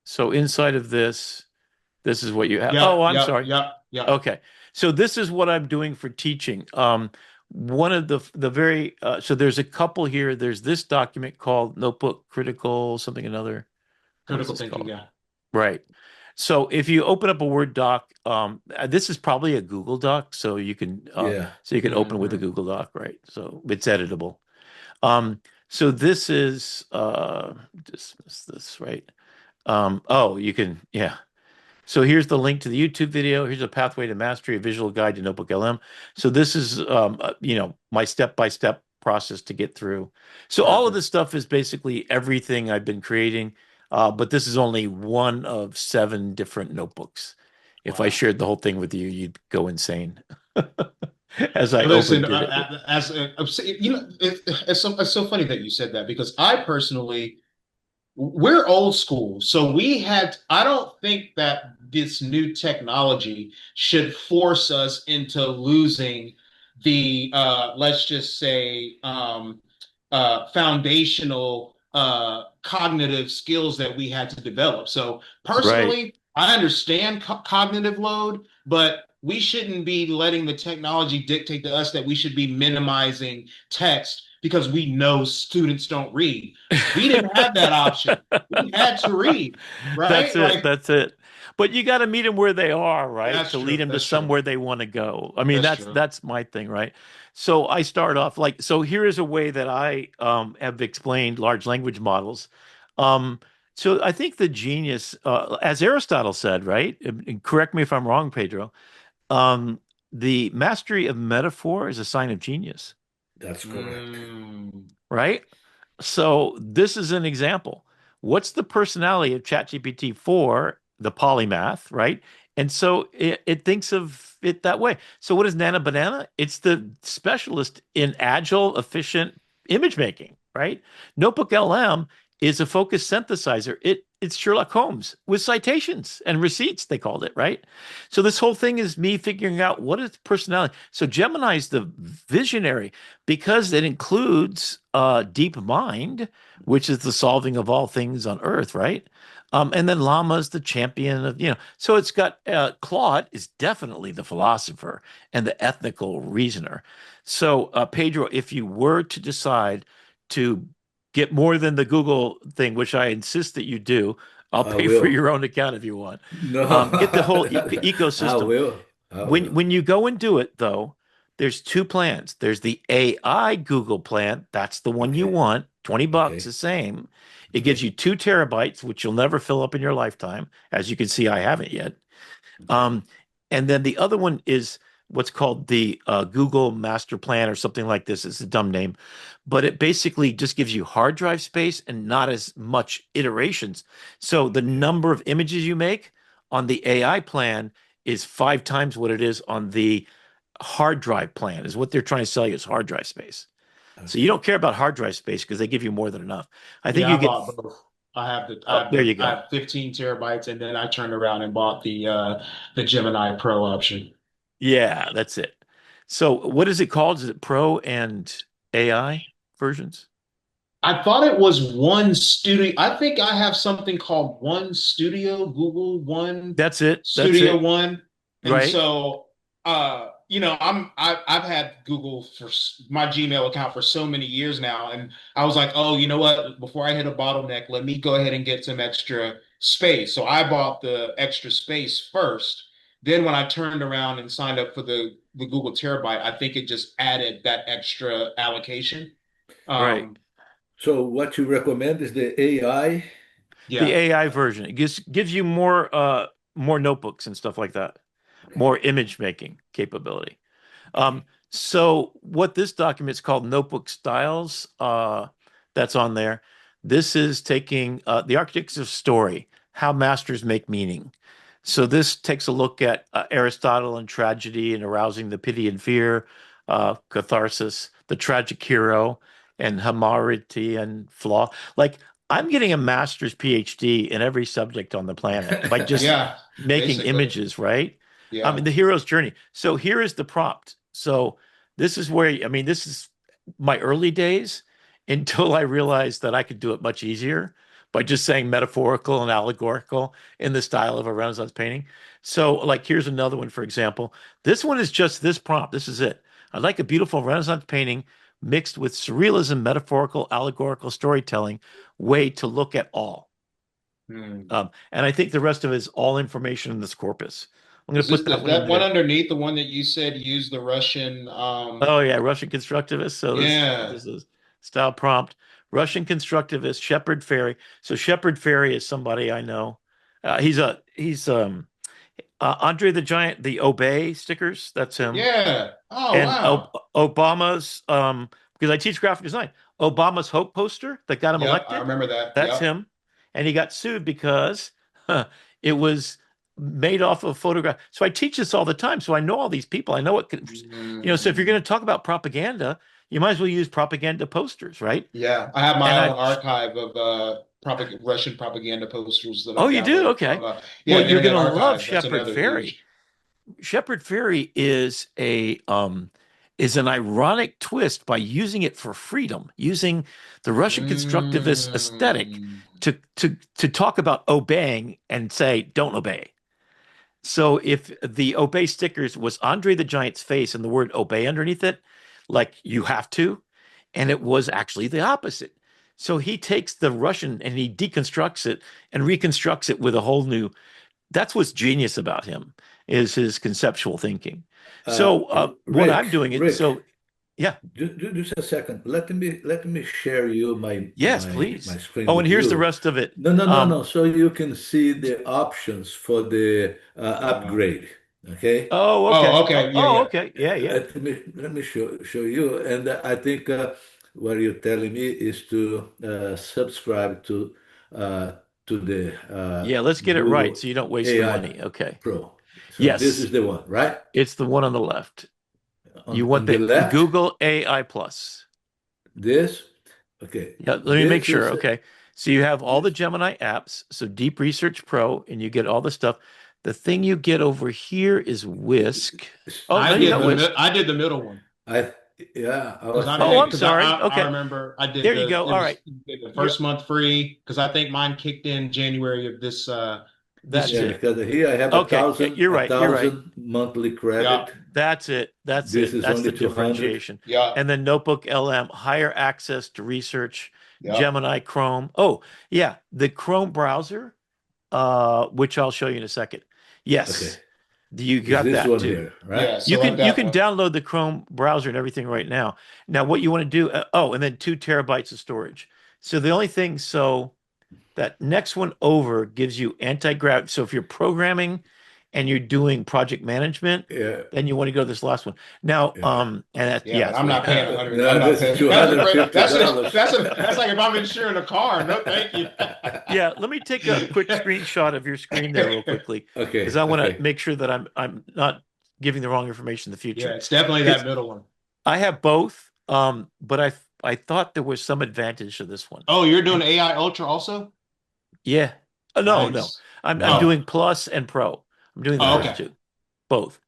So inside of this is what you have. Yep, Oh, I'm yep, sorry. yep, yep. Okay. So this is what I'm doing for teaching. one of the very so there's a couple here. There's this document called Notebook Critical something another. What is Critical this thinking, called? yeah. Right. So if you open up a Word doc, this is probably a Google Doc, Yeah. so you can open with a Hmm. Google Doc, right? So it's editable. So this is dismiss this, right? Oh, you can, yeah. So here's the link to the YouTube video. Here's a pathway to mastery, a visual guide to NotebookLM. So this is, my step-by-step process to get through. So all of Perfect. this stuff is basically everything I've been creating, but this is only one of 7 different notebooks. If I Wow. shared the whole thing with you, you'd go insane as I Listen, overdid it. it's so funny that you said that because I personally, we're old school. So I don't think that this new technology should force us into losing the, let's just say, foundational cognitive skills that we had to develop. So Right. personally, I understand cognitive load, but we shouldn't be letting the technology dictate to us that we should be minimizing text because we know students don't read. We didn't have that option. We had to read, That's right? it. Like, That's it. But you got to meet them where they are, right? that's To lead true. them to That's true. somewhere they want to go. I mean, That's that's true. that's my thing, right? So I start off like so. Here is a way that I have explained large language models. Um, so I think the genius, as Aristotle said, right? And correct me if I'm wrong, Pedro. Um, the mastery of metaphor is a sign of genius, That's correct. Mm, right? So this is an example. What's the personality of ChatGPT 4, the polymath, right? And so it thinks of it that way. So what is Nana Banana? It's the specialist in agile, efficient image making, right? Notebook LM is a focus synthesizer. It's Sherlock Holmes with citations and receipts, they called it, right? So this whole thing is me figuring out what is personality. So Gemini is the visionary because it includes deep mind, which is the solving of all things on earth, right? And then Lama's the champion of, so it's got Claude is definitely the philosopher and the ethical reasoner. So, Pedro, if you were to decide to get more than the Google thing, which I insist that you do, I'll I pay for will. your own account if you want. No, Get the whole I ecosystem. will. I When will. when you go and do it, though, there's 2 plans. There's the AI Google plan. That's the one you Okay. want. 20 bucks, Okay. the same. It gives Okay. you 2 terabytes, which you'll never fill up in your lifetime. As you can see, I haven't yet. Okay. Um, and then the other one is what's called the Google Master Plan or something like this. It's a dumb name, but it basically just gives you hard drive space and not as much iterations. So the Okay. number of images you make on the AI plan is 5 times what it is on the hard drive plan, is what they're trying to sell you as hard drive space. So you Okay. don't care about hard drive space because they give you more than enough. I think yeah, you I get, bought both. oh, there you I go. have 15 terabytes, and then I turned around and bought the Gemini Pro option. Yeah, that's it. So what is it called? Is it Pro and AI versions? I thought it was One Studio. I think I have something called One Studio, Google One That's it. That's Studio it. One. And Right. so I've had Google for my Gmail account for so many years now. And I was like, oh, you know what? Before I hit a bottleneck, let me go ahead and get some extra space. So I bought the extra space first. Then when I turned around and signed up for the Google Terabyte, I think it just added that extra allocation. Right. Um, So what you recommend is the AI? The yeah. AI version. It gives you more notebooks and stuff like that. Okay. More image making capability. So what this document is called Notebook Styles, that's on there. This is taking the architects of story, how masters make meaning. So this takes a look at Aristotle and tragedy and arousing the pity and fear, catharsis, the tragic hero, and hilarity and flaw. Like I'm getting a master's PhD in every subject on the planet by just Yeah, making basically. images, right? Yeah. The hero's journey. So here is the prompt. So this is where, I mean, this is my early days until I realized that I could do it much easier by just saying metaphorical and allegorical in the style of a Renaissance painting. So, like, here's another one, for example. This one is just this prompt. This is it. I'd like a beautiful Renaissance painting mixed with surrealism, metaphorical, allegorical storytelling way to look at all. Hmm. And I think the rest of it is all information in this corpus. I'm going to put that Is one in that one there. underneath the one that you said use the Russian Oh yeah, Russian constructivist. So yeah. this is style prompt. Russian constructivist Shepard Fairey. So Shepard Fairey is somebody I know. He's Andre the Giant, the Obey stickers. That's him. Yeah. Oh And wow. Obama's because I teach graphic design. Obama's Hope poster that got him Yep, I elected. remember that. That's Yep. him. And he got sued because it was made off of photograph. So I teach this all the time. So I know all these people. I know what so if you're Mm. going to talk about propaganda, you might as well use propaganda posters, right? Yeah, I have my And own I archive of Russian propaganda posters that oh, I've you do? downloaded Okay. from Well, yeah, you're going Internet to love Archive. That's Shepard another Fairey. huge. Shepard Fairey is an ironic twist by using it for freedom, using the Russian constructivist aesthetic Mm. to talk about obeying and say don't obey. So if the obey stickers was Andre the Giant's face and the word obey underneath it, like you have to, and it was actually the opposite. So he takes the Russian and he deconstructs it and reconstructs it with a whole new. That's what's genius about him is his conceptual thinking. Uh, So what I'm Rick, doing it. Rick, So yeah, just a second. Let me share you yes, my please. screen Oh, and with here's the you. rest of it. No, no, no, Um, no. So you can see the options for the Uh, upgrade. Okay. oh, oh, okay. okay. Yeah, Oh, yeah. okay. Yeah, yeah. Let me show you. And I think what you're telling me is to subscribe uh, to the Yeah, let's get it right Google so you don't waste the AI money. Okay. Pro. So this Yes, is the one, right? it's the one on the left. You want On the the left, Google AI Plus. this. Okay. Yeah, let me make This sure. is Okay. So you have all the this. Gemini apps, so Deep Research Pro, and you get all the stuff. The thing you get over here is Whisk. Oh, no, you got Whisk. I did the middle one I yeah, I because was I Oh, paid I'm thinking. because sorry. I Okay. remember I did There you go. it All right. was the You're first month free because I think mine kicked in January of this that's Yeah, it. year. because here I have Okay. Yeah, you're a right. You're right. thousand monthly Yeah, credit. That's it. That's This it. is That's only the 200. differentiation. yeah, And then Notebook LM, higher access to research, yeah. Gemini, Chrome. Oh, yeah, the Chrome browser, which I'll show you in a second. Okay, Yes, you is got this that one too. here, right? Yeah, You select can you that can one. download the Chrome browser and everything right now. Now, what you want to do? Oh, and then 2 terabytes of storage. So the only thing, so that next one over gives you anti-gravity. So if you're programming and you're doing project management, Yeah, then you want to go to this last one. Now, yeah. and that, Yeah, yeah, but it's I'm way not paying better. 100. I'm No, not this is paying. two hundred fifty dollars. That's like if I'm insuring a car. No, thank you. Yeah, let me take a quick screenshot of your screen there real quickly because Okay, I want to okay. make sure that I'm not giving the wrong information in the Yeah, future. it's definitely that Because middle one. I have both, but I thought there was some advantage to this one. Oh, you're doing And AI Ultra also? yeah, no, no, Nice. I'm Oh, doing No. Plus and Pro. I'm doing the oh, first okay. two, both.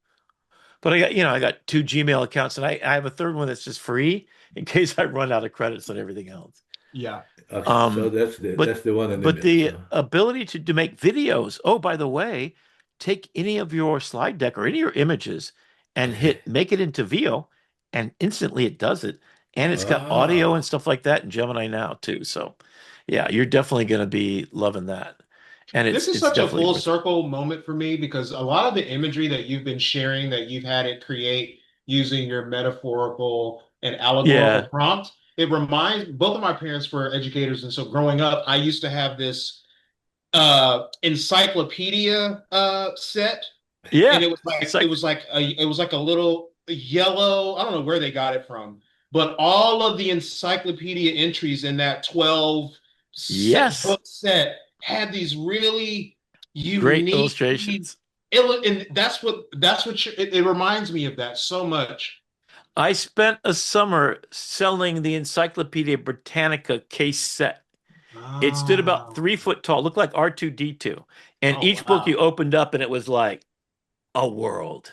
But I got 2 Gmail accounts, and I have a third one that's just free in case I run out of credits and everything else. Yeah. Okay, so Um, that's but the one in the but middle. the So ability to make videos. Oh, by the way, take any of your slide deck or any of your images and okay. hit make it into VO, and instantly it does it. And it's got audio and Oh, stuff like that in Gemini now too. So yeah, you're definitely going to be loving that, and This is it's such a definitely full worth it. circle moment for me because a lot of the imagery that you've been sharing that you've had it create using your metaphorical and allegorical Yeah, prompt, it reminds both of my parents were educators, and so growing up, I used to have this encyclopedia set, and yeah. it was It's like like it was like a little yellow. I don't know where they got it from, but all of the encyclopedia entries in that 12 yes, book set had these really great uniquely illustrations. and that's what it reminds me of that so much. I spent a summer selling the Encyclopedia Britannica case set. It stood about Ah, 3 foot tall, looked like R2D2. And oh each book you wow. opened up and it was like a world,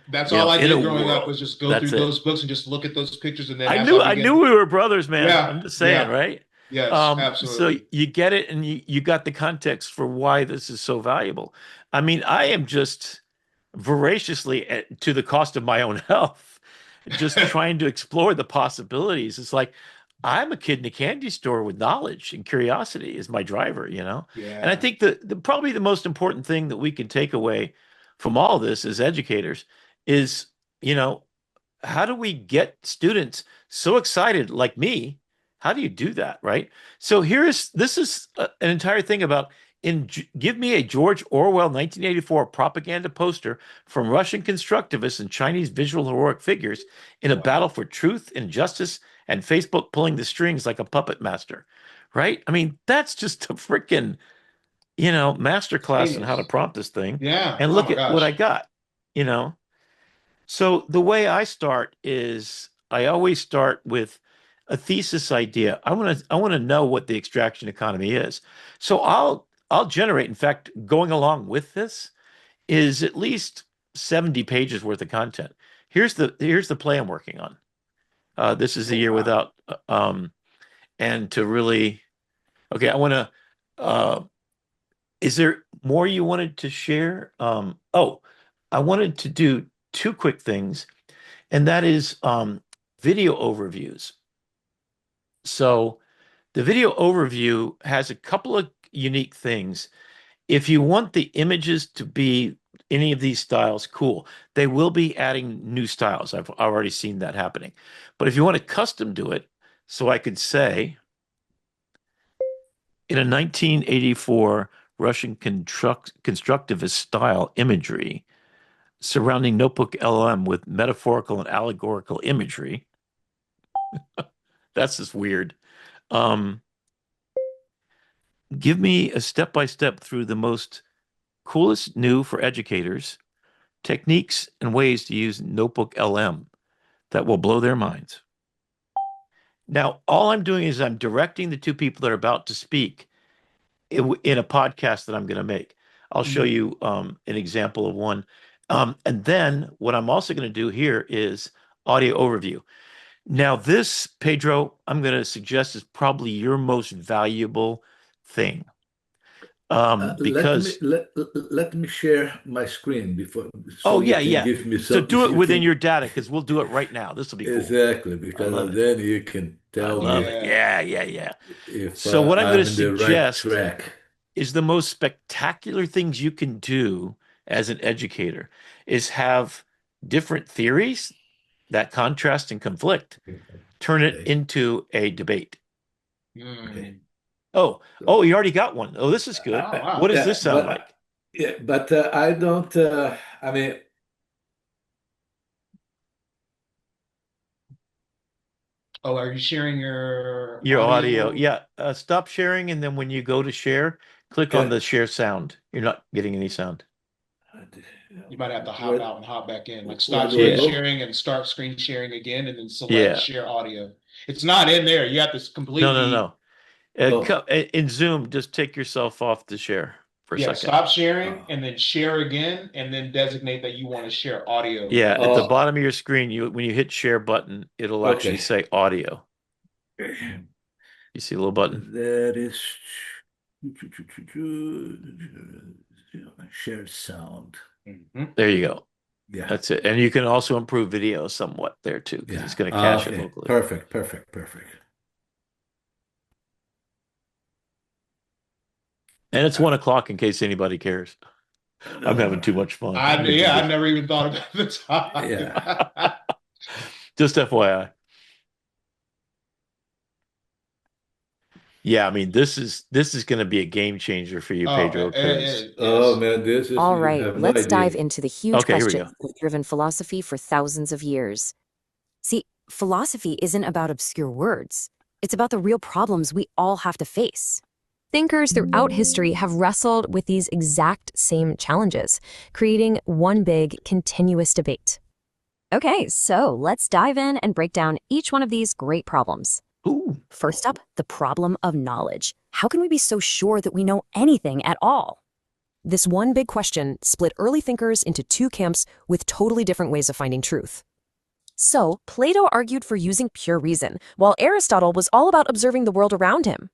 That's all I in a did growing up world. was just go through That's it. those books and just look at those pictures, and then I as I knew I began, knew we were brothers, man. yeah, I'm just saying, yeah, right? yes, So absolutely. you get it and you got the context for why this is so valuable. I mean, I am just voraciously to the cost of my own health. just trying to explore the possibilities. It's like I'm a kid in a candy store with knowledge and curiosity is my driver, you know? And I Yeah. think the probably the most important thing that we can take away from all this as educators is, you know, how do we get students so excited like me? How do you do that, right? So this is an entire thing about give me a George Orwell 1984 propaganda poster from Russian constructivists and Chinese visual heroic figures in a battle Wow. for truth and justice and Facebook pulling the strings like a puppet master, right? I mean, that's just a freaking, masterclass in how to Genius. prompt this thing. Yeah. And Oh look my at what I gosh. got, you know? So the way I start is I always start with a thesis idea. I want to know what the extraction economy is. So I'll generate, in fact, going along with this is at least 70 pages worth of content. Here's the play I'm working on. This is the Oh year wow. without and to really okay, I want to is there more you wanted to share? I wanted to do two quick things, and that is video overviews. So the video overview has a couple of unique things. If you want the images to be any of these styles, cool. They will be adding new styles. I've already seen that happening. But if you want to custom do it, so I could say in a 1984 Russian constructivist style imagery surrounding Notebook LM with metaphorical and allegorical imagery. That's just weird. Um, Give me a step by step through the most coolest new for educators techniques and ways to use Notebook LM that will blow their minds. Now, all I'm doing is I'm directing the two people that are about to speak in a podcast that I'm going to make. I'll show Mhm. you an example of one. And then what I'm also going to do here is audio overview. Now, this, Pedro, I'm going to suggest is probably your most valuable thing. Let me Because, let me share my screen before oh, so you yeah, can yeah. give me So some do it you within can your data because we'll do it right now. This will be cool. exactly I love because it. then you can I tell love me it. Yeah. Yeah, yeah, yeah. if So, what I'm going to I'm in the right suggest track. is the most spectacular things you can do as an educator is have different theories that contrast and conflict, turn it Okay, into a debate. okay. Mm. Oh, So, oh, you already got one. Oh, this is good. Oh What wow. does yeah, this sound like? but I don't. I mean, Oh, are you sharing your Your audio. audio? Yeah. Stop sharing. And then when you go to share, click on can the share sound. You're not getting any sound. You might have to hop where out and hop back in. Like where stop do I screen Yeah. go? sharing and start screen sharing again, and then select Yeah. share audio. It's not in there. You have to No, no, completely, no. Oh, In Zoom, just take yourself off the share for a yeah, second. stop sharing uh, and then share again, and then designate that you want to share audio. Yeah, at the oh, bottom of your screen, when you hit share button, it'll actually okay. say audio. You see a little button? That is shared sound. Mhm. There you go. Yeah, That's it. And you can also improve video somewhat there too, because yeah. it's going to cache it Okay, locally. perfect, perfect, perfect. And it's Uh, 1 o'clock in case anybody cares. I'm having no, too much fun. I me yeah, too. I never even thought about the Yeah. time. Just FYI. Yeah, I mean, this is going to be a game changer for you, Oh, Pedro, because Oh yes. man, this is All you right, have no let's idea. dive into the huge okay, here we questions go. that have driven philosophy for thousands of years. See, philosophy isn't about obscure words. It's about the real problems we all have to face. Thinkers throughout history have wrestled with these exact same challenges, creating one big, continuous debate. Okay, so let's dive in and break down each one of these great problems. Ooh, First up, the problem of knowledge. How can we be so sure that we know anything at all? This one big question split early thinkers into two camps with totally different ways of finding truth. So, Plato argued for using pure reason, while Aristotle was all about observing the world around him.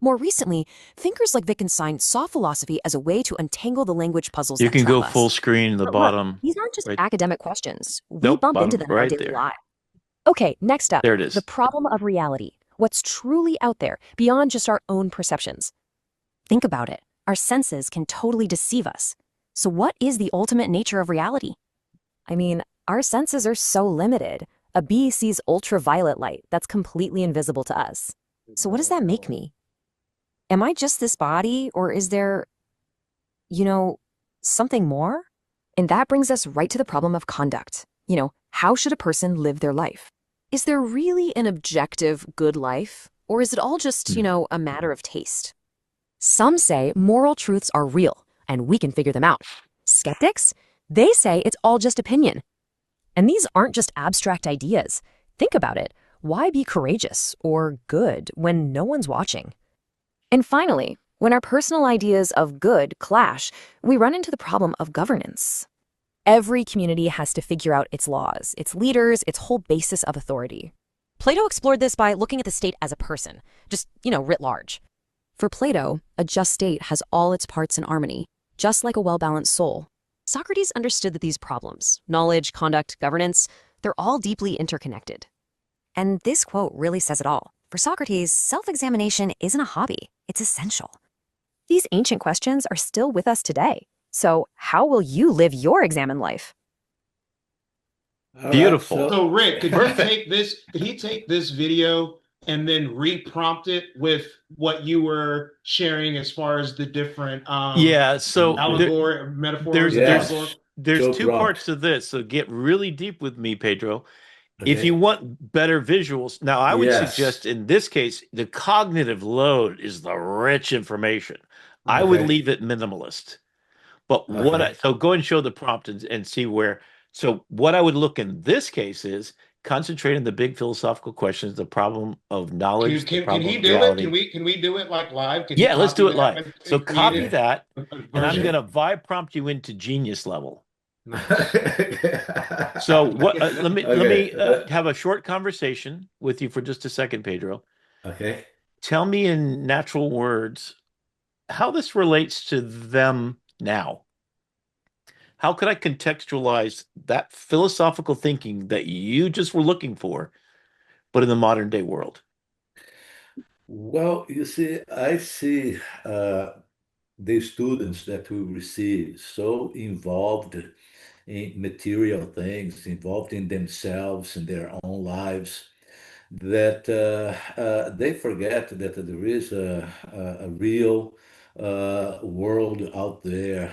More recently, thinkers like Wittgenstein saw philosophy as a way to untangle the language puzzles You that can trap go full us. screen, the But look, bottom, these aren't just right? academic questions. We Nope, bump into bottom them in our right daily there. lives. Okay, next up, There it the is. problem of reality. What's truly out there beyond just our own perceptions. Think about it. Our senses can totally deceive us. So what is the ultimate nature of reality? I mean, our senses are so limited. A bee sees ultraviolet light that's completely invisible to us. So what does that make me? Am I just this body, or is there, you know, something more? And that brings us right to the problem of conduct. How should a person live their life? Is there really an objective good life? Or is it all just, a matter of taste? Some say moral truths are real, and we can figure them out. Skeptics? They say it's all just opinion. And these aren't just abstract ideas. Think about it. Why be courageous or good when no one's watching? And finally, when our personal ideas of good clash, we run into the problem of governance. Every community has to figure out its laws, its leaders, its whole basis of authority. Plato explored this by looking at the state as a person, just, writ large. For Plato, a just state has all its parts in harmony, just like a well-balanced soul. Socrates understood that these problems, knowledge, conduct, governance, they're all deeply interconnected. And this quote really says it all. For Socrates, self-examination isn't a hobby, it's essential. These ancient questions are still with us today. So how will you live your examined life? All right. Beautiful. So Rick, could Perfect. he take this video and then re-prompt it with what you were sharing as far as the different Yeah, so allegory, metaphors there's and Yes. there's allegorical? there's Joe two prompt. parts to this. So get really deep with me, Pedro. If you Okay. want better visuals, now I would Yes. suggest in this case, the cognitive load is the rich information. I would Okay. leave it minimalist. But Okay. so go and show the prompt and see where. So what I would look in this case is concentrate on the big philosophical questions, the problem of knowledge, the Can problem he of do it? reality. Can we do it like live? Can he Yeah, let's copy do it that live. So and create copy it Okay. that, a and I'm version? going Okay. to vibe prompt you into genius level. Nice. So what? Let me Okay. have a short conversation with you for just a second, Pedro. Okay. Tell me in natural words how this relates to them now. How could I contextualize that philosophical thinking that you just were looking for, but in the modern day world? Well, you see, I see the students that we receive so involved in material things, involved in themselves and their own lives, that they forget that there is a real world out there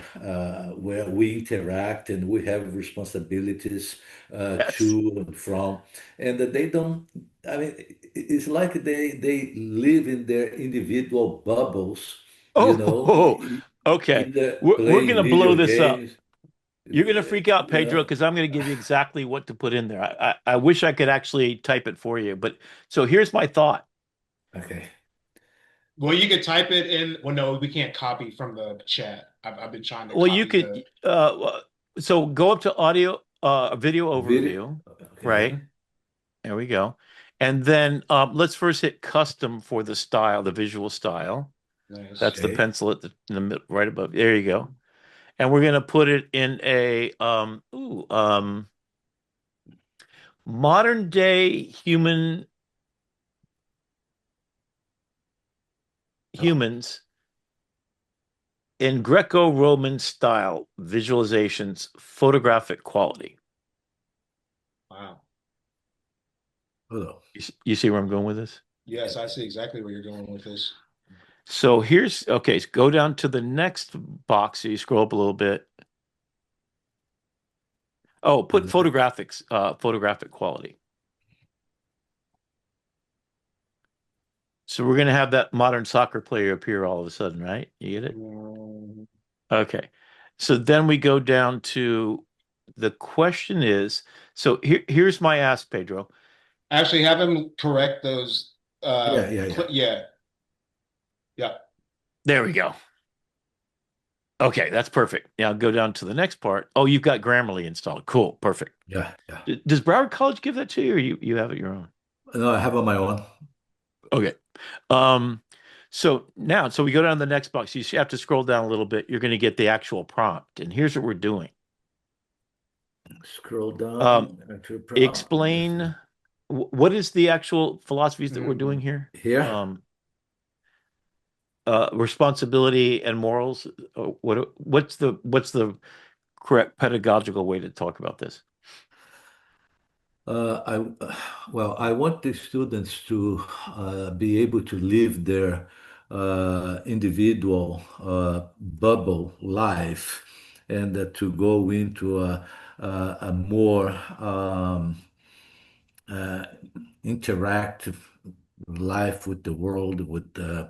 where we interact and we have responsibilities Yes. to and from, and that they don't. I mean, it's like they live in their individual bubbles, Oh, okay. in the We're going playing to blow video this up. games. You're going to freak out, Pedro, Yeah. because I'm going to give you exactly what to put in there. I wish I could actually type it for you, but so here's my thought. Okay. Well, you could type it in. Well, no, we can't copy from the chat. I've been trying to Well, you copy could, the. so go up to audio, video Video. overview, Okay. right? There we go. And then let's first hit custom for the style, the visual style. Nice. That's the Okay. pencil at in the middle, right above. There you go. And we're going to put it in a modern day Oh, humans in Greco-Roman style visualizations, photographic quality. Wow. hold on. You see where I'm going with this? Yes, I see exactly where you're going with this. So here's okay. So go down to the next box. So you scroll up a little bit. Oh, put photographic quality. So we're gonna have that modern soccer player appear all of a sudden, right? You get it? Okay. So then we go down to the question is, so here's my ask, Pedro. Actually, have him correct those. Yeah, yeah, yeah. Yeah, yeah. There we go. Okay, that's perfect. Now go down to the next part. Oh, you've got Grammarly installed. Cool, perfect. Yeah, yeah. Does Broward College give that to you, or you have it your own? No, I have on my own. Okay. Um, So now, so we go down to the next box. You have to scroll down a little bit. You're going to get the actual prompt. And here's what we're doing. Scroll Um, down to prompt. Let me see. explain what is the actual philosophies that we're doing Mhm. here? Here. Um, responsibility and morals. What's the correct pedagogical way to talk about this? I want the students to be able to live their individual bubble life and to go into a more uh, interactive life with the world, uh,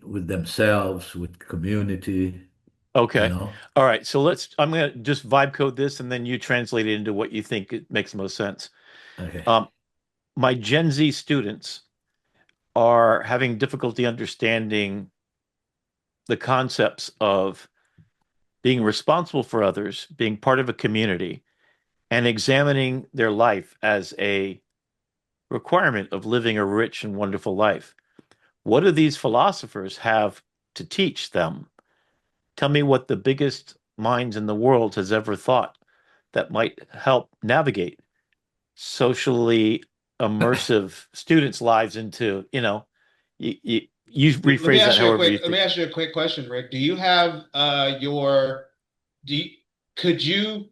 with themselves, with community, you Okay. know. All right. So I'm going to just vibe code this and then you translate it into what you think it makes most sense. Okay. Um, my Gen Z students are having difficulty understanding the concepts of being responsible for others, being part of a community, and examining their life as a requirement of living a rich and wonderful life. What do these philosophers have to teach them? Tell me what the biggest minds in the world has ever thought that might help navigate socially immersive students' lives into, you Let me rephrase that ask you a however you quick. Let me think. ask you a quick question, Rick. Do you have your? Do you, could you?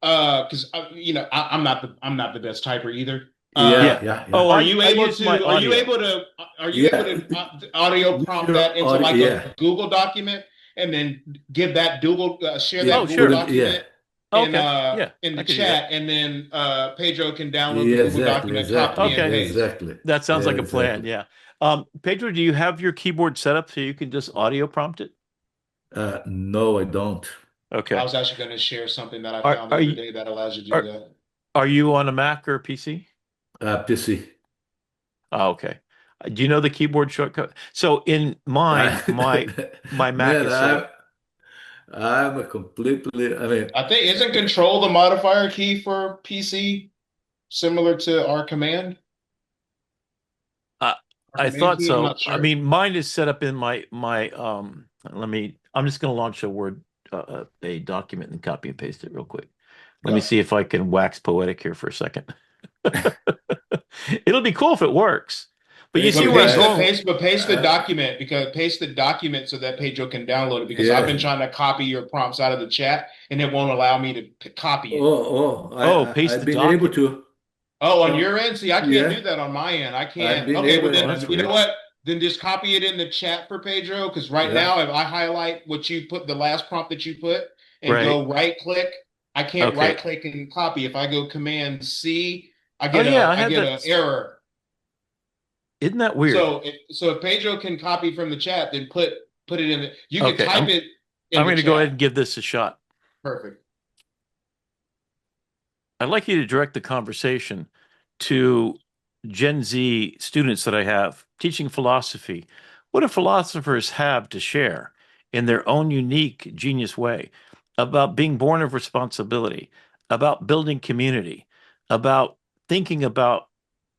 Because I'm not the best typer either. Yeah, Yeah. yeah, Oh, yeah. Are you I able use my to? Are you audio. able to? Are you able Yeah, to audio use prompt your that into audio. like Yeah, a Google document and then give that Google share yeah. that Oh, Google Put sure. it. Yeah, document Oh, okay. Yeah, in I the could do that. chat, and then Pedro can download the yeah. Google Exactly, document, copy and exactly, Okay. paste. exactly. That sounds Yeah, like a plan. exactly. Yeah. Pedro, do you have your keyboard set up so you can just audio prompt it? No, I don't. I Okay. was actually going to share something that I Are found the are other you day that allows you to do are that. are you on a Mac or a PC? PC. Oh, okay. Do you know the keyboard shortcut? So in mine, my Mac Man, is set up. I'm a completely. I mean, I think isn't control the modifier key for PC similar to our command? Uh, Our I command thought key? I'm so. not I sure. mean, mine is set up in I'm just going to launch a Word a document and copy and paste it real quick. Let me Yeah. see if I can wax poetic here for a second. It'll be cool if it works. But you thank see But you, where I'm guys. going. paste the Uh, document because paste the document so that Pedro can download it because I've been yeah. trying to copy your prompts out of the chat and it won't allow me to copy it. Oh, paste I've the been able document. to. Oh, on Uh, your end? See, I can't do yeah, that on my end. I I've can't. been Okay, well able. Oh, then that's you know weird. what? Then just copy it in the chat for Pedro because right Yeah. now if I highlight what you put the last prompt that you put and Right. go right click, I can't right Okay. click and copy. If I go Command C, Oh yeah, I I had get that. a error. Isn't that weird? So if Pedro can copy from the chat, then put it in the you could Okay, type it in I'm the going to go ahead chat. and give this a shot. Perfect. I'd like you to direct the conversation to Gen Z students that I have teaching philosophy. What do philosophers have to share in their own unique, genius way about being born of responsibility, about building community, about thinking about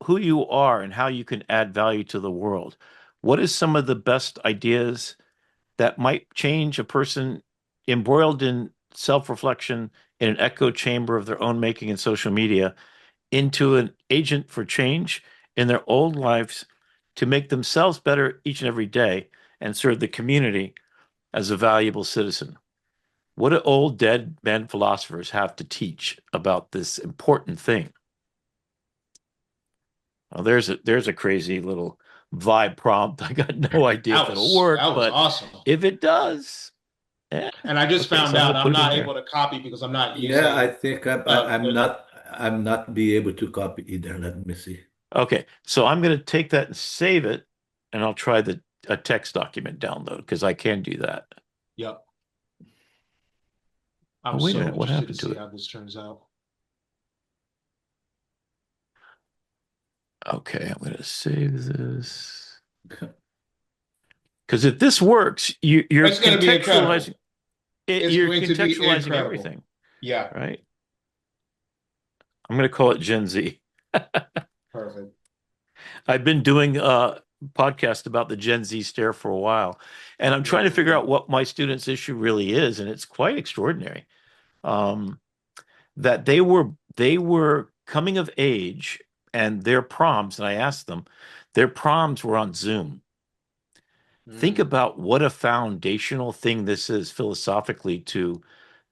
who you are and how you can add value to the world? What is some of the best ideas that might change a person embroiled in self-reflection in an echo chamber of their own making in social media into an agent for change in their own lives to make themselves better each and every day and serve the community as a valuable citizen? What do old dead men philosophers have to teach about this important thing? Well, there's a crazy little vibe prompt. I got no idea if it'll work, That was but awesome. if it does, yeah. And I just Okay, found so I'm out gonna I'm put it in not able there. to copy because I'm not Yeah, I using think uh I'm not be able to copy either. Let me see. Okay, so I'm gonna take that and save it, and I'll try the a text document download because I can do that. yep. Oh, I'm wait a so minute, what interested to happened to see it? how this turns out. Okay, I'm gonna save this because if this works, you're It's going to be contextualizing incredible. it. It's You're going to be contextualizing incredible. everything, Yeah, right? I'm gonna call it Gen Z. perfect. I've been doing podcast about the Gen Z stare for a while, and I'm trying to figure out what my students' issue really is, and it's quite extraordinary. Um, that they were coming of age, and their proms, and I asked them, their proms were on Zoom. Think Mm. about what a foundational thing this is philosophically to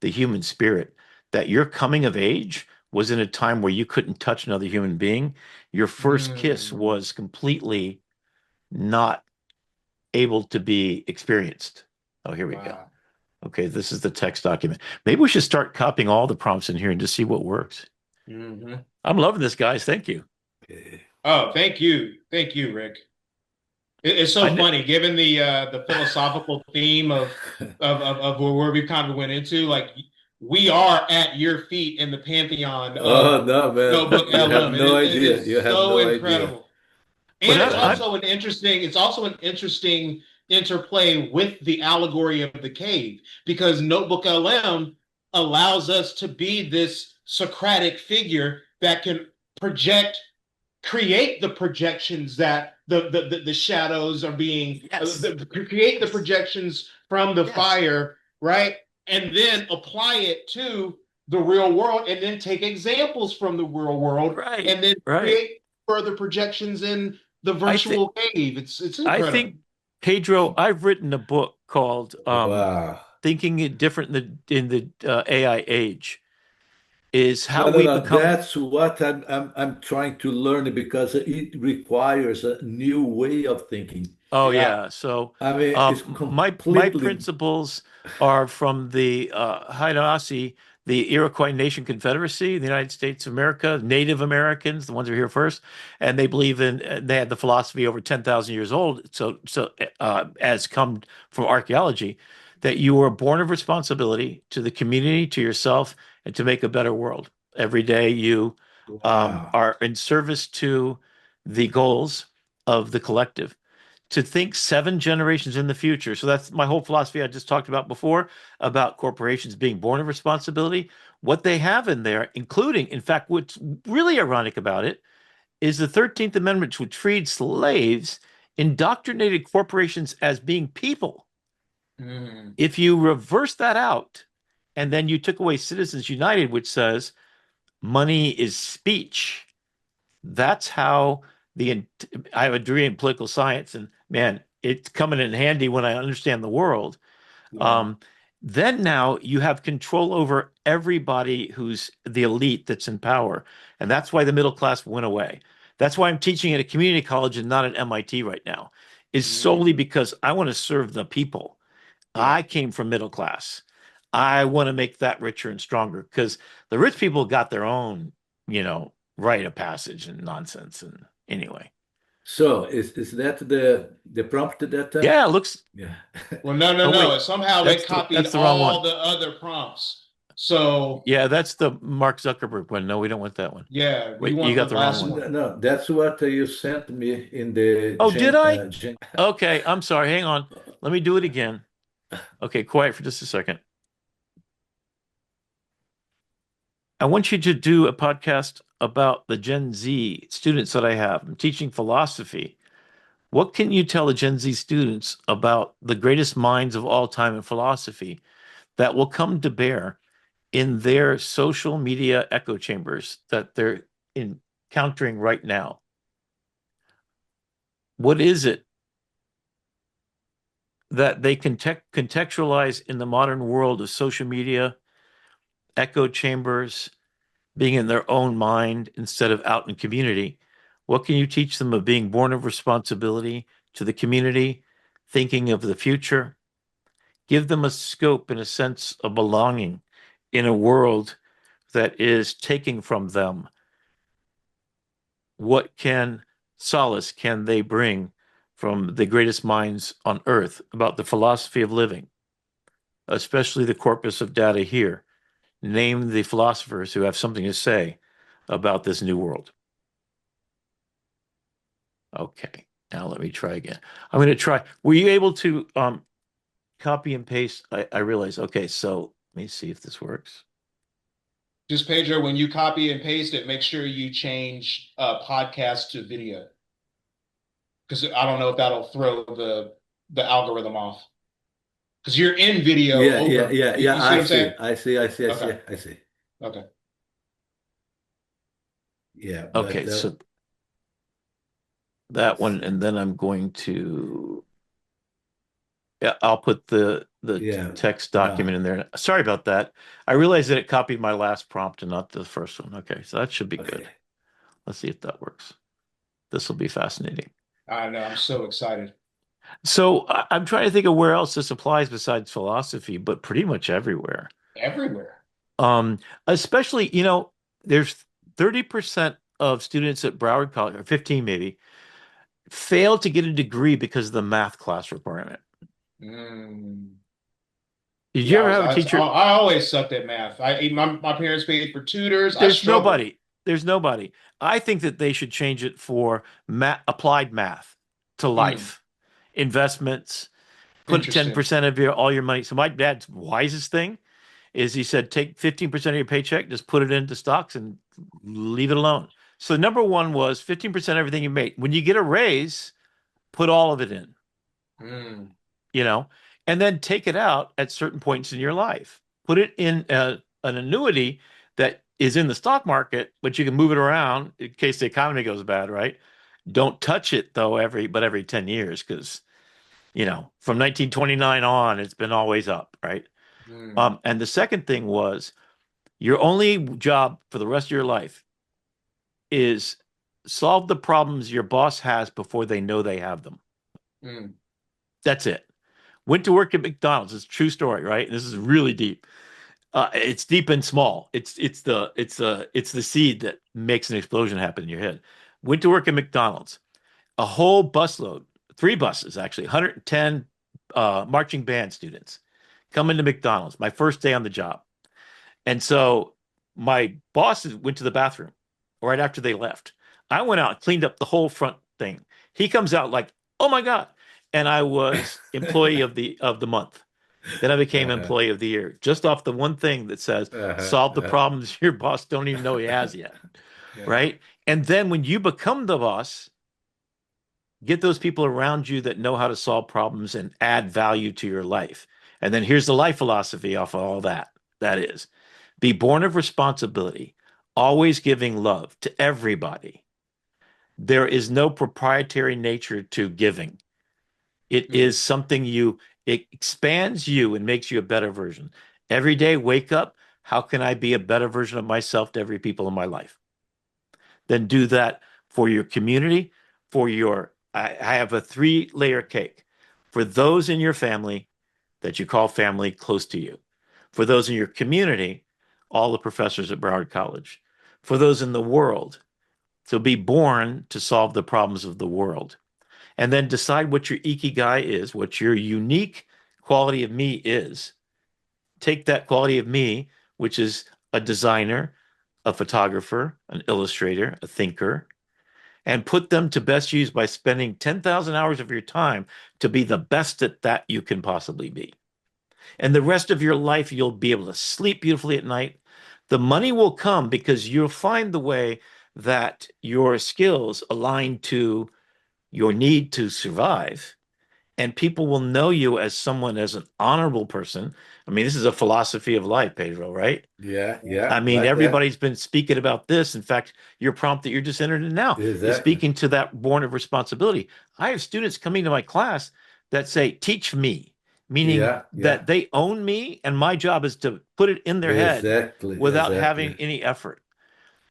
the human spirit, that your coming of age was in a time where you couldn't touch another human being. Your first kiss Mm. was completely not able to be experienced. Oh, here we go. Wow. Okay, this is the text document. Maybe we should start copying all the prompts in here and just see what works. Hmm. I'm loving this, guys. Thank you. Okay. Oh, thank you. Thank you, Rick. It's I so kn- funny, given the philosophical theme of where we kind of went into, like we are at your feet in the pantheon of Oh no, man, Notebook you have LM. no It idea. is You have so no idea. incredible. but And Uh, it's also an interesting interplay with the allegory of the cave, because Notebook LM allows us to be this Socratic figure that can project create the projections that the shadows are being yes, create the projections from the yes, fire, right? And then apply it to the real world, and then take examples from the real world, right, and then right. create further projections in the I think virtual cave. It's I incredible. think Pedro, I've written a book called wow. "Thinking It Different in the AI Age." Is how No, no, we no. become. That's what I'm trying to learn because it requires a new way of thinking. Oh Yeah. yeah. So I mean, it's my completely. principles are from the Haidamasi, the Iroquois Nation Confederacy, the United States of America, Native Americans, the ones who are here first, and they believe in they had the philosophy over 10,000 years old. So as come from archaeology, that you were born of responsibility to the community, to yourself, and to make a better world. Every day you Wow. are in service to the goals of the collective, to think 7 generations in the future. So that's my whole philosophy I just talked about before, about corporations being born of responsibility. What they have in there, including, in fact, what's really ironic about it is the 13th Amendment, which freed slaves, indoctrinated corporations as being people. Mm. If you reverse that out, and then you took away Citizens United, which says money is speech, that's how the I have a degree in political science, and man, it's coming in handy when I understand the world. Yeah. Um, then now you have control over everybody who's the elite that's in power, and that's why the middle class went away. That's why I'm teaching at a community college and not at MIT right now, is solely Mm. because I want to serve the people. Yeah. I came from middle class. I want to make that richer and stronger because the rich people got their own, rite of passage and nonsense. And anyway, So is that the prompt that? yeah, it looks. Yeah. Well, no, no, Oh no. wait, Somehow it copied that's the wrong all one. the other prompts. So Yeah, that's the Mark Zuckerberg one. No, we don't want that one. yeah, we Wait, you want the got the wrong last one. one. No, that's what you sent me in the Oh, did I? Gen. Okay, I'm sorry. Hang on. Let me do it again. Okay, quiet for just a second. I want you to do a podcast about the Gen Z students that I have. I'm teaching philosophy. What can you tell the Gen Z students about the greatest minds of all time in philosophy that will come to bear in their social media echo chambers that they're encountering right now? What is it that they can contextualize in the modern world of social media, echo chambers, being in their own mind instead of out in community? What can you teach them of being born of responsibility to the community, thinking of the future? Give them a scope and a sense of belonging in a world that is taking from them. What can solace can they bring from the greatest minds on earth about the philosophy of living, especially the corpus of data here? Name the philosophers who have something to say about this new world. Okay, now let me try again. I'm going to try. Were you able to copy and paste? I realize. Okay, so let me see if this works. Just Pedro, when you copy and paste it, make sure you change podcast to video. because I don't know if that'll throw the algorithm off. Because you're in video Yeah, yeah, over. yeah, You yeah. see I what I'm saying? see. I see. I see. I see. Okay. I see. Okay. Yeah, but Okay, so that let's one, and see. then I'm going to, yeah, I'll put the Yeah. text Uh, document in there. Sorry about that. I realized that it copied my last prompt and not the first one. Okay, so that should be okay. good. Let's see if that works. This will be fascinating. I know. I'm so excited. So I'm trying to think of where else this applies besides philosophy, but pretty much everywhere. Everywhere. Um, Especially, there's 30% of students at Broward College, or 15 maybe, fail to get a degree because of the math class requirement. Mm. Did you Yeah, ever have a teacher? I always sucked at math. My parents paid for tutors. I There's struggled. nobody. There's nobody. I think that they should change it for applied math to Mm. life, investments, put Interesting. 10% of your all your money. So my dad's wisest thing is he said, take 15% of your paycheck, just put it into stocks and leave it alone. So number one was 15% of everything you make. When you get a raise, put all of it in, Mm. you know, and then take it out at certain points in your life. Put it in an annuity that is in the stock market, but you can move it around in case the economy goes bad, right? Don't touch it though every 10 years because, from 1929 on, it's been always up, right? Mm. And the second thing was your only job for the rest of your life is solve the problems your boss has before they know they have them. Mm. That's it. Went to work at McDonald's. It's a true story, right? This is really deep. It's deep and small. It's the seed that makes an explosion happen in your head. Went to work at McDonald's. A whole busload, three buses actually, 110 marching band students come into McDonald's. My first day on the job. And so my boss went to the bathroom right after they left. I went out and cleaned up the whole front thing. He comes out like, "Oh my God." And I was employee of the month. Then I became Uh-huh. employee of the year just off the one thing that says Uh-huh. solve the Uh-huh. problems your boss don't even know he has yet, Yeah. right? And then when you become the boss, get those people around you that know how to solve problems and add value to your life. And then here's the life philosophy off of all that. That is, be born of responsibility, always giving love to everybody. There is no proprietary nature to giving. It Mm. is something it expands you and makes you a better version. Every day, wake up. How can I be a better version of myself to every people in my life? Then do that for your community, I have a 3-layer cake for those in your family that you call family close to you, for those in your community, all the professors at Broward College, for those in the world. So be born to solve the problems of the world. And then decide what your ikigai is, what your unique quality of me is. Take that quality of me, which is a designer, a photographer, an illustrator, a thinker, and put them to best use by spending 10,000 hours of your time to be the best at that you can possibly be. And the rest of your life, you'll be able to sleep beautifully at night. The money will come because you'll find the way that your skills align to your need to survive, and people will know you as someone as an honorable person. I mean, this is a philosophy of life, Pedro, right? Yeah, yeah, I mean, like that. everybody's been speaking about this. In fact, your prompt that you're just entered in now is Exactly. speaking to that born of responsibility. I have students coming to my class that say, teach me, meaning Yeah, yeah. that they own me, and my job is to put it in their head Exactly, without having exactly, any effort.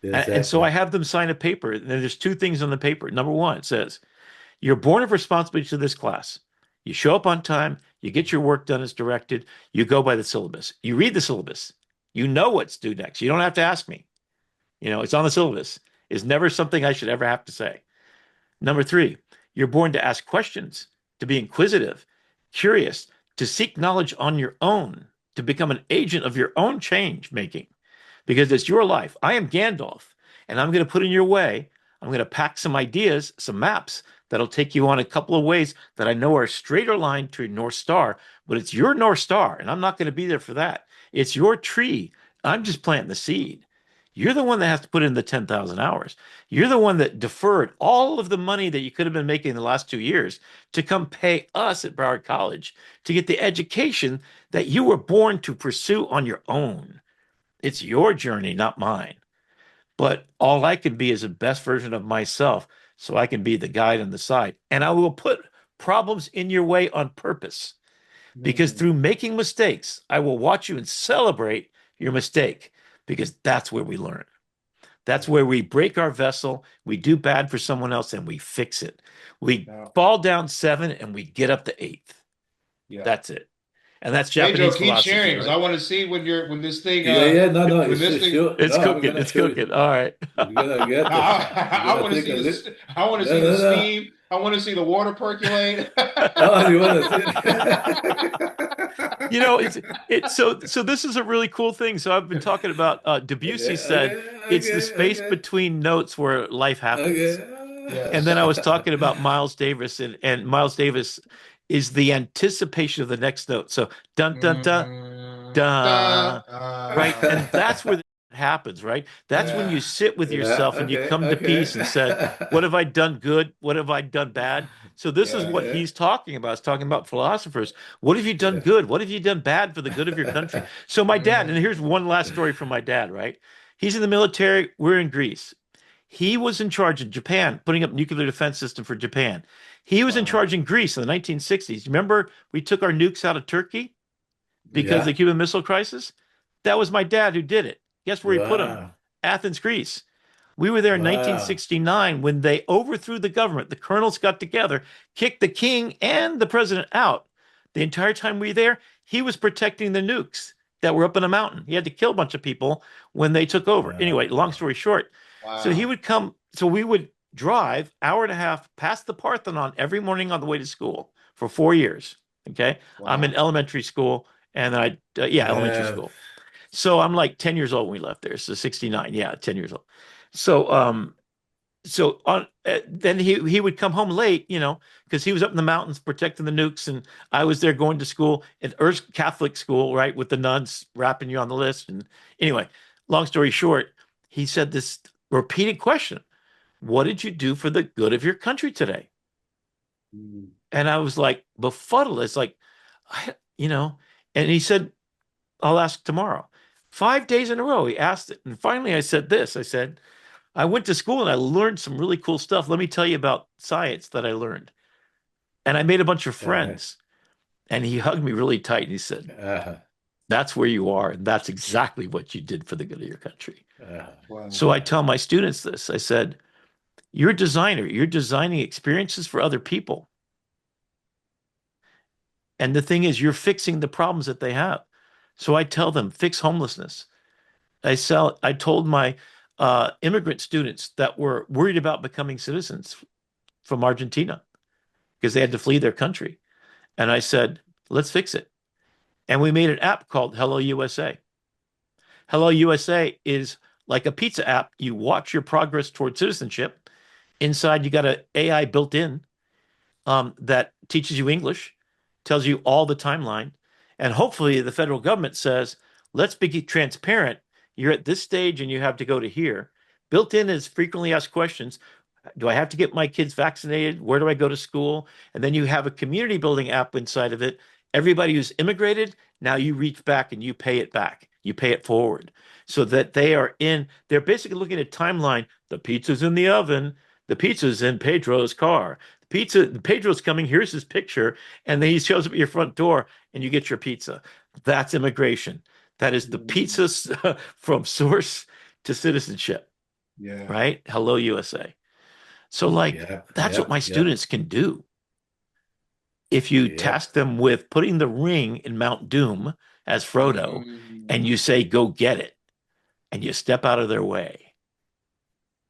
And so exactly. I have them sign a paper. And there's two things on the paper. Number one, it says, you're born of responsibility to this class. You show up on time, you get your work done as directed, you go by the syllabus. You read the syllabus. You know what's due next. You don't have to ask me. It's on the syllabus. It's never something I should ever have to say. Number three, you're born to ask questions, to be inquisitive, curious, to seek knowledge on your own, to become an agent of your own change making, because it's your life. I am Gandalf, and I'm going to put in your way. I'm going to pack some ideas, some maps that'll take you on a couple of ways that I know are a straighter line to your North Star, but it's your North Star, and I'm not going to be there for that. It's your tree. I'm just planting the seed. You're the one that has to put in the 10,000 hours. You're the one that deferred all of the money that you could have been making in the last 2 years to come pay us at Broward College to get the education that you were born to pursue on your own. It's your journey, not mine. But all I can be is the best version of myself so I can be the guide on the side. And I will put problems in your way on purpose because Mm. through making mistakes, I will watch you and celebrate your mistake because that's where we learn. That's where we break our vessel, we do bad for someone else, and we fix it. We No. fall down seven and we get up to eighth. Yeah. That's it. And that's Hey Joe, Japanese keep philosophy, sharing because I right? want to see when this thing Yeah, yeah, no, no, when this it's thing. still, It's no, I'm cooking. gonna It's show you. cooking. All right. You're gonna get it. You're I gonna want to take see a this. look. I want to No, see the no, no. steam. I want to see the water percolate. Oh, you wanna see You know, so this is a really cool thing. So I've been talking about Okay, Debussy said okay, it's the okay, space okay, between notes where life happens. And Yes. then I was talking about Miles Davis, and Miles Davis is the anticipation of the next note. So dun dun dun Da, dun, right? And that's where it happens, right? That's when yeah. you sit with Yeah, yourself and you okay, come to peace and said, okay. what have I done good? What have I done bad? So this is Yeah. what Okay. he's talking about. He's talking about philosophers. What have you done Yeah. good? What have you done bad for the good of your country? So my dad, and here's one last story from my dad, right? He's in the military. We're in Greece. He was in charge of Japan, putting up nuclear defense system for Japan. He was in Wow. charge in Greece in the 1960s. Remember, we took our nukes out of Turkey because of the Yeah. Cuban Missile Crisis? That was my dad who did it. Guess where he put them? Wow. Athens, Greece. We were there in Wow. 1969 when they overthrew the government. The colonels got together, kicked the king and the president out. The entire time we were there, he was protecting the nukes that were up in a mountain. He had to kill a bunch of people when they took over. Anyway, long Wow. story short, so he Wow. would come, so we would drive hour and a half past the Parthenon every morning on the way to school for 4 years. Okay. I'm in Wow. elementary school and yeah, elementary Yeah. school. So I'm like 10 years old when we left there. So 69. Yeah, 10 years old. So then he would come home late, because he was up in the mountains protecting the nukes, and I was there going to school at Erskine Catholic school, right, with the nuns rapping you on the list. And anyway, long story short, he said this repeated question: "What did you do for the good of your country today?" Mm. And I was like befuddled. It's like, I, you know, and he said, "I'll ask tomorrow." 5 days in a row, he asked it, and finally, I said this. I said, I went to school and I learned some really cool stuff. Let me tell you about science that I learned. And I made a bunch of Uh, friends. And he hugged me really tight and he said, uh, that's where you are. And that's exactly what you did for the good of your country. uh, Wow. So I tell my students this. I said, you're a designer. You're designing experiences for other people. And the thing is, you're fixing the problems that they have. So I tell them, fix homelessness. I told my immigrant students that were worried about becoming citizens from Argentina because they had to flee their country. And I said, let's fix it. And we made an app called Hello USA. Hello USA is like a pizza app. You watch your progress towards citizenship. Inside, you got an AI built in that teaches you English, tells you all the timeline. And hopefully, the federal government says, let's be transparent. You're at this stage and you have to go to here. Built in is frequently asked questions. Do I have to get my kids vaccinated? Where do I go to school? And then you have a community building app inside of it. Everybody who's immigrated, now you reach back and you pay it back. You pay it forward so that they're basically looking at timeline. The pizza's in the oven. The pizza's in Pedro's car. Pedro's coming. Here's his picture. And then he shows up at your front door and you get your pizza. That's immigration. That is the Mm. pizza from source to citizenship, Yeah. right? Hello, USA. So, like, yep, that's what yep, my yep, students can do. If you yep. task them with putting the ring in Mount Doom as Frodo, and Mm. you say, go get it, and you step out of their way.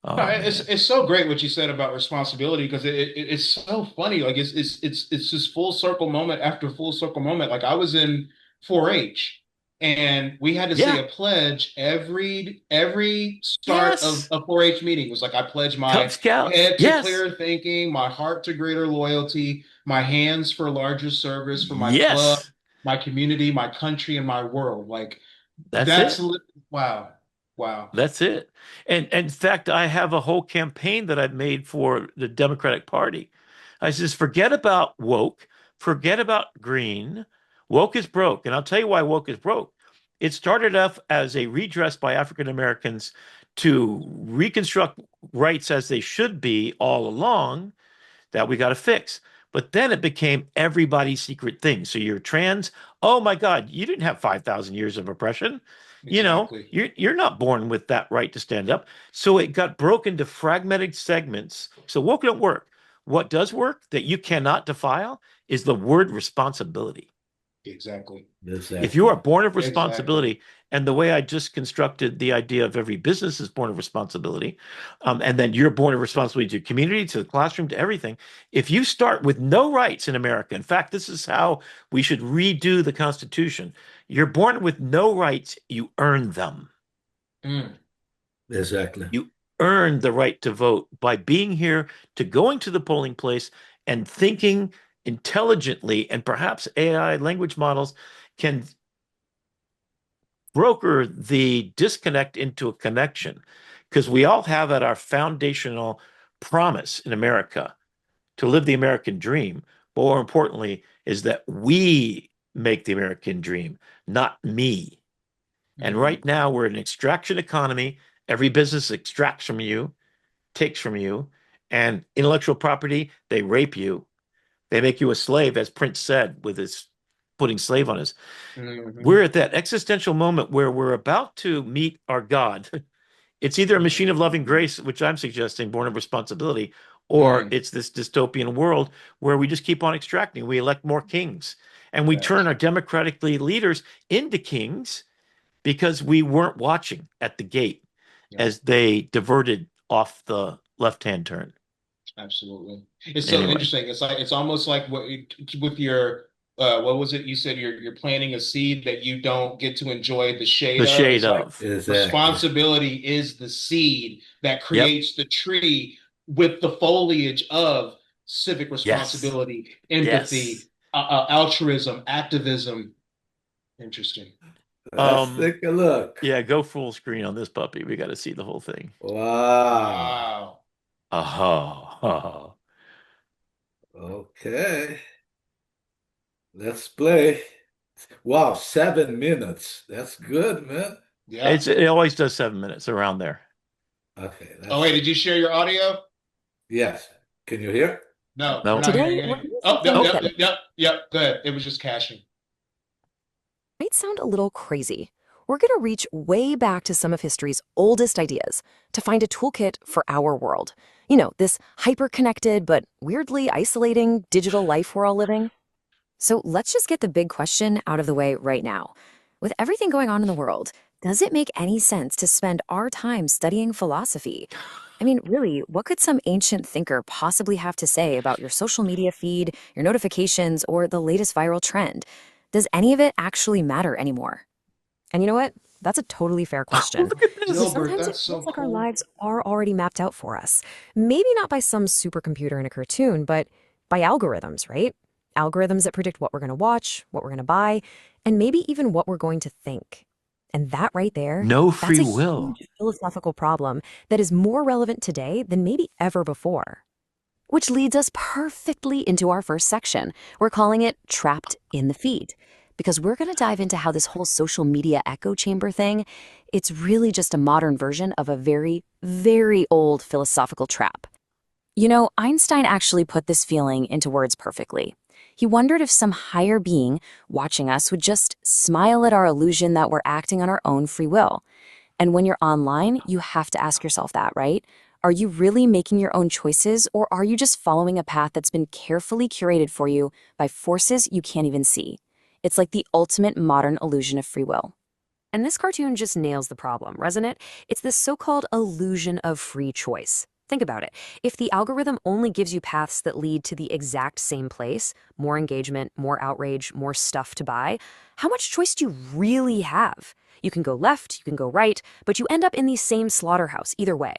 No, Oh, it's man. it's so great what you said about responsibility because it's so funny. Like it's this full circle moment after full circle moment. Like I was in 4-H and we had to say Yeah. a pledge every start of Yes. a 4-H meeting. It was like I pledge Cub my Scouts. head to Yes. clear thinking, my heart to greater loyalty, my hands for larger service for my club, Yes. my community, my country, and my world. Like That's that's it. li- wow. Wow. That's it. And in fact, I have a whole campaign that I've made for the Democratic Party. I says, forget about woke, forget about green. Woke is broke. And I'll tell you why woke is broke. It started off as a redress by African Americans to reconstruct rights as they should be all along that we got to fix. But then it became everybody's secret thing. So you're trans. Oh my God, you didn't have 5,000 years of oppression. You know, Exactly. you're not born with that right to stand up. So it got broken to fragmented segments. So woke don't work. What does work that you cannot defile is the word responsibility. Exactly. If you are Exactly. born of Exactly. responsibility, and the way I just constructed the idea of every business is born of responsibility, and then you're born of responsibility to community, to the classroom, to everything. If you start with no rights in America, in fact, this is how we should redo the Constitution. You're born with no rights, you earn them. Mm. Exactly. You earn the right to vote by being here, to going to the polling place and thinking intelligently, and perhaps AI language models can broker the disconnect into a connection because we all have at our foundational promise in America to live the American dream. But more importantly, is that we make the American dream, not me. And Mm. right now, we're in an extraction economy. Every business extracts from you, takes from you, and intellectual property, they rape you. They make you a slave, as Prince said, with his putting slave on his. We're Mhm. at that existential moment where we're about to meet our God. It's either a machine of loving Mhm. grace, which I'm suggesting, born of responsibility, or Mm. it's this dystopian world where we just keep on extracting. We elect more kings and we turn Facts. our democratically leaders into kings because we weren't watching at the gate Yeah. as they diverted off the left-hand turn. Absolutely. It's so Anyway, interesting. It's almost like with your what was it? You said you're planting a seed that you don't get to enjoy the shade the of. shade It's like of. Exactly. responsibility is the seed that Yep. creates the tree with the foliage of civic Yes. responsibility, Yes. empathy, altruism, activism. Interesting. Let's Um, take a look. yeah, go full screen on this puppy. We got to see the whole thing. Wow. Wow. Aha. Okay. Let's play. Wow, 7 minutes. That's good, man. Yeah. It always does 7 minutes around there. Okay, Oh, let's wait, see. did you share your audio? Yes. Can you hear? No, we're No. not Today, hearing we're any. doing Oh, yep, something Oh, yep, that yep, yep, yep. Good. It was just caching. might sound a little crazy. We're going to reach way back to some of history's oldest ideas to find a toolkit for our world. You know, this hyper-connected but weirdly isolating digital life we're all living. So let's just get the big question out of the way right now. With everything going on in the world, does it make any sense to spend our time studying philosophy? I mean, really, what could some ancient thinker possibly have to say about your social media feed, your notifications, or the latest viral trend? Does any of it actually matter anymore? And you know what? That's a totally fair question. look at Because this. Gilbert, sometimes it that's so feels like our cool. lives are already mapped out for us. Maybe not by some supercomputer in a cartoon, but by algorithms, right? Algorithms that predict what we're going to watch, what we're going to buy, and maybe even what we're going to think. And that right there, No that's free a will. huge philosophical problem that is more relevant today than maybe ever before. Which leads us perfectly into our first section. We're calling it Trapped in the Feed, because we're going to dive into how this whole social media echo chamber thing, it's really just a modern version of a very, very old philosophical trap. You know, Einstein actually put this feeling into words perfectly. He wondered if some higher being watching us would just smile at our illusion that we're acting on our own free will. And when you're online, you have to ask yourself that, right? Are you really making your own choices, or are you just following a path that's been carefully curated for you by forces you can't even see? It's like the ultimate modern illusion of free will. And this cartoon just nails the problem, doesn't it? It's this so-called illusion of free choice. Think about it. If the algorithm only gives you paths that lead to the exact same place, more engagement, more outrage, more stuff to buy, how much choice do you really have? You can go left, you can go right, but you end up in the same slaughterhouse either way.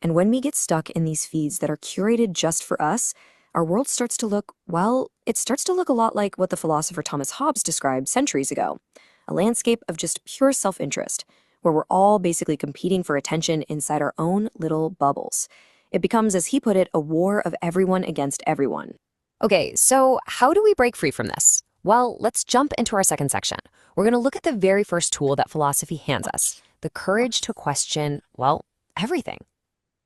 And when we get stuck in these feeds that are curated just for us, our world starts to look, well, it starts to look a lot like what the philosopher Thomas Hobbes described centuries ago, a landscape of just pure self-interest, where we're all basically competing for attention inside our own little bubbles. It becomes, as he put it, a war of everyone against everyone. Okay, so how do we break free from this? Well, let's jump into our second section. We're going to look at the very first tool that philosophy hands us, the courage to question, well, everything.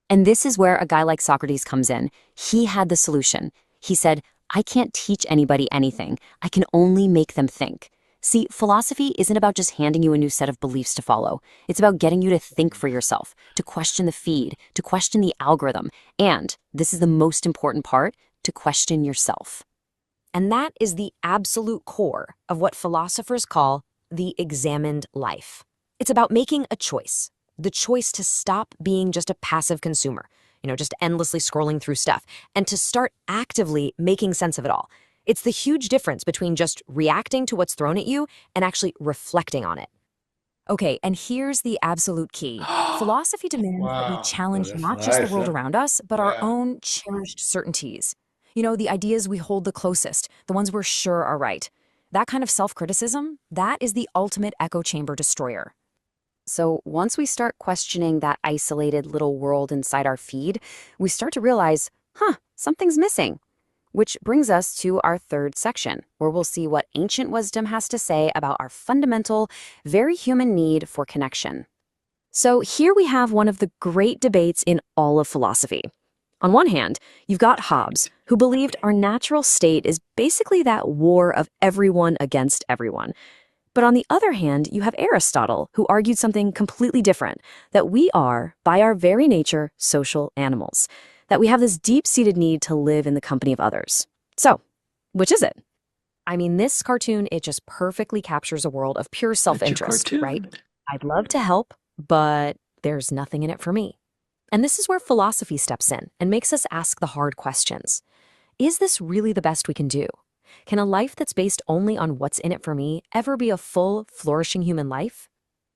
And this is where a guy like Socrates comes in. He had the solution. He said, I can't teach anybody anything. I can only make them think. See, philosophy isn't about just handing you a new set of beliefs to follow. It's about getting you to think for yourself, to question the feed, to question the algorithm, and, this is the most important part, to question yourself. And that is the absolute core of what philosophers call the examined life. It's about making a choice, the choice to stop being just a passive consumer, just endlessly scrolling through stuff, and to start actively making sense of it all. It's the huge difference between just reacting to what's thrown at you and actually reflecting on it. Okay, and here's the absolute key. Philosophy demands that we Wow. challenge That's not just the nice, world huh? around us, but our Yeah. own cherished certainties. The ideas we hold the closest, the ones we're sure are right. That kind of self-criticism, that is the ultimate echo chamber destroyer. So once we start questioning that isolated little world inside our feed, we start to realize, something's missing. Which brings us to our third section, where we'll see what ancient wisdom has to say about our fundamental, very human need for connection. So here we have one of the great debates in all of philosophy. On one hand, you've got Hobbes, who believed our natural state is basically that war of everyone against everyone. But on the other hand, you have Aristotle, who argued something completely different, that we are, by our very nature, social animals, that we have this deep-seated need to live in the company of others. So, which is it? I mean, this cartoon, it just perfectly captures a world of pure That's your self-interest, right? cartoon. I'd love to help, but there's nothing in it for me. And this is where philosophy steps in and makes us ask the hard questions. Is this really the best we can do? Can a life that's based only on what's in it for me ever be a full, flourishing human life?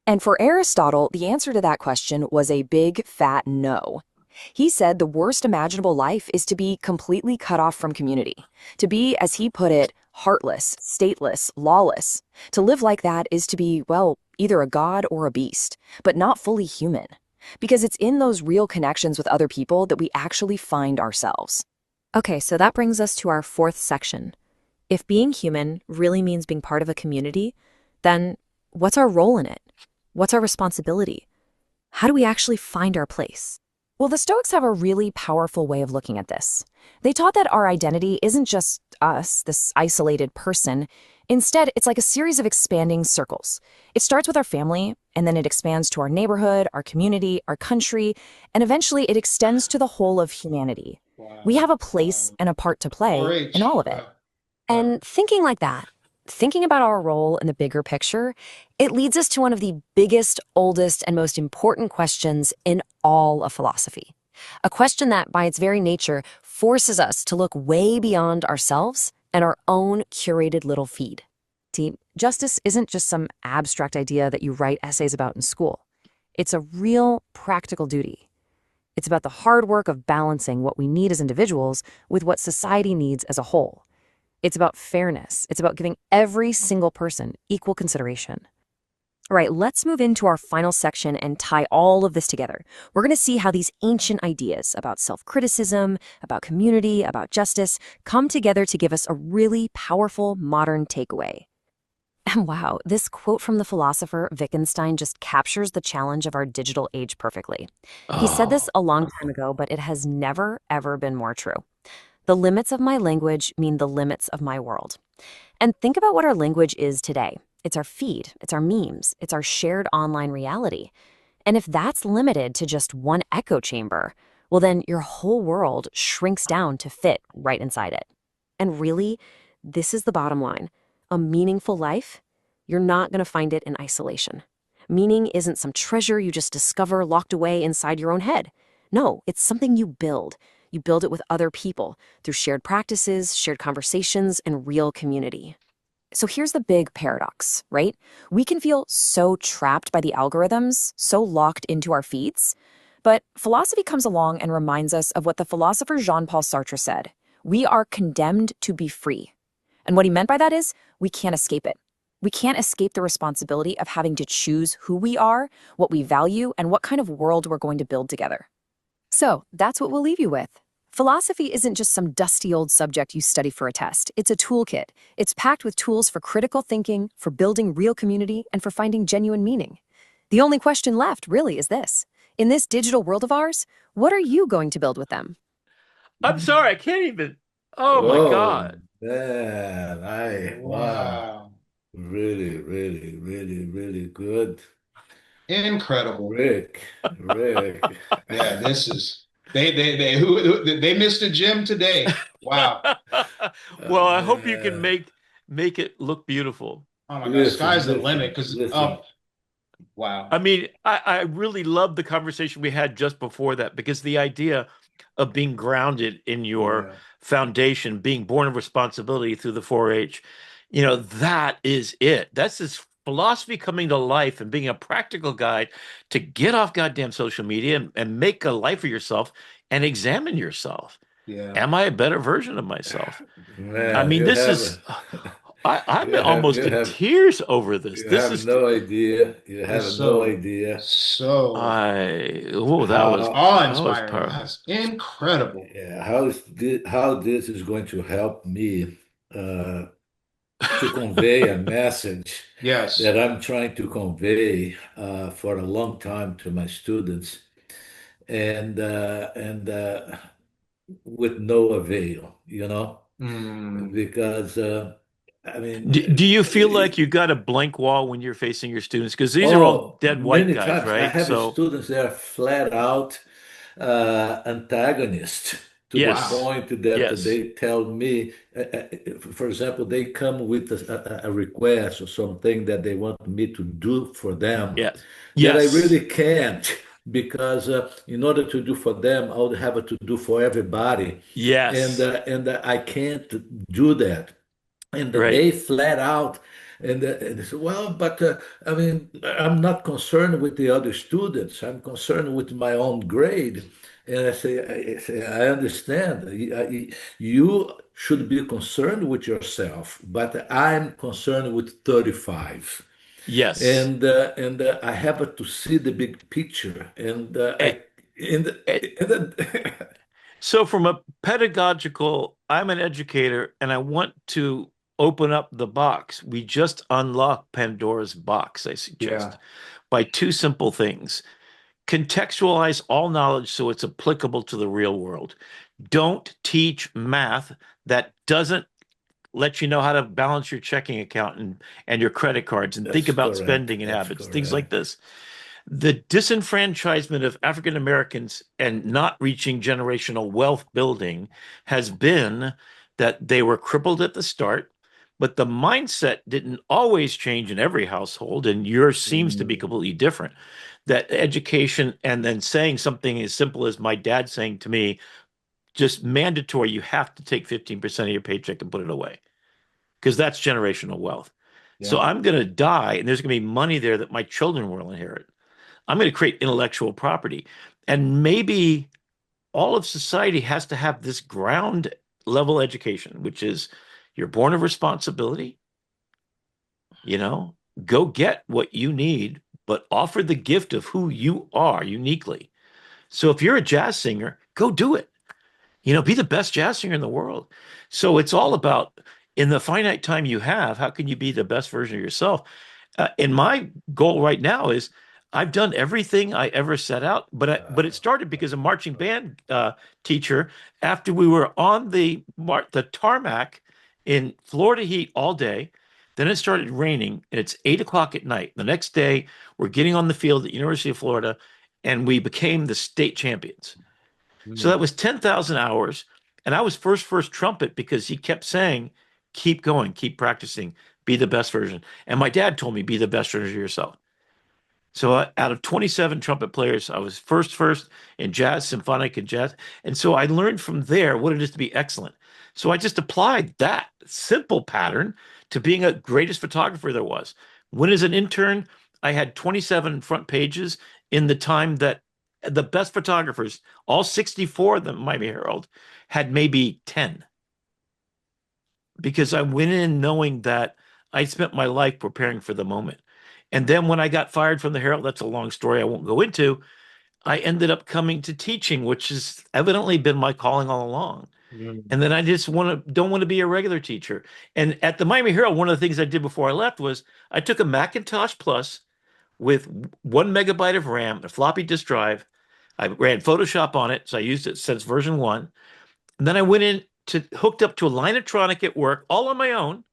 And for Aristotle, the answer to that question was a big, fat no. He said the worst imaginable life is to be completely cut off from community, to be, as he put it, heartless, stateless, lawless. To live like that is to be, well, either a god or a beast, but not fully human. Because it's in those real connections with other people that we actually find ourselves. Okay, so that brings us to our fourth section. If being human really means being part of a community, then what's our role in it? What's our responsibility? How do we actually find our place? Well, the Stoics have a really powerful way of looking at this. They taught that our identity isn't just us, this isolated person. Instead, it's like a series of expanding circles. It starts with our family, and then it expands to our neighborhood, our community, our country, and eventually it extends to the whole of humanity. We have a place and a part to play in 4-H. all of it. And thinking like that, thinking about our role in the bigger picture, it leads us to one of the biggest, oldest, and most important questions in all of philosophy. A question that, by its very nature, forces us to look way beyond ourselves and our own curated little feed. See, justice isn't just some abstract idea that you write essays about in school. It's a real, practical duty. It's about the hard work of balancing what we need as individuals with what society needs as a whole. It's about fairness. It's about giving every single person equal consideration. All right, let's move into our final section and tie all of this together. We're going to see how these ancient ideas about self-criticism, about community, about justice come together to give us a really powerful modern takeaway. And wow, this quote from the philosopher Wittgenstein just captures the challenge of our digital age perfectly. He said this a long time ago, but it has never, ever been more true. The limits of my language mean the limits of my world. And think about what our language is today. It's our feed, it's our memes, it's our shared online reality. And if that's limited to just one echo chamber, well then your whole world shrinks down to fit right inside it. And really, this is the bottom line. A meaningful life, you're not going to find it in isolation. Meaning isn't some treasure you just discover locked away inside your own head. No, it's something you build. You build it with other people through shared practices, shared conversations, and real community. So here's the big paradox, right? We can feel so trapped by the algorithms, so locked into our feeds. But philosophy comes along and reminds us of what the philosopher Jean-Paul Sartre said. We are condemned to be free. And what he meant by that is we can't escape it. We can't escape the responsibility of having to choose who we are, what we value, and what kind of world we're going to build together. So that's what we'll leave you with. Philosophy isn't just some dusty old subject you study for a test. It's a toolkit. It's packed with tools for critical thinking, for building real community, and for finding genuine meaning. The only question left, really, is this. In this digital world of ours, what are you going to build with them? I'm sorry, I can't even. Oh my Oh God. man, wow, Wow. really, really, really, really good, Incredible. Rick, Rick. Yeah, this is they missed a gem today. Wow. Well, I hope you can Man, make it look beautiful. Oh my gosh, listen, sky's the limit listen, because listen. wow. I mean, I really love the conversation we had just before that because the idea of being grounded in your Yeah. foundation, being born of responsibility through the 4-H, that is it. That's this philosophy coming to life and being a practical guide to get off goddamn social media and make a life for yourself and examine yourself. Yeah. Am I a better version of myself? I Man, mean, you this have is, I'm you have almost you in have tears over this. you This have is, no idea. You It's have no so idea oh, how that was awe-inspiring. powerful. That's incredible. yeah, how this is going to help me uh, to convey a message Yes. that I'm trying to convey for a long time to my students, and with no avail, Mm. because I mean, Do you feel like you got a blank wall when you're facing your students? Because these are all oh, dead white many guys, times I right? have So, students that are flat out antagonist to the yes, Wow. point that yes, they tell me, for example, they come with a request or something that they want me to do for them yes, that I yes, really can't because in order to do for them, I would have to do for everybody, yes, and I can't do that. And right. they flat out and they say, well, but I mean, I'm not concerned with the other students. I'm concerned with my own grade. And I say, I understand. You should be concerned with yourself, but I'm concerned with 35. Yes. And I have to see the big picture. And Eh, eh, So, from a pedagogical, I'm an educator and I want to open up the box. We just unlock Pandora's box, I Yeah. suggest, by two simple things. Contextualize all knowledge so it's applicable to the real world. Don't teach math that doesn't let you know how to balance your checking account and your credit cards and think that's about correct. spending and That's habits, things like correct. this. The disenfranchisement of African Americans and not reaching generational wealth building has been that they were crippled at the start, but the mindset didn't always change in every household, and yours seems to be Mm. completely different. That education and then saying something as simple as my dad saying to me, just mandatory, you have to take 15% of your paycheck and put it away because that's generational wealth. So Yeah. I'm going to die, and there's going to be money there that my children will inherit. I'm going to create intellectual property. And maybe all of society has to have this ground level education, which is you're born of responsibility, you know, go get what you need, but offer the gift of who you are uniquely. So if you're a jazz singer, go do it. Be the best jazz singer in the world. So it's all about in the finite time you have, how can you be the best version of yourself? And my goal right now is I've done everything I ever set out, but it Uh, started because a marching band teacher, after we were on the tarmac in Florida heat all day, then it started raining, and it's 8 o'clock at night. The next day, we're getting on the field at University of Florida, and we became the state champions. So Mm. that was 10,000 hours. And I was first trumpet because he kept saying, keep going, keep practicing, be the best version. And my dad told me, be the best version of yourself. So out of 27 trumpet players, I was first in jazz, symphonic, and jazz. And so I learned from there what it is to be excellent. So I just applied that simple pattern to being a greatest photographer there was. When as an intern, I had 27 front pages in the time that the best photographers, all 64 of them, Miami Herald, had maybe 10 because I went in knowing that I spent my life preparing for the moment. And then when I got fired from the Herald, that's a long story I won't go into. I ended up coming to teaching, which has evidently been my calling all along. Mm. And then I just don't want to be a regular teacher. And at the Miami Herald, one of the things I did before I left was I took a Macintosh Plus with 1 megabyte of RAM, a floppy disk drive. I ran Photoshop on it, so I used it since version one. And then I went in to hooked up to a Linetronic at work, all on my own,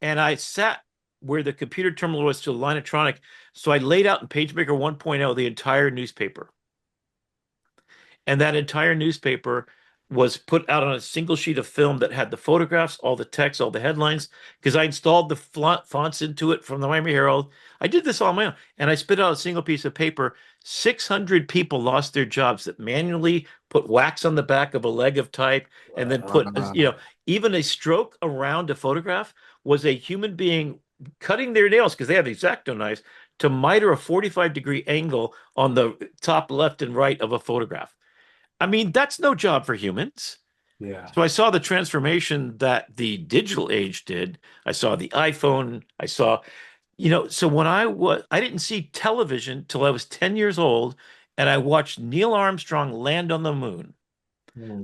and I sat where the computer terminal was to Linetronic. So I laid out in PageMaker 1.0 the entire newspaper. And that entire newspaper was put out on a single sheet of film that had the photographs, all the text, all the headlines, because I installed the fonts into it from the Miami Herald. I did this all on my own, and I spit out a single piece of paper. 600 people lost their jobs that manually put wax on the back of a leg of type and then put, even a stroke around a photograph was a human being cutting their nails because they have X-Acto knives to miter a 45-degree angle on the top left and right of a photograph. I mean, that's no job for humans. Yeah. So I saw the transformation that the digital age did. I saw the iPhone. I saw, so when I didn't see television till I was 10 years old, and I watched Neil Armstrong land on the moon.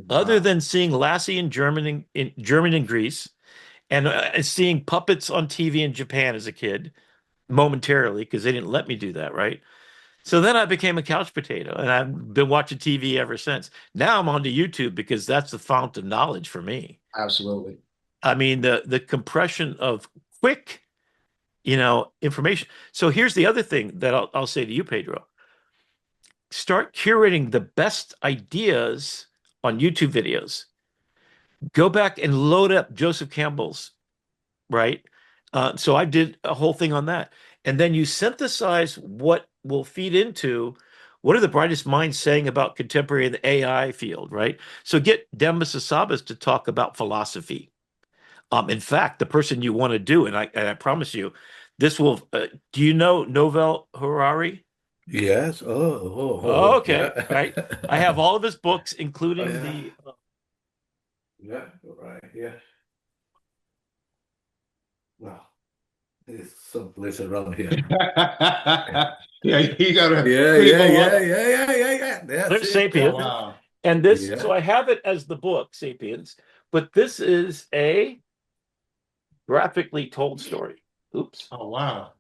Other Wow. than seeing Lassie in Germany and Greece, and seeing puppets on TV in Japan as a kid, momentarily, because they didn't let me do that, right? So then I became a couch potato, and I've been watching TV ever since. Now I'm on to YouTube because that's the fount of knowledge for me. Absolutely. I mean, the compression of quick, information. So here's the other thing that I'll say to you, Pedro. Start curating the best ideas on YouTube videos. Go back and load up Joseph Campbell's, right? So I did a whole thing on that. And then you synthesize what will feed into what are the brightest minds saying about contemporary in the AI field, right? So get Demis Hassabis to talk about philosophy. In fact, the person you want to do, and I promise you, this will. Do you know Novel Harari? Yes. Oh, Okay, yeah. right. I have all of his books, Oh, including yeah. the. Yeah. Right. Yeah. Wow. It's someplace around here. Yeah, you gotta Yeah, pretty yeah, go yeah, up. yeah, yeah, yeah, yeah. That's There's it. Oh Sapiens, That's it. wow. and this. So Yeah. I have it as the book Sapiens, but this is a graphically told story. Oops. Oh wow.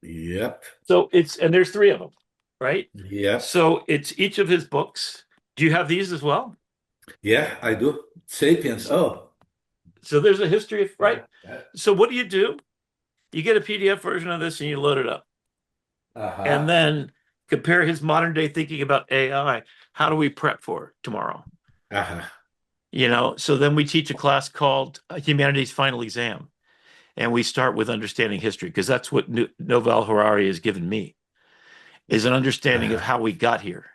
Yep. So and there's three of them, right? Yep. So it's each of his books. Do you have these as well? Yeah, I do. Sapiens. Oh. So there's a history of, Yeah. right? So what do? You get a PDF version of this and you load it up. And Uh-huh. then compare his modern day thinking about AI. How do we prep for tomorrow? Uh-huh. So then we teach a class called Humanities Final Exam. And we start with understanding history because that's what Noval Harari has given me is an understanding of Uh-huh. how we got here,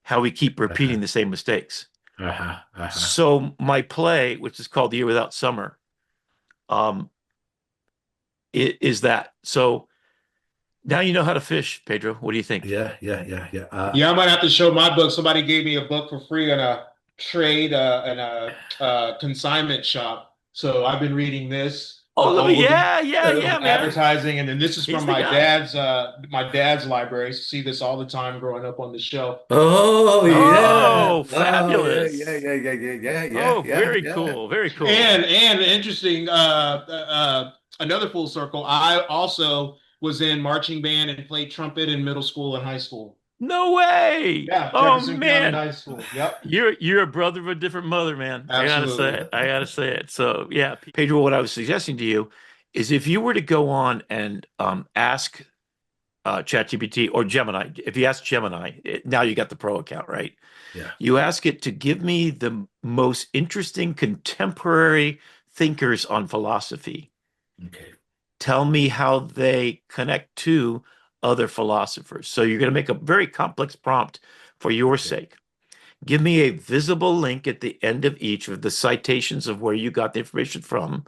how we keep Uh-huh. repeating the same mistakes. Uh-huh. Uh-huh. So my play, which is called The Year Without Summer, um, is that. So now you know how to fish, Pedro. What do you think? Yeah, yeah, yeah, yeah. Yeah, I might have to show my book. Somebody gave me a book for free in a trade in a consignment shop. So I've been reading this, Oh, all of them yeah, yeah, yeah, man. advertising, and then this is He's from the guy. my dad's library. I see this all the time growing up on the shelf. Oh, yeah. Oh, Oh, yeah, yeah, fabulous. yeah, yeah, yeah, yeah, yeah, Oh, yeah, very yeah. cool. Very And cool. interesting, another full circle. I also was in marching band and played trumpet in middle school and high school. No way. Yeah, Oh Jefferson County man. High School. Yep, You're a brother of a different mother, man. I gotta say absolutely. it. I gotta say it. So yeah, Pedro, what I was suggesting to you is if you were to go on and ask ChatGPT or Gemini, if you ask Gemini, now you got the pro account, right? Yeah. You ask it to give me the most interesting contemporary thinkers on philosophy. Okay. Tell me how they connect to other philosophers. So you're going to make a very complex prompt for your Okay. sake. Give me a visible link at the end of each of the citations of where you got the information from.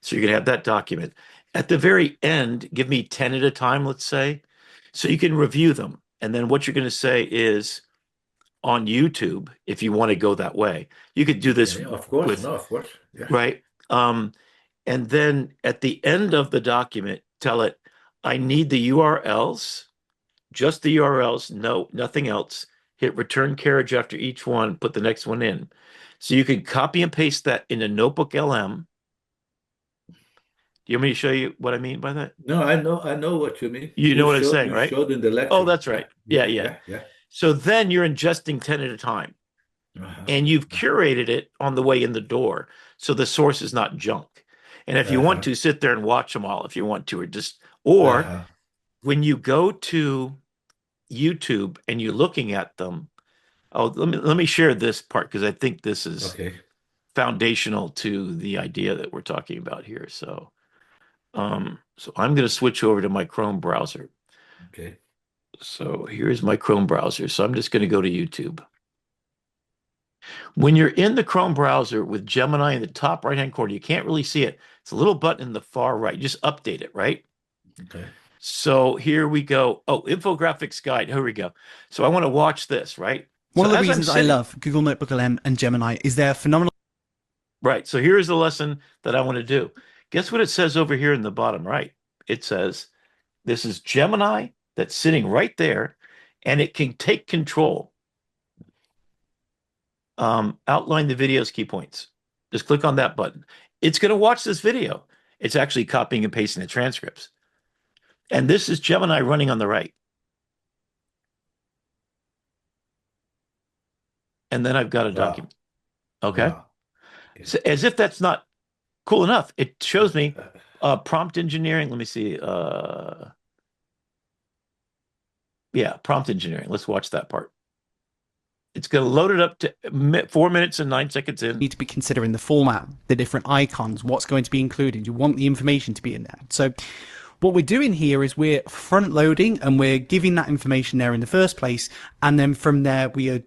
So you're going to have that document. At the very end, give me 10 at a time, let's say, so you can review them. And then what you're going to say is on YouTube, if you want to go that way, you could do this Okay. Of course. with, No, of course. Yeah. right? Um, And then at the end of the document, tell it, I need the URLs, just the URLs, no, nothing else. Hit return carriage after each one, put the next one in. So you can copy and paste that into NotebookLM. Do you want me to show you what I mean by that? No, I know what you mean. You know what I'm saying, You right? showed in the Oh, lecture. that's Yeah, right. Yeah, yeah, yeah. yeah, yeah. So then you're ingesting 10 at a time, Uh-huh, and you've uh-huh, curated it on the way in the door. So the source is not junk. And if you want uh-huh, to, sit there and watch them all if you want to, or uh-huh. when you go to YouTube and you're looking at them, oh, let me share this part because I think this is Okay, foundational to the idea that we're talking about here. So I'm going to switch over to my Chrome browser. okay. So here's my Chrome browser. So I'm just going to go to YouTube. When you're in the Chrome browser with Gemini in the top right-hand corner, you can't really see it. It's a little button in the far right. Just update it, right? Okay. So here we go. Oh, infographics guide. Here we go. So I want to watch this, right? One So of the as I'm reasons I sitting, love Google Notebook LM and Gemini is their phenomenal right. So here's the lesson that I want to do. Guess what it says over here in the bottom right? It says, this is Gemini that's sitting right there, and it can take control. Outline the video's key points. Just click on that button. It's going to watch this video. It's actually copying and pasting the transcripts. And this is Gemini running on the right. And then I've got a Wow, document. Okay. wow. Okay. So as if that's not cool enough, it shows me prompt engineering. Let me see. Yeah, prompt engineering. Let's watch that part. It's going to load it up to 4 minutes and 9 seconds in. need to be considering the format, the different icons, what's going to be included. You want the information to be in there. So what we're doing here is we're front loading and we're giving that information there in the first place. And then from there, we are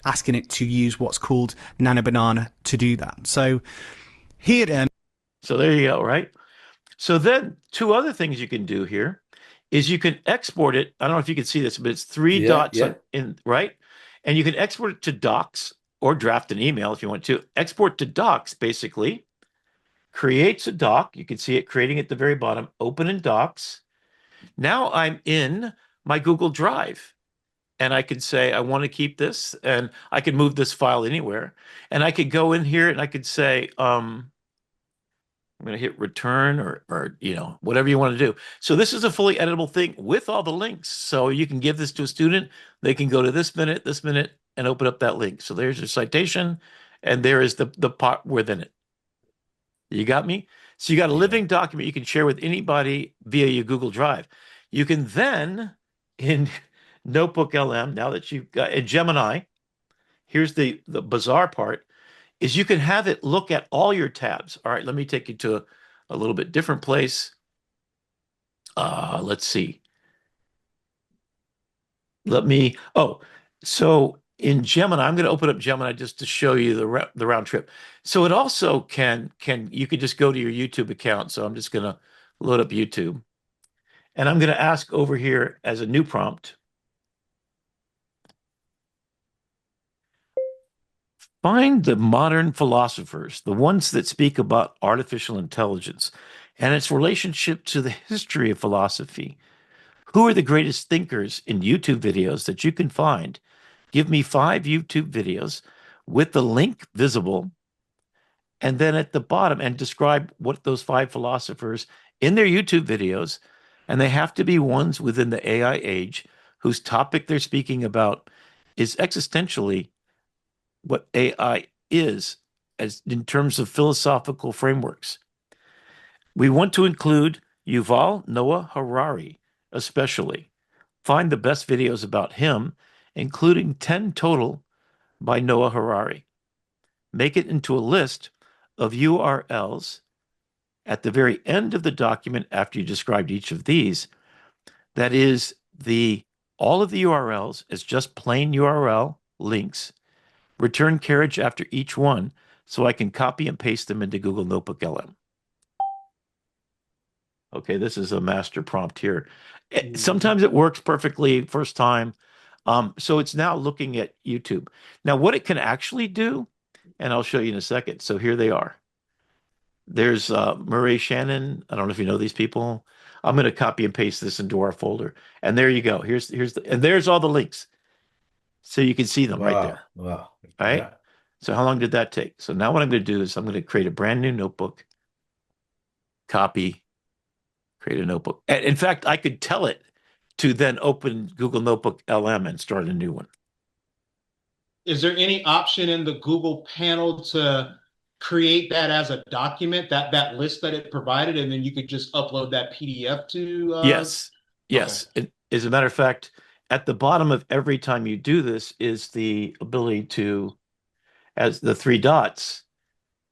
asking it to use what's called Nano Banana to do that. So here then, So there you go, right? So then two other things you can do here is you can export it. I don't know if you can see this, but it's three Yeah, dots yeah. in, right? And you can export it to docs or draft an email if you want to. Export to docs basically creates a doc. You can see it creating at the very bottom, open in docs. Now I'm in my Google Drive and I could say, I want to keep this and I can move this file anywhere. And I could go in here and I could say, I'm going to hit return or whatever you want to do. So this is a fully editable thing with all the links. So you can give this to a student. They can go to this minute, and open up that link. So there's your citation, and there is the part within it. You got me? So you got a Yeah. living document you can share with anybody via your Google Drive. You can then, in NotebookLM, now that you've got in Gemini, here's the bizarre part is you can have it look at all your tabs. All right, let me take you to a little bit different place. Let's see. So in Gemini, I'm going to open up Gemini just to show you the round trip. So it also you could just go to your YouTube account. So I'm just going to load up YouTube. And I'm going to ask over here as a new prompt, find the modern philosophers, the ones that speak about artificial intelligence and its relationship to the history of philosophy. Who are the greatest thinkers in YouTube videos that you can find? Give me 5 YouTube videos with the link visible, and then at the bottom, and describe what those 5 philosophers in their YouTube videos, and they have to be ones within the AI age whose topic they're speaking about is existentially what AI is as in terms of philosophical frameworks. We want to include Yuval Noah Harari, especially. Find the best videos about him, including 10 total by Noah Harari. Make it into a list of URLs at the very end of the document after you described each of these. That is the all of the URLs as just plain URL links. Return carriage after each one so I can copy and paste them into Google Notebook LM. Okay, this is a master prompt here. Sometimes it works perfectly first time. So it's now looking at YouTube. Now, what it can actually do, and I'll show you in a second. So here they are. There's Murray Shannon. I don't know if you know these people. I'm going to copy and paste this into our folder. And there you go. And there's all the links. So you can see them right Wow. there. Wow. All right. Yeah. So how long did that take? So now what I'm going to do is I'm going to create a brand new notebook, copy, create a notebook. And in fact, I could tell it to then open Google Notebook LM and start a new one. Is there any option in the Google panel to create that as a document, that list that it provided, and then you could just upload that PDF to Yes. okay. Yes. As a matter of fact, at the bottom of every time you do this is the ability to, as the three dots,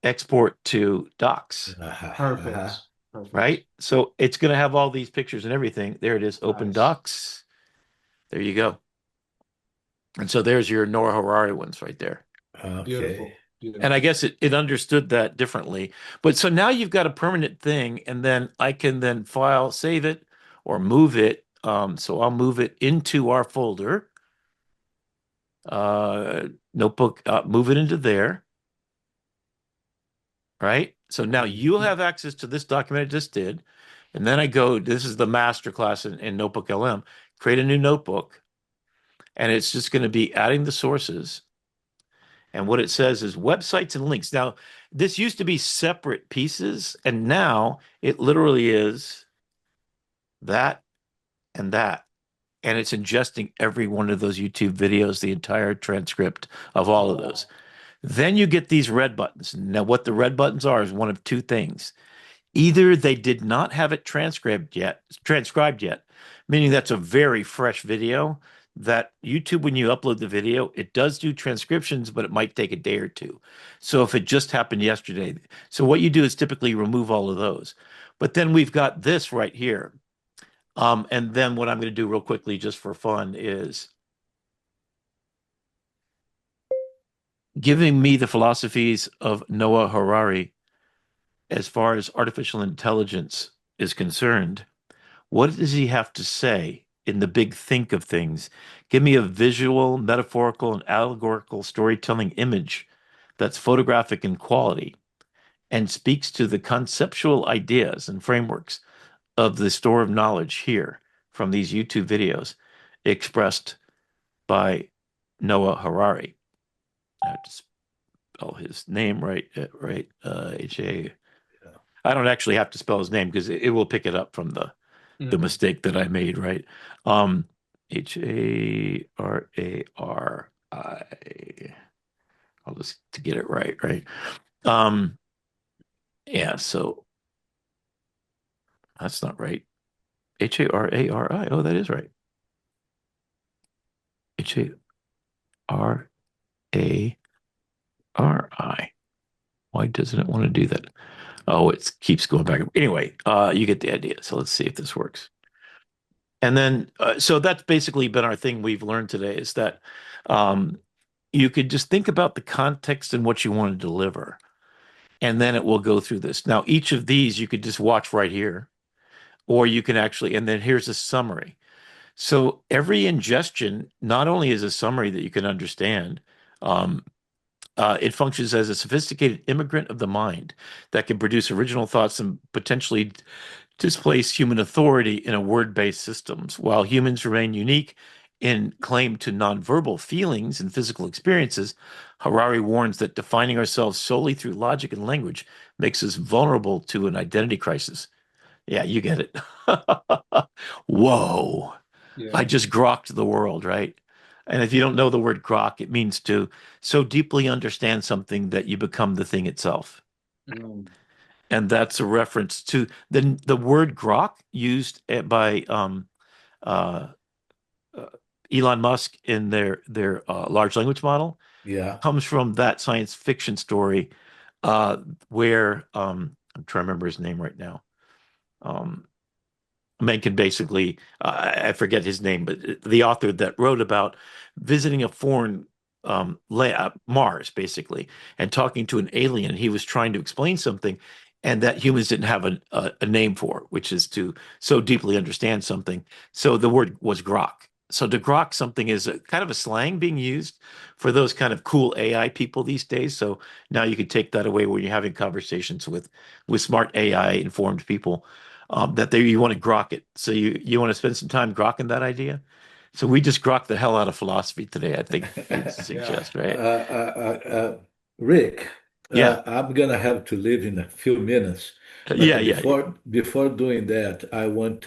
export to docs, Perfect. Uh-huh. Perfect. right? So it's going to have all these pictures and everything. There it is, open Nice. docs. There you go. And so there's your Noah Harari ones right there. Okay. Beautiful. And I Beautiful. guess it understood that differently. But so now you've got a permanent thing, and then I can then file, save it, or move it. So I'll move it into our folder, notebook, move it into there, right? So now you'll Mhm. have access to this document I just did. And then I go, this is the master class in Notebook LM, create a new notebook. And it's just going to be adding the sources. And what it says is websites and links. Now, this used to be separate pieces, and now it literally is that and that. And it's ingesting every one of those YouTube videos, the entire transcript of all Oh of those. wow. Then you get these red buttons. Now, what the red buttons are is one of two things. Either they did not have it transcribed yet, meaning that's a very fresh video that YouTube, when you upload the video, it does do transcriptions, but it might take a day or two. So if it just happened yesterday, so what you do is typically remove all of those. But then we've got this right here. And then what I'm going to do real quickly, just for fun, is giving me the philosophies of Noah Harari as far as artificial intelligence is concerned. What does he have to say in the big think of things? Give me a visual, metaphorical, and allegorical storytelling image that's photographic in quality and speaks to the conceptual ideas and frameworks of the store of knowledge here from these YouTube videos expressed by Noah Harari. I have to spell his name right, right? H-A. Yeah. I don't actually have to spell his name because it will pick it up from the Mhm. mistake that I made, right? Harari. I'll just to get it right, right? Um, yeah, so that's not right. Harari. Oh, that is right. Harari. Why doesn't it want to do that? Oh, it keeps going back. Anyway, you get the idea. So let's see if this works. And then, so that's basically been our thing we've learned today is that um, you could just think about the context and what you want to deliver, and then it will go through this. Now, each of these you could just watch right here, or you can actually, and then here's a summary. So every ingestion not only is a summary that you can understand, um, it functions as a sophisticated immigrant of the mind that can produce original thoughts and potentially displace human authority in a word-based systems. While humans remain unique in claim to nonverbal feelings and physical experiences, Harari warns that defining ourselves solely through logic and language makes us vulnerable to an identity crisis. Yeah, you get it. Whoa. I Yeah. just grokked the world, right? And if you don't know the word grok, it means to so deeply understand something that you become the thing itself. Mm. And that's a reference to the word grok used by uh, uh, Elon Musk in their large language model Yeah. comes from that science fiction story where I'm trying to remember his name right now. Um, Mencken basically, I forget his name, but the author that wrote about visiting a foreign Mars, basically, and talking to an alien. He was trying to explain something, and that humans didn't have a name for, which is to so deeply understand something. So the word was grok. So to grok something is a kind of a slang being used for those kind of cool AI people these days. So now you can take that away when you're having conversations with smart AI informed people, that they you want to grok it. So you want to spend some time grokking that idea. So we just grok the hell out of philosophy today, I think you'd Yeah. suggest, Uh, right? uh, uh, uh, Rick, Yeah. I'm gonna have to leave in a few minutes, Yeah, but yeah, yeah. before doing that, I want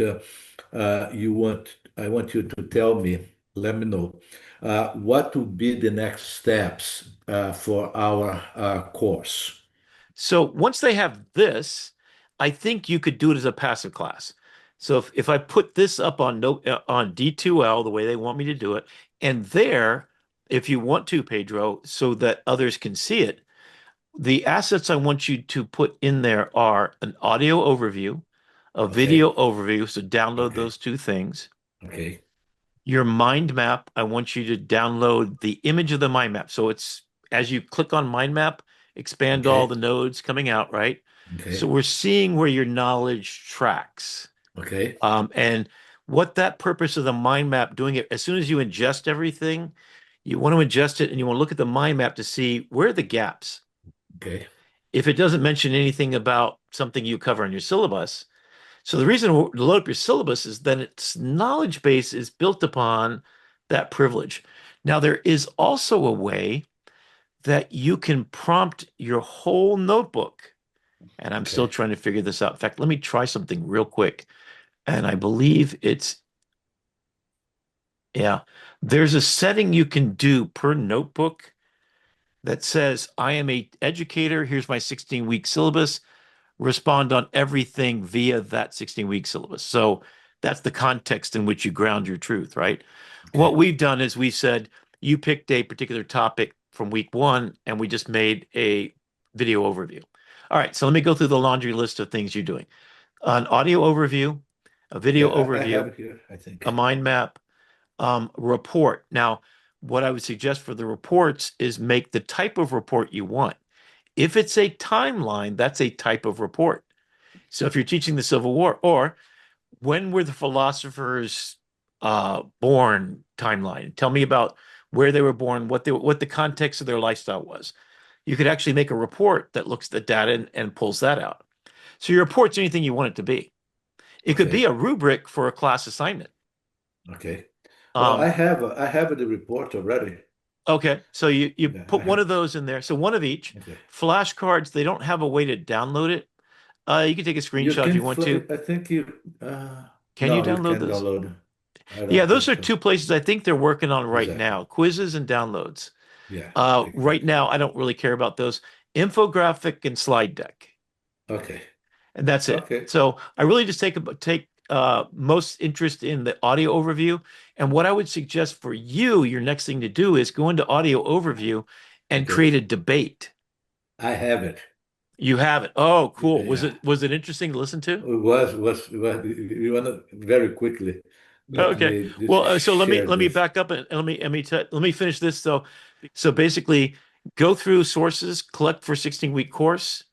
you to tell me, let me know, what would be the next steps for our course. So once they have this, I think you could do it as a passive class. So if I put this up on on D2L the way they want me to do it, and there, if you want to, Pedro, so that others can see it, the assets I want you to put in there are an audio overview, a Okay, video overview, so download okay, those two things. okay, Your mind map, I want you to download the image of the mind map. So it's as you click on mind map, expand all okay, the nodes coming out, right? So okay, we're seeing where your knowledge tracks. okay, And what that purpose of the mind map doing it, as soon as you ingest everything, you want to ingest it and you want to look at the mind map to see where are the gaps. okay, If it doesn't mention anything about something you cover in your syllabus, so the reason to load up your syllabus is that its knowledge base is built upon that privilege. Now, there is also a way that you can prompt your whole notebook. And I'm still okay, trying to figure this out. In fact, let me try something real quick. And I believe yeah, there's a setting you can do per notebook that says, I am a educator. Here's my 16-week syllabus. Respond on everything via that 16-week syllabus. So that's the context in which you ground your truth, right? What okay, we've done is we said you picked a particular topic from week one, and we just made a video overview. All right, so let me go through the laundry list of things you're doing. An audio overview, a video okay. I have overview, it here, I think. a mind map, report. Now, what I would suggest for the reports is make the type of report you want. If it's a timeline, that's a type of report. So if you're teaching the Civil War, or when were the philosophers born timeline? Tell me about where they were born, what the context of their lifestyle was. You could actually make a report that looks at the data and pulls that out. So your report's anything you want it to be. It could be Okay, a rubric for a class assignment. okay. Well, Um, I have the report already. okay, so you Yeah, I put one have. of those in there. So one of each. Okay. Flashcards, they don't have a way to download it. You can take a You screenshot if can, you want to. I think you, Can you no, you download can those? download. I Yeah, don't those think are so. two places I think they're working on right Exactly. now, quizzes and downloads. Yeah, Right exactly. now, I don't really care about those. Infographic and slide deck, Okay. and that's it. Okay. So I really just take most interest in the audio overview. And what I would suggest for you, your next thing to do is go into audio overview and Okay. create a debate. I have it. You have it. Oh, cool. Was Yeah. it interesting to listen to? You want to very quickly. Let Okay. me just Well, so share let me this. back up and let me finish this. So basically, go through sources, collect for 16-week course.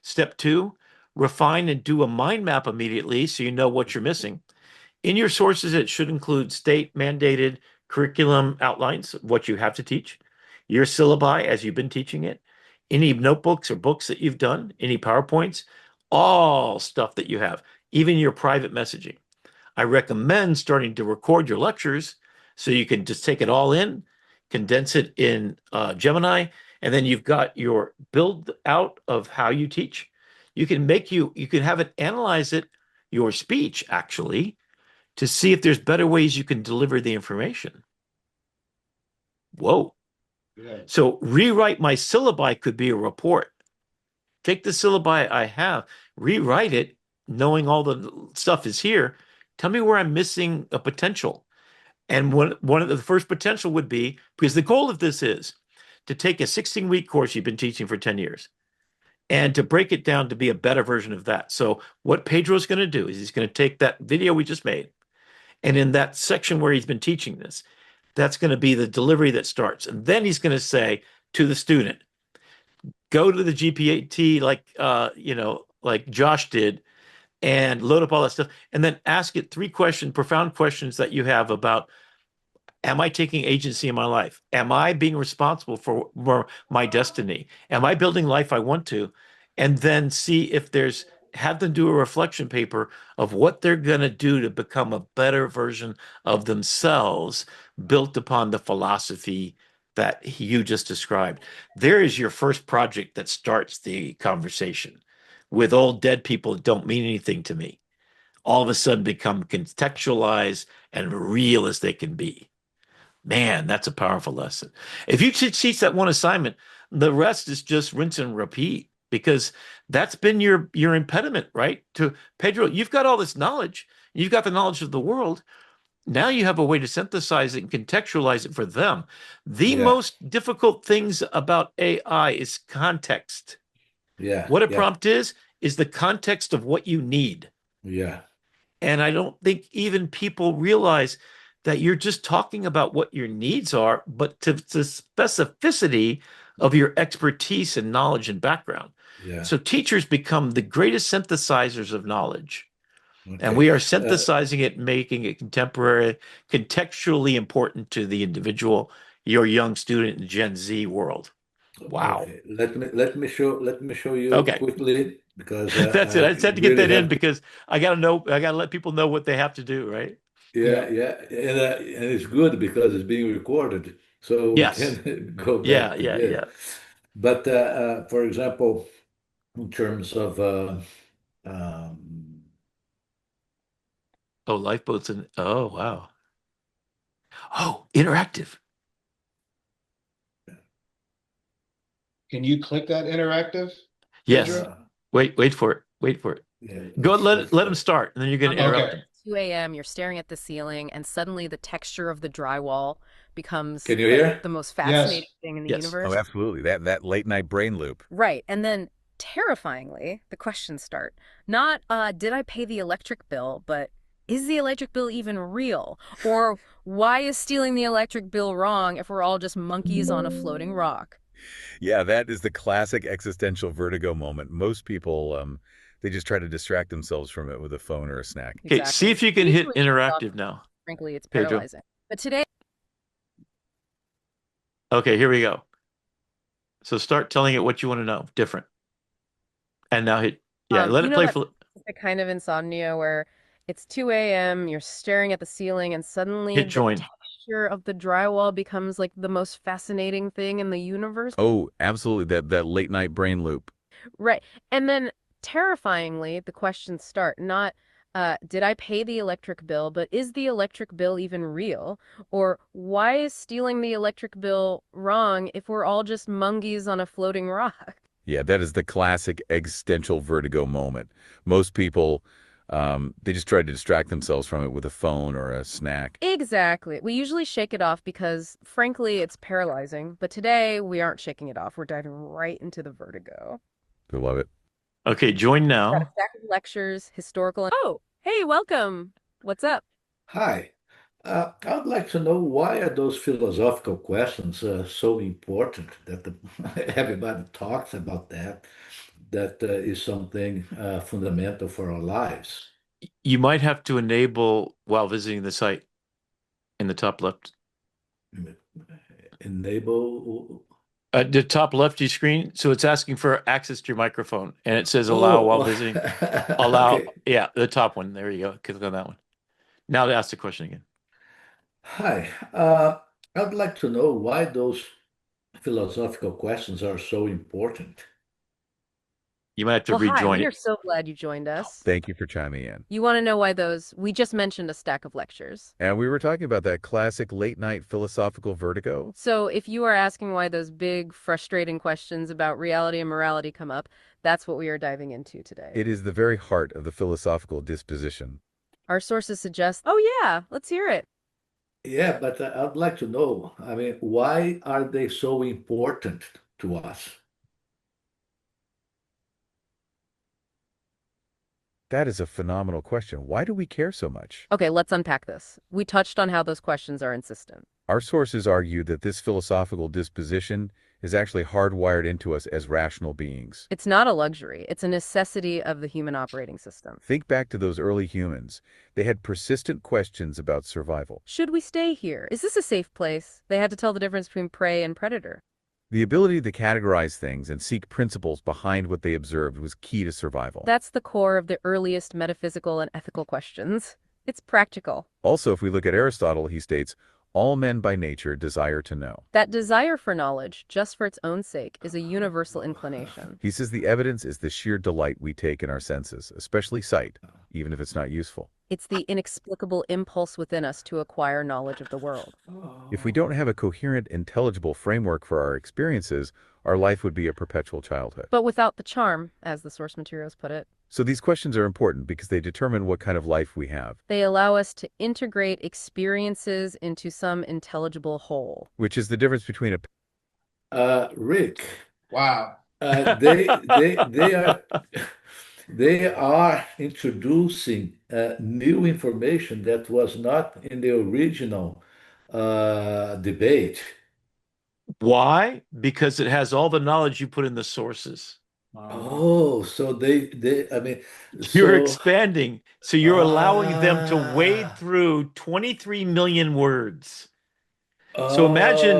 Step two, refine and do a mind map immediately so you know what you're missing. In your sources, it should include state mandated curriculum outlines, what you have to teach, your syllabi as you've been teaching it, any notebooks or books that you've done, any PowerPoints, all stuff that you have, even your private messaging. I recommend starting to record your lectures so you can just take it all in, condense it in Gemini, and then you've got your build out of how you teach. You can have it analyze it, your speech actually, to see if there's better ways you can deliver the information. Whoa. Yeah. So rewrite my syllabi could be a report. Take the syllabi I have, rewrite it, knowing all the stuff is here. Tell me where I'm missing a potential. And one of the first potential would be because the goal of this is to take a 16-week course you've been teaching for 10 years and to break it down to be a better version of that. So what Pedro's going to do is he's going to take that video we just made, and in that section where he's been teaching this, that's going to be the delivery that starts. And then he's going to say to the student, go to the GPT like Josh did, and load up all that stuff, and then ask it three profound questions that you have about Am I taking agency in my life? Am I being responsible for my destiny? Am I building life I want to? And then see if have them do a reflection paper of what they're going to do to become a better version of themselves built upon the philosophy that you just described. There is your first project that starts the conversation with old dead people that don't mean anything to me. All of a sudden become contextualized and real as they can be. Man, that's a powerful lesson. If you teach that one assignment, the rest is just rinse and repeat because that's been your impediment, right? To Pedro, you've got all this knowledge. You've got the knowledge of the world. Now you have a way to synthesize it and contextualize it for them. The Yeah, most difficult things about AI is context. yeah, What a yeah, prompt is the context of what you need. yeah, And I don't think even people realize that you're just talking about what your needs are, but to the specificity of your expertise and knowledge and background. yeah. So teachers become the greatest synthesizers of knowledge. And Okay. we are synthesizing it, making it contemporary, contextually important to the individual, your young student in Gen Z world. Wow. Okay. Let me show you Okay. quickly because That's it. I just I had to get really that in have to. because I gotta let people know what they have to do, right? Yeah, Yeah. yeah, and it's good because it's being recorded, so we Yes. can go Yeah, back to yeah, this. yeah. But for example, in terms of um, Oh, lifeboats and oh wow. Oh, interactive. Can you click that interactive, Yes. Pedro? uh, Wait for it. Wait for it. yeah, Go let's let them start. start, and then you're gonna interrupt Okay. them. 2 a.m., you're staring at the ceiling, and suddenly the texture of the drywall becomes Can you like hear? the most Yes. fascinating thing in the Yes. Oh, universe. absolutely. That late night brain loop. Right. And then terrifyingly, the questions start. Not, did I pay the electric bill, but is the electric bill even real? Or why is stealing the electric bill wrong if we're all just monkeys on a floating rock? Yeah, that is the classic existential vertigo moment. Most people, they just try to distract themselves from it with a phone or a snack. Okay, see Exactly. if you We can hit usually shake it off. interactive now, Frankly, it's Pedro. paralyzing. But today, Okay, here we go. So start telling it what you want to know. Different. And now hit yeah, let you it know play that for specific kind of insomnia where it's 2 a.m., you're staring at the ceiling, and suddenly hit the join. texture of the drywall becomes like the most fascinating thing in the universe? Oh, absolutely. That late night brain loop. Right. And then terrifyingly, the questions start not, did I pay the electric bill, but is the electric bill even real? Or why is stealing the electric bill wrong if we're all just monkeys on a floating rock? Yeah, that is the classic existential vertigo moment. Most people, they just try to distract themselves from it with a phone or a snack. Exactly. We usually shake it off because, frankly, it's paralyzing. But today, we aren't shaking it off. We're diving right into the vertigo. I love it. Okay, join Got a now. stack of lectures, historical. Oh, hey, welcome. What's up? Hi. I'd like to know why are those philosophical questions so important that everybody talks about that. That is something fundamental for our lives. You might have to enable while visiting the site in the top left. Enable. The top left of your screen. So it's asking for access to your microphone and it says allow while Oh, visiting. Allow, okay. yeah, the top one. There you go. Click on that one. Now to ask the question again. Hi. I'd like to know why those philosophical questions are so important. You might have to Well, hi, rejoin we are it. so glad you joined us. Thank you for chiming in. You want to know why those? We just mentioned a stack of lectures. And we were talking about that classic late night philosophical vertigo. So if you are asking why those big, frustrating questions about reality and morality come up, that's what we are diving into today. It is the very heart of the philosophical disposition. Our sources suggest, oh yeah, let's hear it. Yeah, but I'd like to know, I mean, why are they so important to us? That is a phenomenal question. Why do we care so much? Okay, let's unpack this. We touched on how those questions are insistent. Our sources argue that this philosophical disposition is actually hardwired into us as rational beings. It's not a luxury. It's a necessity of the human operating system. Think back to those early humans. They had persistent questions about survival. Should we stay here? Is this a safe place? They had to tell the difference between prey and predator. The ability to categorize things and seek principles behind what they observed was key to survival. That's the core of the earliest metaphysical and ethical questions. It's practical. Also, if we look at Aristotle, he states, all men by nature desire to know. That desire for knowledge, just for its own sake, is a universal inclination. He says the evidence is the sheer delight we take in our senses, especially sight, even if it's not useful. It's the inexplicable impulse within us to acquire knowledge of the world. If we don't have a coherent, intelligible framework for our experiences, our life would be a perpetual childhood. But without the charm, as the source materials put it. So these questions are important because they determine what kind of life we have. They allow us to integrate experiences into some intelligible whole. Which is the difference between a... Rick, Wow. they are introducing new information that was not in the original debate. Why? Because it has all the knowledge you put in the sources. Oh, so I mean, You're so expanding. So you're allowing them to wade through 23 million words. So imagine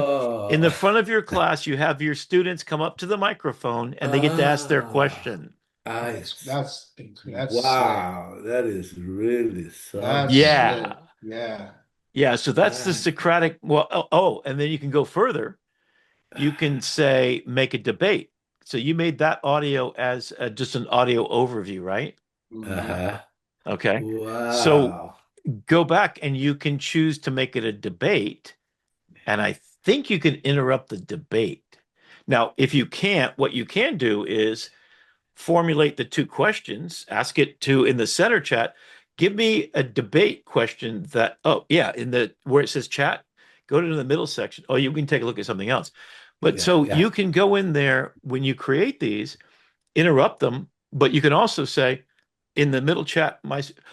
in the front of your class, you have your students come up to the microphone and they get to ask their question. That's wow, that is really something. Yeah. Yeah. Yeah. So that's the Socratic. Well, and then you can go further. You can say, make a debate. So you made that audio as just an audio overview, right? Uh-huh. Okay. Wow. So go back and you can choose to make it a debate. And I think you can interrupt the debate. Now, if you can't, what you can do is formulate the two questions, ask it to, in the center chat, give me a debate question that, where it says chat, go to the middle section. Oh, you can take a look at something else. But you can go in there when you create these, interrupt them, but you can also say in the middle chat,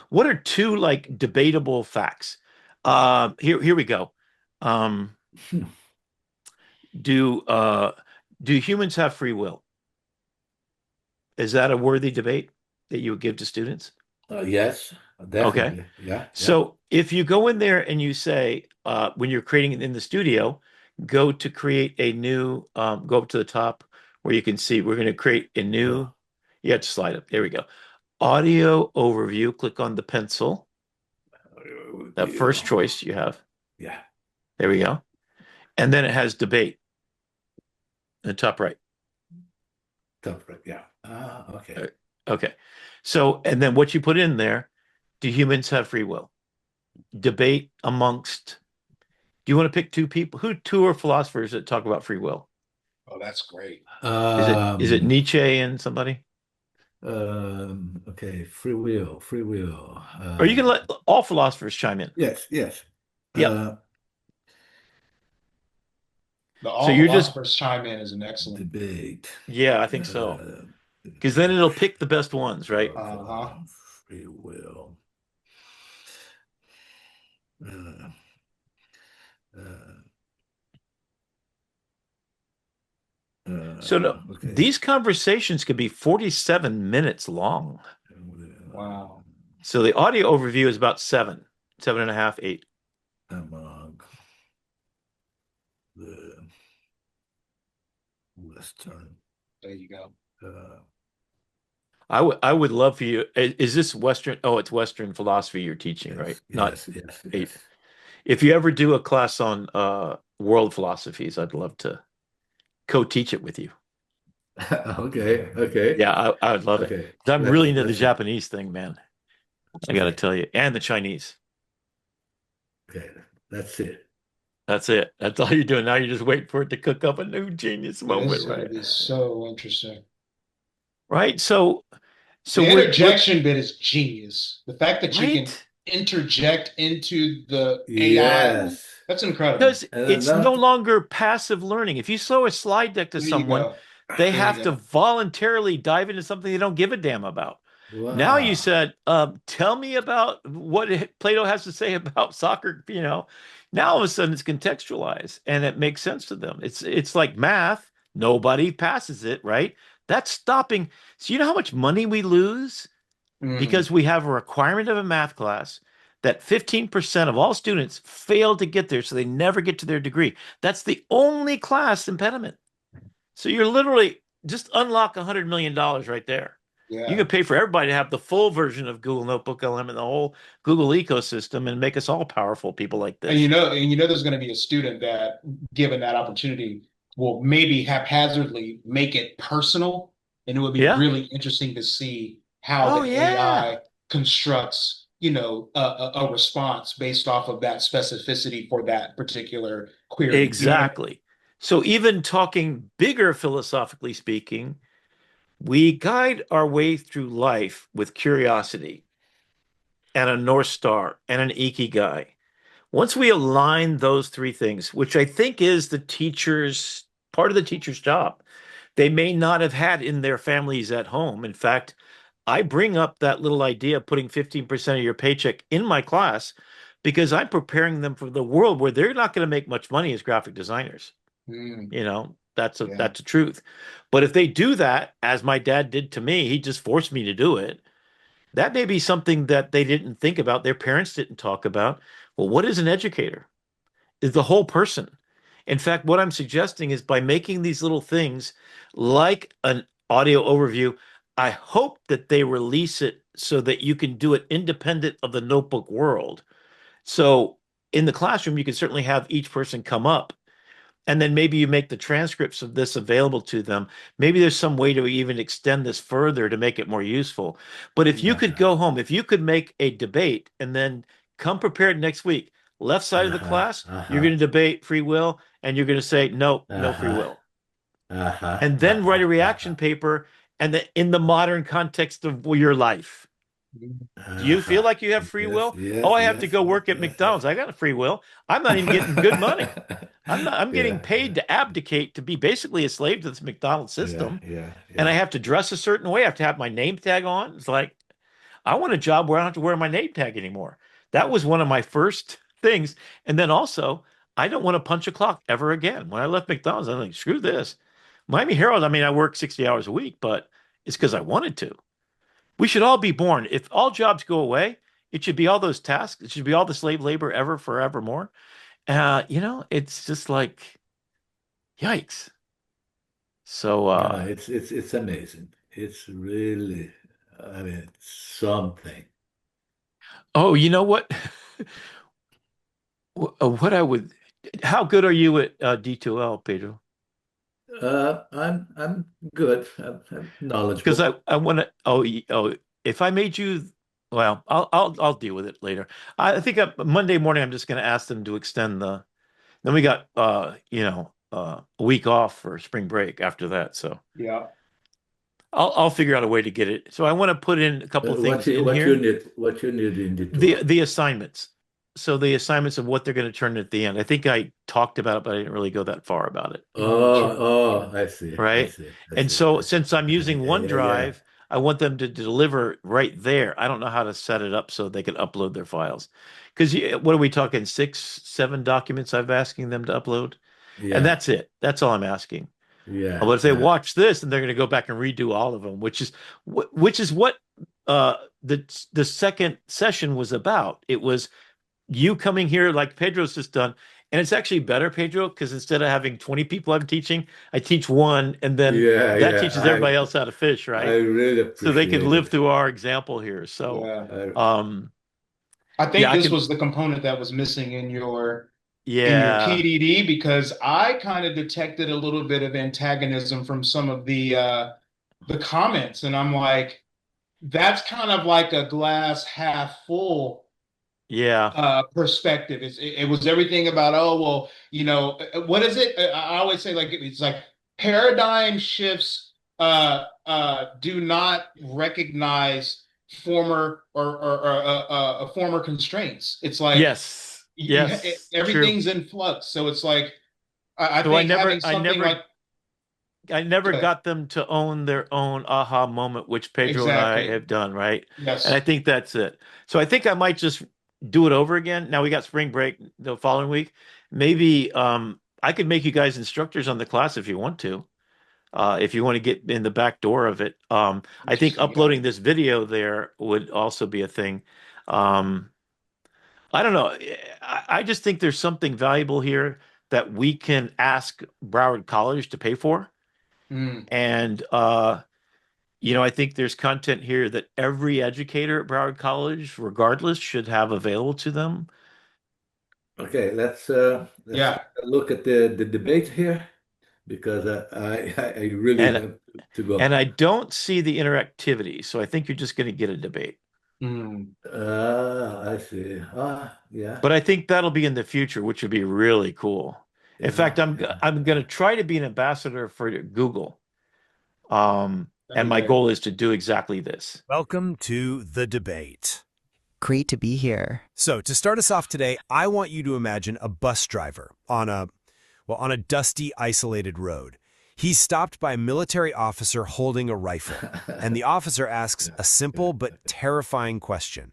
what are two like debatable facts? Here we go. Do humans have free will? Is that a worthy debate that you would give to students? Yes, definitely. Okay. Yeah. So if you go in there and you say, when you're creating it in the studio, go to create a new, go up to the top where you can see we're going to create a new, you have to slide up. There we go. Audio overview, click on the pencil. That first choice you have. Yeah. There we go. And then it has debate in the top right. Top right, yeah. Okay. Okay. So, and then what you put in there, do humans have free will? Debate amongst, do you want to pick two people? Two are philosophers that talk about free will? Oh, that's great. Is it Nietzsche and somebody? Okay, free will. Or you can let all philosophers chime in. Yes. Yeah. The all philosophers chime in is an excellent debate. Yeah, I think so. Because then it'll pick the best ones, right? Free will. These conversations could be 47 minutes long. Wow. So the audio overview is about 7.5, 8. Among the Western. There you go. I would love for you. Is this Western? Oh, it's Western philosophy you're teaching, right? Yes. If you ever do a class on world philosophies, I'd love to co-teach it with you. Okay. Yeah, I would love it. I'm really into the Japanese thing, man. I got to tell you, and the Chinese. Okay, that's it. That's it. That's all you're doing. Now you're just waiting for it to cook up a new genius moment, right? It is so interesting. Right? So the interjection bit is genius. The fact that you can interject into the AI, that's incredible. Because it's no longer passive learning. If you show a slide deck to someone, they have to voluntarily dive into something they don't give a damn about. Wow. Now you said, tell me about what Plato has to say about soccer, Now all of a sudden it's contextualized and it makes sense to them. It's like math, Nobody passes it, right? That's stopping. So you know how much money we lose Mm, because we have a requirement of a math class that 15% of all students fail to get there, so they never get to their degree. That's the only class impediment. So you're literally just unlock $100 million right there. You yeah. could pay for everybody to have the full version of Google Notebook LM and the whole Google ecosystem and make us all powerful people like this. There's going to be a student that, given that opportunity, will maybe haphazardly make it personal, and it would be Yeah. really interesting to see how Oh, the yeah. AI constructs, a response based off of that specificity for that particular query. You know what I mean? Exactly. So even talking bigger philosophically speaking, we guide our way through life with curiosity and a North Star and an Ikigai. Once we align those three things, which I think is the teacher's part of the teacher's job, they may not have had in their families at home. In fact, I bring up that little idea of putting 15% of your paycheck in my class because I'm preparing them for the world where they're not going to make much money as graphic designers. Mm, yeah. That's a truth. But if they do that, as my dad did to me, he just forced me to do it. That may be something that they didn't think about, their parents didn't talk about. Well, what is an educator? Is the whole person. In fact, what I'm suggesting is by making these little things like an audio overview, I hope that they release it so that you can do it independent of the notebook world. So in the classroom, you can certainly have each person come up and then maybe you make the transcripts of this available to them. Maybe there's some way to even extend this further to make it more useful. But if you could Uh-huh. go home, if you could make a debate and then come prepared next week, left side of the Uh-huh. class, you're Uh-huh. going to debate free will and you're going to say, no, no free Uh-huh. will. Uh-huh. And then write Uh-huh. a reaction Uh-huh. paper and in the modern context of your life. Do you feel Uh-huh. like you have free Yes, will? Oh, yes, I have to yes, go yes, work at yes, yes. McDonald's. I got a free will. I'm not even getting good money. I'm getting Yeah, paid to abdicate to be basically a slave to this McDonald's yeah, system. yeah, And I yeah. have to dress a certain way. I have to have my name tag on. It's like, I want a job where I don't have to wear my name tag anymore. That was one of my first things. And then also, I don't want to punch a clock ever again. When I left McDonald's, I was like, screw this. Miami Herald, I mean, I work 60 hours a week, but it's because I wanted to. We should all be born. If all jobs go away, it should be all those tasks. It should be all the slave labor ever, forevermore. It's just like, yikes. So, Yeah, it's amazing. It's really, I mean, something. oh, you know what? What I would, how good are you at D2L, Pedro? I'm good. I'm Because knowledgeable. I want to, if I made you, well, I'll deal with it later. I think Monday morning, I'm just going to ask them to extend then we got, a week off for spring break after that. So Yeah. I'll figure out a way to get it. So I want to put in a couple of things in here. What you need in the The tool. the assignments. So the assignments of what they're going to turn at the end. I think I talked about it, but I didn't really go that far about it. Oh, Sure. oh, Sure. I see, I Right. see, I And see, so I see. since I'm using Yeah, yeah, yeah. OneDrive, I want them to deliver right there. I don't know how to set it up so they can upload their files. Because what are we talking? 6, 7 documents I'm asking them to upload, and Yeah, that's it. That's all I'm asking. yeah, But if they yeah, watch this, then they're going to go back and redo all of them, which is what uh, the second session was about. It was you coming here like Pedro's just done. And it's actually better, Pedro, because instead of having 20 people I'm teaching, I teach one, and then yeah, that yeah. teaches everybody else how to fish, I right? really So they could appreciate live it. through our example here. So, Yeah. I, um, I yeah, think I this can, was the component that was missing in your yeah, PDD, because I kind of detected a little bit of antagonism from some of the comments, and I'm like, that's kind of like a glass half full yeah, perspective. It was everything about, oh well, what is it? I always say, like, it's like paradigm shifts do not recognize former or former constraints. It's like yes, yes, true. everything's in flux. So it's like I So think having something like I never good, got them to own their own aha moment, which Pedro and I exactly. have done, right? And I Yes. think that's it. So I think I might just do it over again. Now we got spring break the following week. Maybe I could make you guys instructors on the class if you want to. if you want to get in the back door of it. I think Interesting. uploading this video there would also be a thing. Um, I don't know. I just think there's something valuable here that we can ask Broward College to pay for. Mm. And, I think there's content here that every educator at Broward College, regardless, should have available to them. Okay, let's Yeah. look at the debate here because I really And have to go. and I don't see the interactivity, so I think you're just going to get a debate. Mm. I see. Yeah, But I think that'll be in the future, which would be really cool. In fact, yeah, I'm going to try to be an ambassador for Google. That'd And be my great. goal is to do exactly this. Welcome to the debate. Great to be here. So to start us off today, I want you to imagine a bus driver on a dusty, isolated road. He's stopped by a military officer holding a rifle, and the officer asks a simple but terrifying question.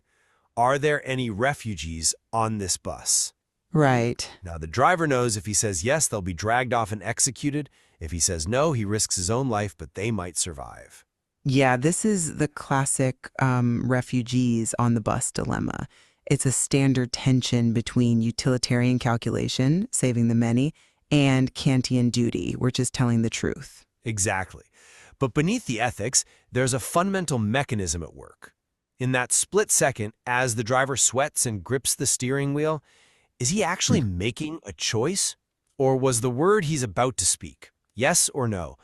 Are there any refugees on this bus? Right. Now, the driver knows if he says yes, they'll be dragged off and executed. If he says no, he risks his own life, but they might survive. Yeah, this is the classic refugees on the bus dilemma. It's a standard tension between utilitarian calculation, saving the many, and Kantian duty, which is telling the truth. Exactly. But beneath the ethics, there's a fundamental mechanism at work. In that split second, as the driver sweats and grips the steering wheel, is he actually making a choice? Or was the word he's about to speak, yes or no,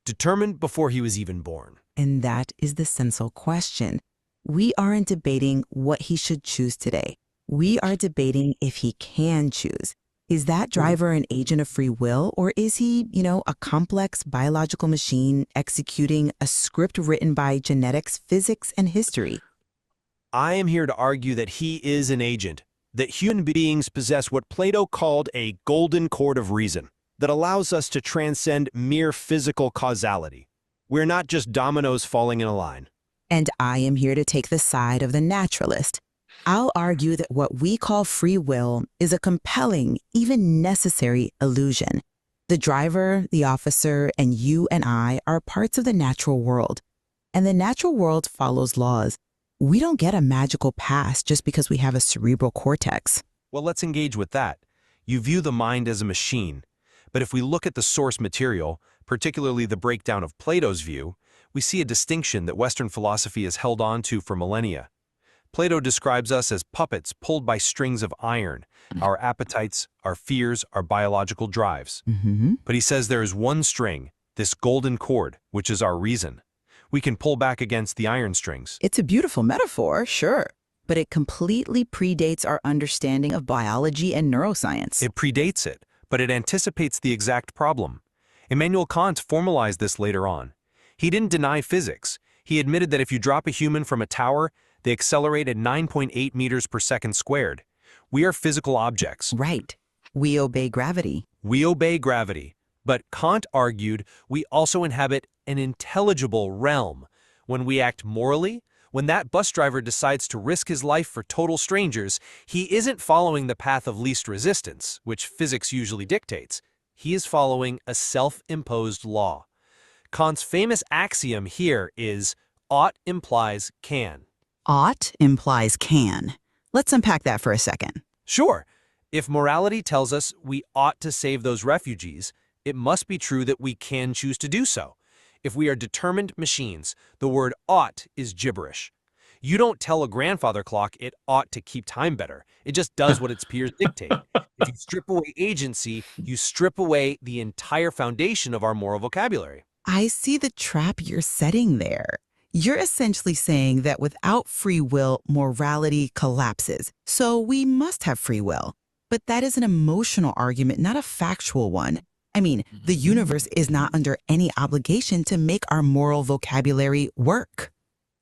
determined before he was even born? And that is the central question. We aren't debating what he should choose today. We are debating if he can choose. Is that driver an agent of free will, or is he, a complex biological machine executing a script written by genetics, physics, and history? I am here to argue that he is an agent, that human beings possess what Plato called a golden cord of reason that allows us to transcend mere physical causality. We're not just dominoes falling in a line. And I am here to take the side of the naturalist. I'll argue that what we call free will is a compelling, even necessary illusion. The driver, the officer, and you and I are parts of the natural world. And the natural world follows laws. We don't get a magical pass just because we have a cerebral cortex. Well, let's engage with that. You view the mind as a machine. But if we look at the source material, particularly the breakdown of Plato's view, we see a distinction that Western philosophy has held on to for millennia. Plato describes us as puppets pulled by strings of iron, our appetites, our fears, our biological drives. But he says there is one string, this golden cord, which is our reason. We can pull back against the iron strings. It's a beautiful metaphor, sure, but it completely predates our understanding of biology and neuroscience. It predates it, but it anticipates the exact problem. Immanuel Kant formalized this later on. He didn't deny physics. He admitted that if you drop a human from a tower, they accelerate at 9.8 meters per second squared. We are physical objects. Right. We obey gravity. We obey gravity. But Kant argued we also inhabit an intelligible realm. When we act morally, when that bus driver decides to risk his life for total strangers, he isn't following the path of least resistance, which physics usually dictates. He is following a self-imposed law. Kant's famous axiom here is, ought implies can. Ought implies can. Let's unpack that for a second. Sure, if morality tells us we ought to save those refugees, it must be true that we can choose to do so. If we are determined machines, the word ought is gibberish. You don't tell a grandfather clock it ought to keep time better. It just does what its peers dictate. If you strip away agency, you strip away the entire foundation of our moral vocabulary. I see the trap you're setting there. You're essentially saying that without free will, morality collapses. So we must have free will. But that is an emotional argument, not a factual one. I mean, the universe is not under any obligation to make our moral vocabulary work.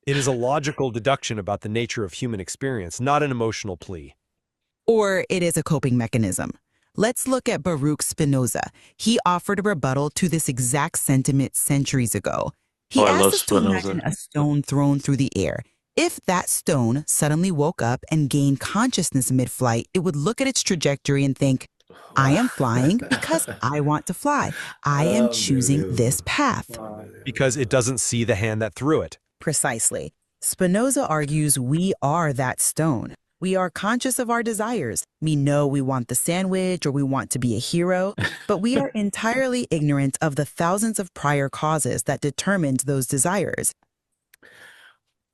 It is a logical deduction about the nature of human experience, not an emotional plea. Or it is a coping mechanism. Let's look at Baruch Spinoza. He offered a rebuttal to this exact sentiment centuries ago. He I asked love us to imagine Spinoza. a stone thrown through the air. If that stone suddenly woke up and gained consciousness mid-flight, it would look at its trajectory and think, I Wow. am flying because I want to fly. I am choosing this Unbelievable. path. because it doesn't see the hand that threw it. Precisely. Spinoza argues we are that stone. We are conscious of our desires. We know we want the sandwich or we want to be a hero, but we are entirely ignorant of the thousands of prior causes that determined those desires.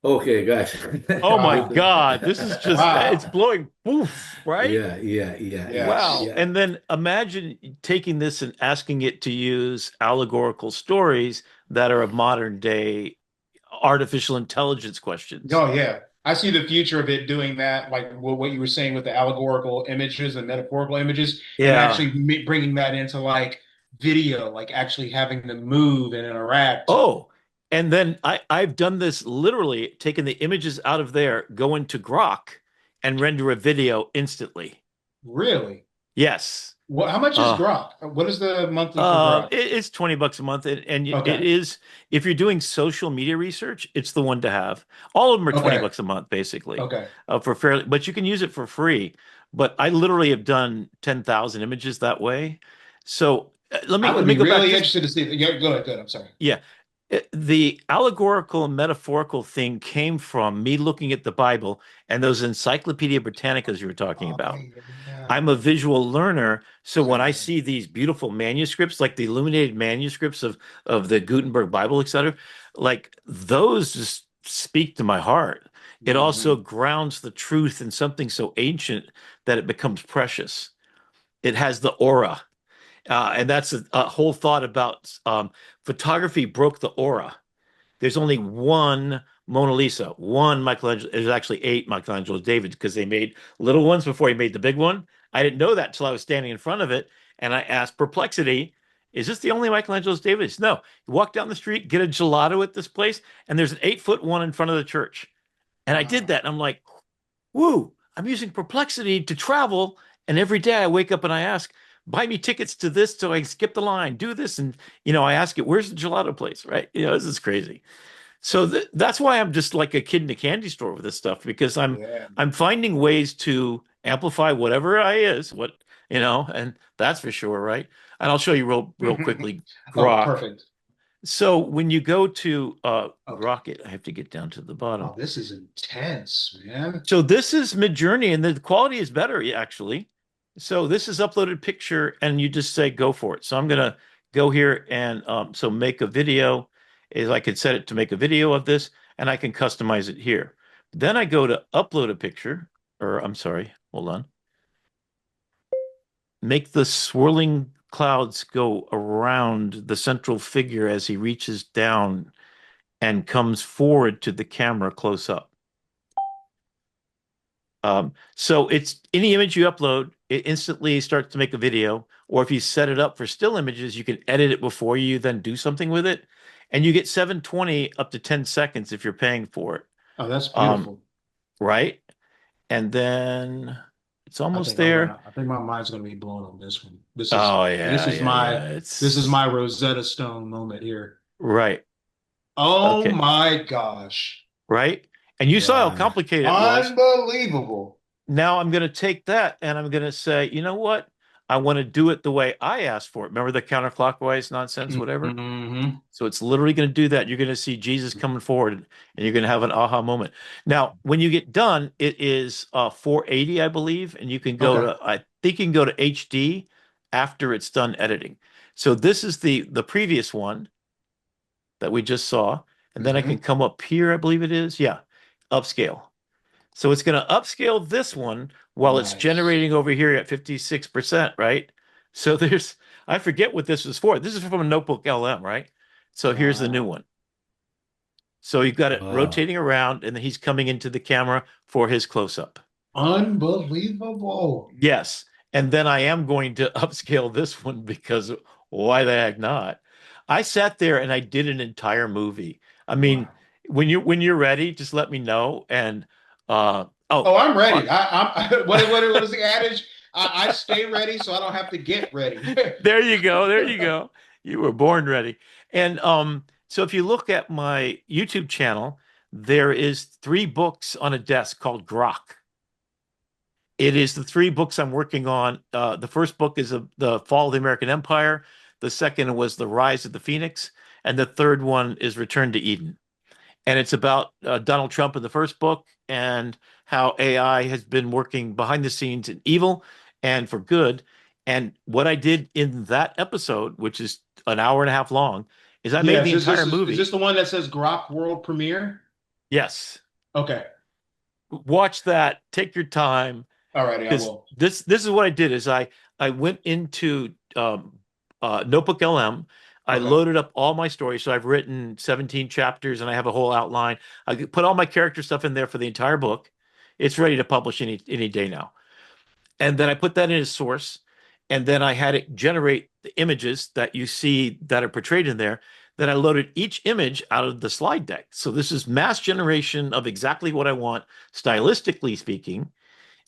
Okay, guys. Oh my Wow. God, this is just, it's Wow. blowing poof, right? Yeah, yeah, yeah, yeah, Yes. Wow. yeah. And then imagine taking this and asking it to use allegorical stories that are of modern day artificial intelligence questions. Oh, yeah. I see the future of it doing that, like what you were saying with the allegorical images and metaphorical images, and Yeah. actually bringing that into like video, like actually having them move and interact. Oh, and then I've done this literally, taken the images out of there, go into Grok and render a video instantly. Really? Yes. What? How much is Uh, Grok? What is the monthly for Grok? it's $20 a month, and it Okay. is if you're doing social media research, it's the one to have. All of them are 20 Okay. bucks a month, basically, Okay. for fairly, but you can use it for free. But I literally have done 10,000 images that way. So let I me would let me be go back really just interested to see. Yeah, go ahead. Good. I'm sorry. yeah. The allegorical and metaphorical thing came from me looking at the Bible and those Encyclopedia Britannicas you were talking Oh, about. yeah. I'm a visual learner, so when I Yeah. see these beautiful manuscripts, like the illuminated manuscripts of the Gutenberg Bible, etc., like those just speak to my heart. It also Mhm. grounds the truth in something so ancient that it becomes precious. It has the aura. And that's a whole thought about photography broke the aura. There's only one Mona Lisa, one Michelangelo. There's actually eight Michelangelo Davids because they made little ones before he made the big one. I didn't know that until I was standing in front of it, and I asked Perplexity, "Is this the only Michelangelo's Davids?" No. You walk down the street, get a gelato at this place, and there's an 8 foot one in front of the church. And I did Wow. that, and I'm like, "Woo! I'm using Perplexity to travel." And every day I wake up and I ask, "Buy me tickets to this so I can skip the line, do this," and I ask it, "Where's the gelato place?" Right? This is crazy. So that's why I'm just like a kid in a candy store with this stuff because I'm Yeah. I'm finding ways to amplify whatever I is, and that's for sure, right? And I'll show you real quickly Oh, Grok. perfect. So when you go to Okay. Grok it, I have to get down to the bottom. Oh, this is intense, man. So this is Midjourney, and the quality is better actually. So this is uploaded picture, and you just say go for it. So I'm gonna go here and so make a video. Is I could set it to make a video of this, and I can customize it here. Then I go to upload a picture, or I'm sorry, hold on. Make the swirling clouds go around the central figure as he reaches down and comes forward to the camera close up. So it's any image you upload, it instantly starts to make a video. Or if you set it up for still images, you can edit it before you then do something with it. And you get 720 up to 10 seconds if you're paying for it. Oh, that's Um, beautiful. right? And then it's almost there. I think my mind's gonna be blown on this one. Oh This yeah, is yeah, my yeah. this is It's my Rosetta Stone moment here. right. Oh Okay. my gosh. Right. And you saw how Yeah. complicated it was. Unbelievable. Now I'm going to take that and I'm going to say, you know what? I want to do it the way I asked for it. Remember the counterclockwise nonsense, whatever? Hmm. So it's literally going to do that. You're going to see Jesus coming forward and you're going to have an aha moment. Now, when you get done, it is 480, I believe, and you can go Okay. to, I think you can go to HD after it's done editing. So this is the previous one that we just saw. And then I can Hmm. come up here, I believe it is. Yeah, upscale. So it's going to upscale this one while it's Nice. generating over here at 56%, right? So I forget what this is for. This is from a Notebook LM, right? So here's the new Wow. one. So you've got it Wow. rotating around and then he's coming into the camera for his close up. Unbelievable. Yes. And then I am going to upscale this one because why the heck not? I sat there and I did an entire movie. I mean, Wow. when you're ready, just let me know. And oh, Oh, I'm ready. What is the adage? I stay ready so I don't have to get ready. there you go. There you go. You were born ready. And so if you look at my YouTube channel, there is 3 books on a desk called Grok. It is the three books I'm working on. The first book is The Fall of the American Empire. The second was The Rise of the Phoenix. And the third one is Return to Eden. And it's about Donald Trump in the first book and how AI has been working behind the scenes in evil and for good. And what I did in that episode, which is an hour and a half long, is I Yeah, made the entire is movie. this the one that says Grok World Premiere? Yes. Okay. Watch that. Take your time. Alrighty, I Because will. this is what I did is I went into NotebookLM. I Okay. loaded up all my stories. So I've written 17 chapters and I have a whole outline. I could put all my character stuff in there for the entire book. It's ready to publish any day now. And then I put that in as source. And then I had it generate the images that you see that are portrayed in there. Then I loaded each image out of the slide deck. So this is mass generation of exactly what I want, stylistically speaking.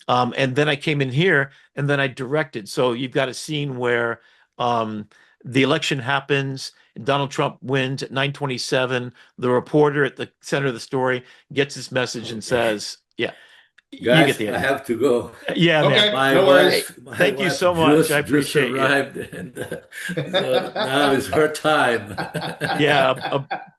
And then I came in here and then I directed. So you've got a scene where the election happens, Donald Trump wins at 9:27. The reporter at the center of the story gets this message and says, yeah, you get Guys, the I idea. have to go. Yeah, man. Okay, My no Hey, worries. wife, my thank you wife so much. I just appreciate you. arrived, and so now it's her time. Yeah,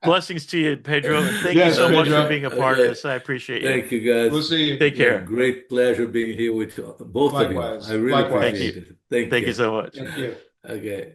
blessings to you, Pedro, and thank you Yes, so much for Pedro. being a part of Okay, this. I appreciate you. thank you, We'll guys. see you. Take Yeah, care. great pleasure being here with both of you. I Likewise. really Thank Likewise. appreciate you. it. Thank Thank you you. so much. Thank you. Okay.